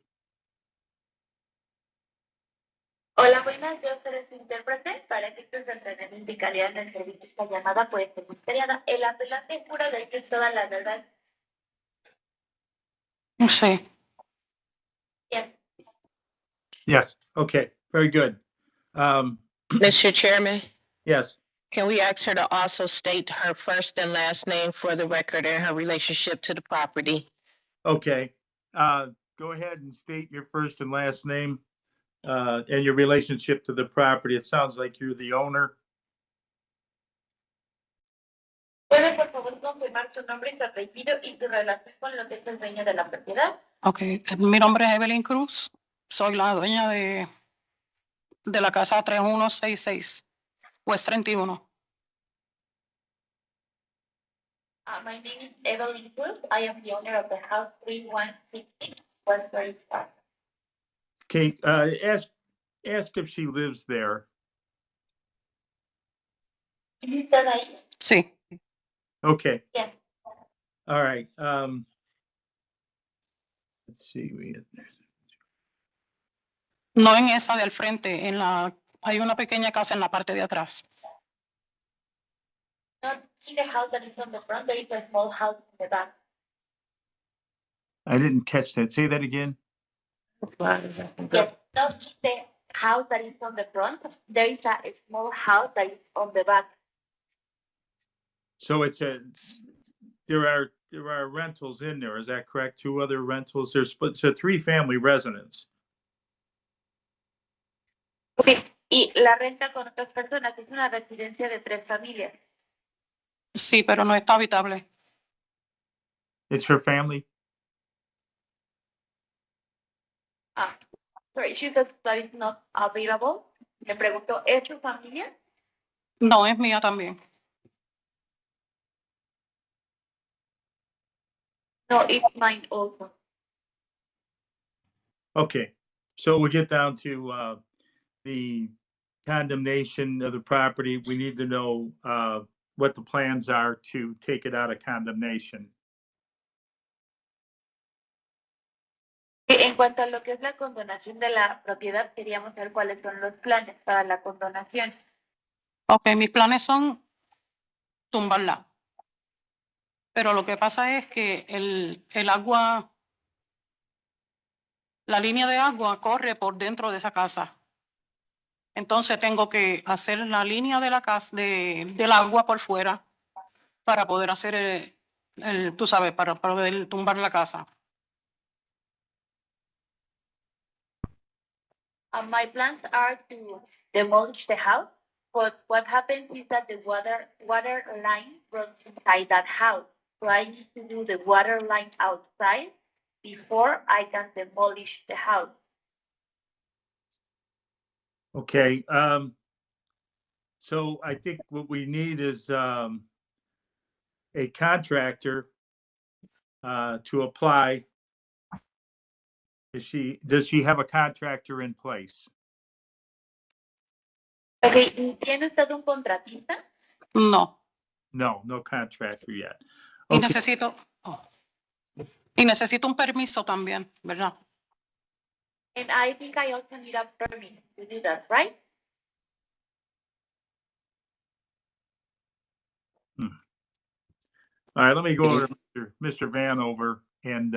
Hola, buenas, yo seré su intérprete. Para efectos de entrenamiento y calidad del servicio, esta llamada puede ser monitoreada. El apelante jura decir toda la verdad. Sí. Yes. Yes. Okay, very good. Mr. Chairman, Yes. can we ask her to also state her first and last name for the record and her relationship to the property? Okay. Go ahead and state your first and last name and your relationship to the property. It sounds like you're the owner. ¿Puede por favor confirmar su nombre y su apellido y su relación con lo que es el dueño de la propiedad? Ok, mi nombre es Evelyn Cruz, soy la dueña de la casa 3166, West 31. My name is Evelyn Cruz. I am the owner of the house 3160 West 35. Okay, ask if she lives there. ¿Está ahí? Sí. Okay, Yes. all right. Let's see, No en esa del frente, hay una pequeña casa en la parte de atrás. Not in the house that is on the front, there is a small house in the back. I didn't catch that. Say that again. Yes, not in the house that is on the front, there is a small house that is on the back. So there are rentals in there. Is that correct? 2 other rentals. There's split. It's a 3-family residence. Okay, y la renta con otras personas es una residencia de 3 familias. Sí, pero no está habitable. It's her family. Sorry, she says that it's not available. Le pregunto, ¿es su familia? No, es mía también. No, it's mine also. Okay, so we get down to the condemnation of the property. We need to know what the plans are to take it out of condemnation. En cuanto a lo que es la condonación de la propiedad, queríamos saber cuáles son los planes para la condonación. Ok, mis planes son tumbarla. Pero lo que pasa es que el agua, la línea de agua corre por dentro de esa casa. Entonces tengo que hacer la línea de la casa, del agua por fuera para poder hacer tú sabes, para poder tumbar la casa. My plans are to demolish the house, but what happens is that the water line runs inside that house. So I need to do the water line outside before I can demolish the house. Okay, so I think what we need is a contractor to apply. Does she have a contractor in place? Okay, ¿tiene usted un contratista? No. No contractor yet. Y Okay. necesito un permiso también, ¿verdad? And I think I also need a permit to do that, right? All right, let me go over to Mr. Vanover and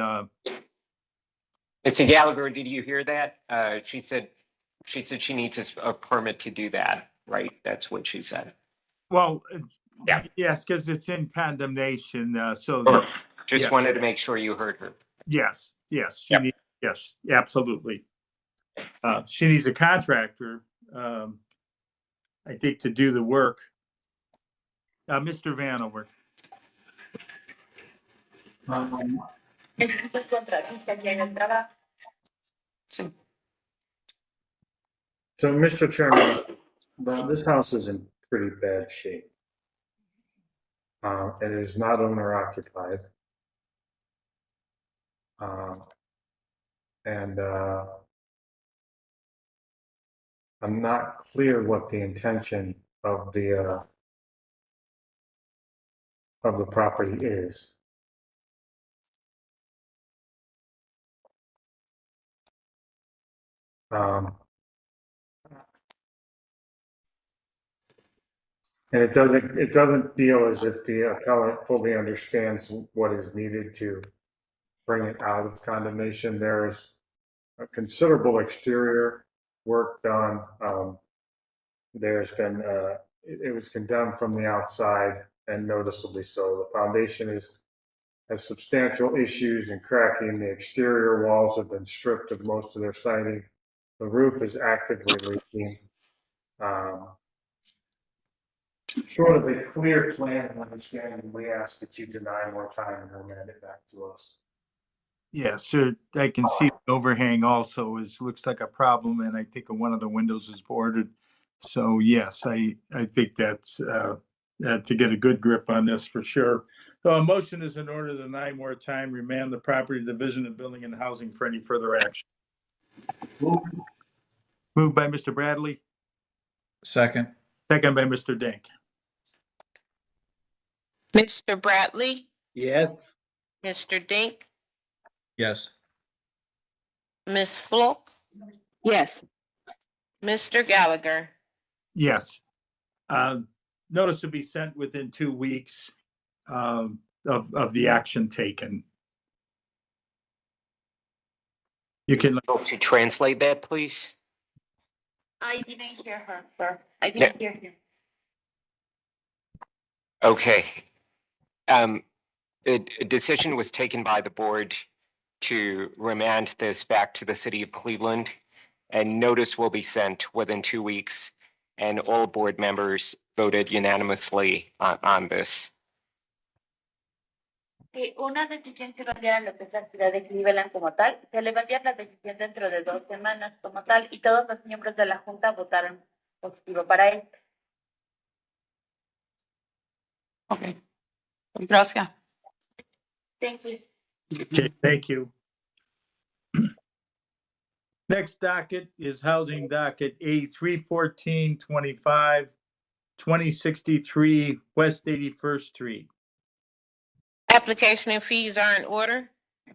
Mr. Gallagher, did you hear that? She said she needs a permit to do that, right? That's what she said. well, Yeah. yes, because it's in condemnation. Just wanted to make sure you heard her. Yes, Yep. yes, absolutely. She needs a contractor, I think, to do the work. Mr. Vanover. Necesito un contratista que haga el trabajo. Sí. So, Mr. Chairman, this house is in pretty bad shape. It is not owner occupied. And I'm not clear what the intention of the property is. And it doesn't feel as if the appellant fully understands what is needed to bring it out of condemnation. There is a considerable exterior work done. There's been, it was condemned from the outside and noticeably so. The foundation has substantial issues in cracking. The exterior walls have been stripped of most of their siding. The roof is actively leaking. Short of a clear plan and understanding, we ask that you deny more time and remand it back to us. Yes, sir. I can see the overhang also looks like a problem, and I think one of the windows is boarded. So yes, I think that's to get a good grip on this for sure. So a motion is in order to deny more time, remand the property division of building and housing for any further action. Moved by Mr. Bradley, Second, second by Mr. Dink. Mr. Bradley, Yes. Mr. Dink, yes. Ms. Flook, Yes. Mr. Gallagher. Yes. Notice to be sent within 2 weeks of the action taken. You can, Able to translate that, please? I didn't hear her, sir. I didn't hear him. Okay. A decision was taken by the board to remand this back to the city of Cleveland, and notice will be sent within 2 weeks, and all board members voted unanimously on this. Una decisión se va a enviar a lo que es la ciudad de Cleveland como tal. Se le va a enviar la decisión dentro de 2 semanas como tal y todos los miembros de la Junta votaron positivo para esto. Ok. Gracias. Thank you. okay, thank you. Next docket is housing docket A 31425, 2063 West 81st Street. Application and fees are in order.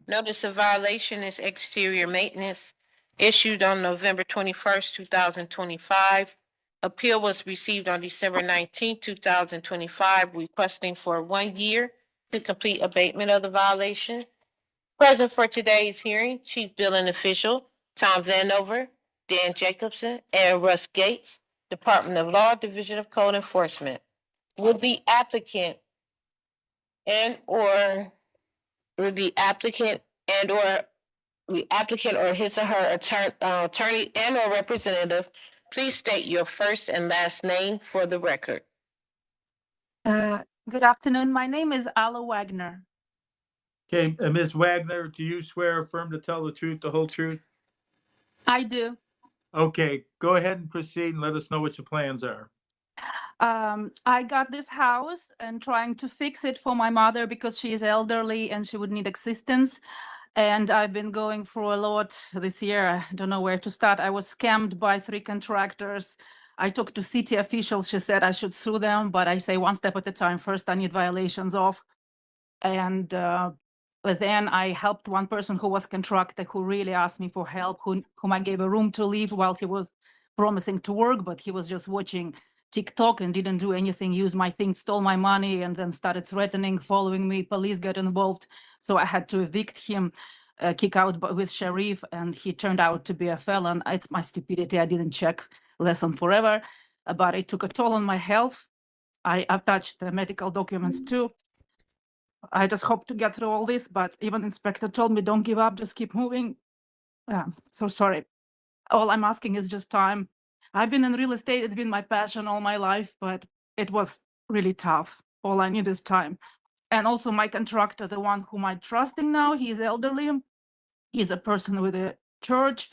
Notice of violation is exterior maintenance issued on November 21st, 2025. Appeal was received on December 19th, 2025, requesting for 1 year to complete abatement of the violation. Present for today's hearing, Chief Billing Official Tom Vanover, Dan Jacobson, and Russ Gates, Department of Law, Division of Code Enforcement. Would the applicant or the applicant or his or her attorney and or representative please state your first and last name for the record? Good afternoon. My name is Alla Wagner. Okay, Ms. Wagner, do you swear or affirm to tell the truth, the whole truth? I do. Okay, go ahead and proceed and let us know what your plans are. I got this house and trying to fix it for my mother because she is elderly and she would need assistance. And I've been going through a lot this year. I don't know where to start. I was scammed by 3 contractors. I talked to city officials. She said I should sue them, but I say one step at a time. First, I need violations off. And then I helped one person who was contractor who really asked me for help, whom I gave a room to live while he was promising to work, but he was just watching TikTok and didn't do anything, used my things, stole my money, and then started threatening, following me. Police got involved. So I had to evict him, kick out with sheriff, and he turned out to be a felon. It's my stupidity. I didn't check. Lesson forever. But it took a toll on my health. I attached the medical documents too. I just hope to get through all this, but even inspector told me, don't give up, just keep moving. So sorry. All I'm asking is just time. I've been in real estate, it's been my passion all my life, but it was really tough. All I need is time. And also my contractor, the one whom I'm trusting now, he's elderly. He's a person with a church.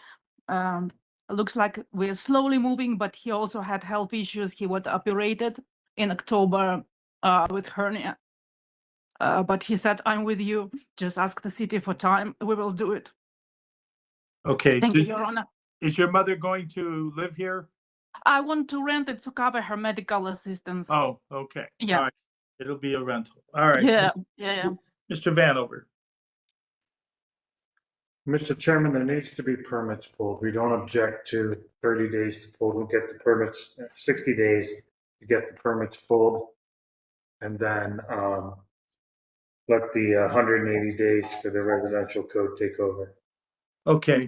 Looks like we're slowly moving, but he also had health issues. He was operated in October with hernia. But he said, I'm with you. Just ask the city for time. We will do it. Okay. Thank you, Your Honor. Is your mother going to live here? I want to rent it to cover her medical assistance. Oh, okay. Yeah. All right. It'll be a rental. All right. Yeah. Mr. Vanover. Mr. Chairman, there needs to be permits pulled. We don't object to 30 days to pull. We'll get the permits, 60 days to get the permits pulled. And then let the 180 days for the residential code take over. Okay.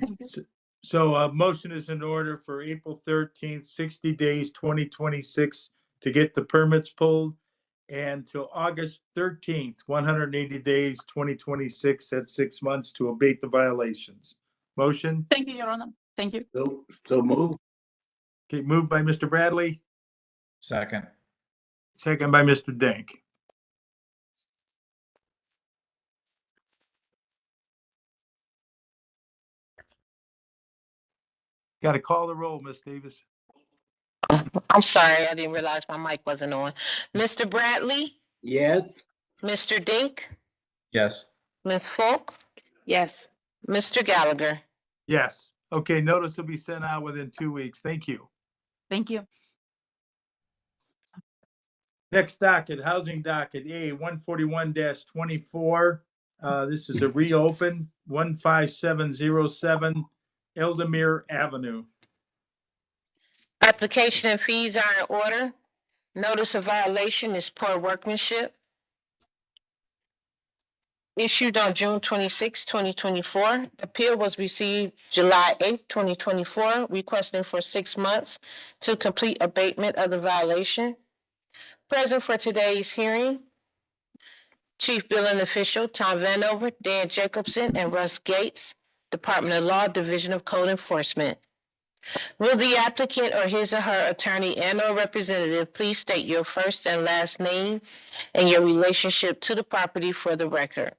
So a motion is in order for April 13th, 60 days, 2026 to get the permits pulled, and till August 13th, 180 days, 2026 at 6 months to abate the violations. Motion? Thank you, Your Honor. Thank you. So move. Okay, moved by Mr. Bradley, Second, second by Mr. Dink. Got to call the roll, Ms. Davis. I'm sorry, I didn't realize my mic wasn't on. Mr. Bradley, Yes. Mr. Dink, Yes. Ms. Falk, Yes. Mr. Gallagher. Yes. Okay, notice will be sent out within 2 weeks. Thank you. Thank you. Next docket, housing docket A 141-24. This is a reopen 15707 Eldemere Avenue. Application and fees are in order. Notice of violation is poor workmanship. Issued on June 26, 2024. Appeal was received July 8, 2024, requesting for 6 months to complete abatement of the violation. Present for today's hearing, Chief Billing Official Tom Vanover, Dan Jacobson, and Russ Gates, Department of Law, Division of Code Enforcement. Will the applicant or his or her attorney and/or representative please state your first and last name and your relationship to the property for the record?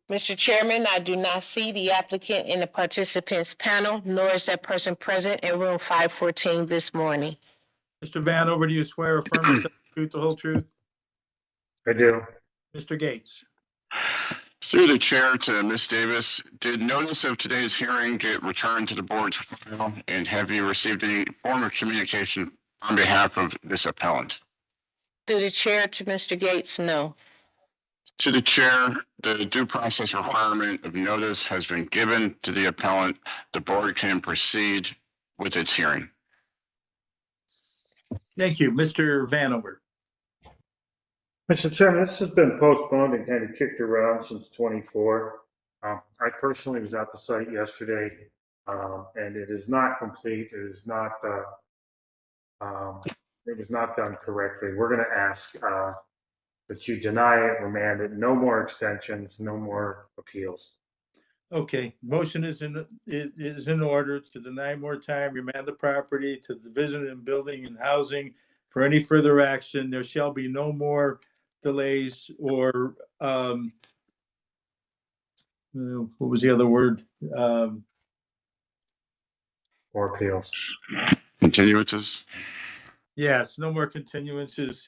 Mr. Chairman, I do not see the applicant in the participants panel, nor is that person present in room 514 this morning. Mr. Vanover, do you swear or affirm to tell the truth, the whole truth? I do. Mr. Gates? Through the chair to Ms. Davis, did notice of today's hearing get returned to the board's file, and have you received any form of communication on behalf of this appellant? Through the chair to Mr. Gates, no. To the chair, the due process requirement of notice has been given to the appellant. The board can proceed with its hearing. Thank you. Mr. Vanover? Mr. Chairman, this has been postponed and kind of kicked around since 24. I personally was at the site yesterday, and it is not complete. It is not. It was not done correctly. We're going to ask that you deny it, remand it, no more extensions, no more appeals. Okay, motion is in order to deny more time, remand the property to the Division of Building and Housing for any further action. There shall be no more delays or what was the other word? Or appeals. Continuances. Yes, no more continuances.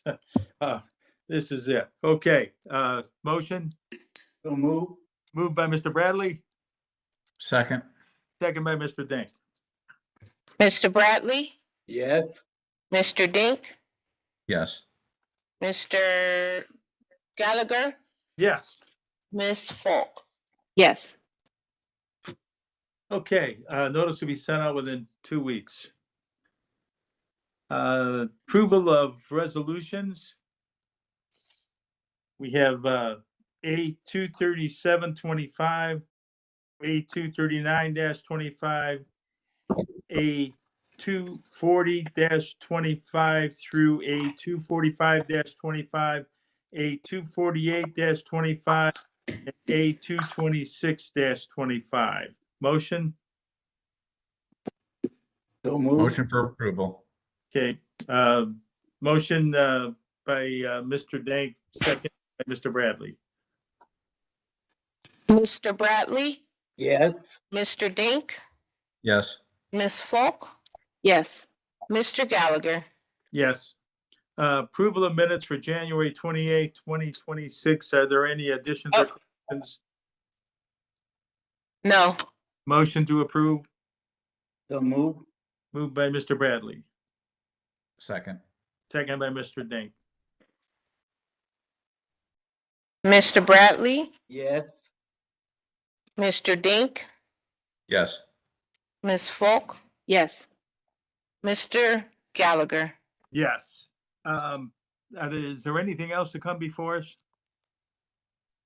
This is it. Okay, motion So move. moved by Mr. Bradley, Second. second by Mr. Dink. Mr. Bradley, Yes. Mr. Dink, Yes. Mr. Gallagher, Yes. Ms. Falk. Yes. Okay, notice will be sent out within 2 weeks. Approval of resolutions. We have A 23725, A 239-25, A 240-25 through A 245-25, A 248-25, and A 226-25. Motion? So move. Motion for approval. Okay, motion by Mr. Dank, second by Mr. Bradley. Mr. Bradley, Yes. Mr. Dink, Yes. Ms. Falk, Yes. Mr. Gallagher. Yes. Approval of minutes for January 28, 2026. Are there any additions or corrections? No. Motion to approve, So move. moved by Mr. Bradley, Second. second by Mr. Dink. Mr. Bradley, Yes. Mr. Dink, Yes. Ms. Falk, Yes. Mr. Gallagher. Yes. Is there anything else to come before us?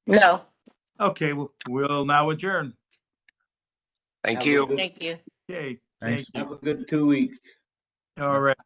No. Okay, we'll now adjourn. Thank Have a you. good- Thank you. Okay, Thanks. thank you. Have a good 2 weeks. All right.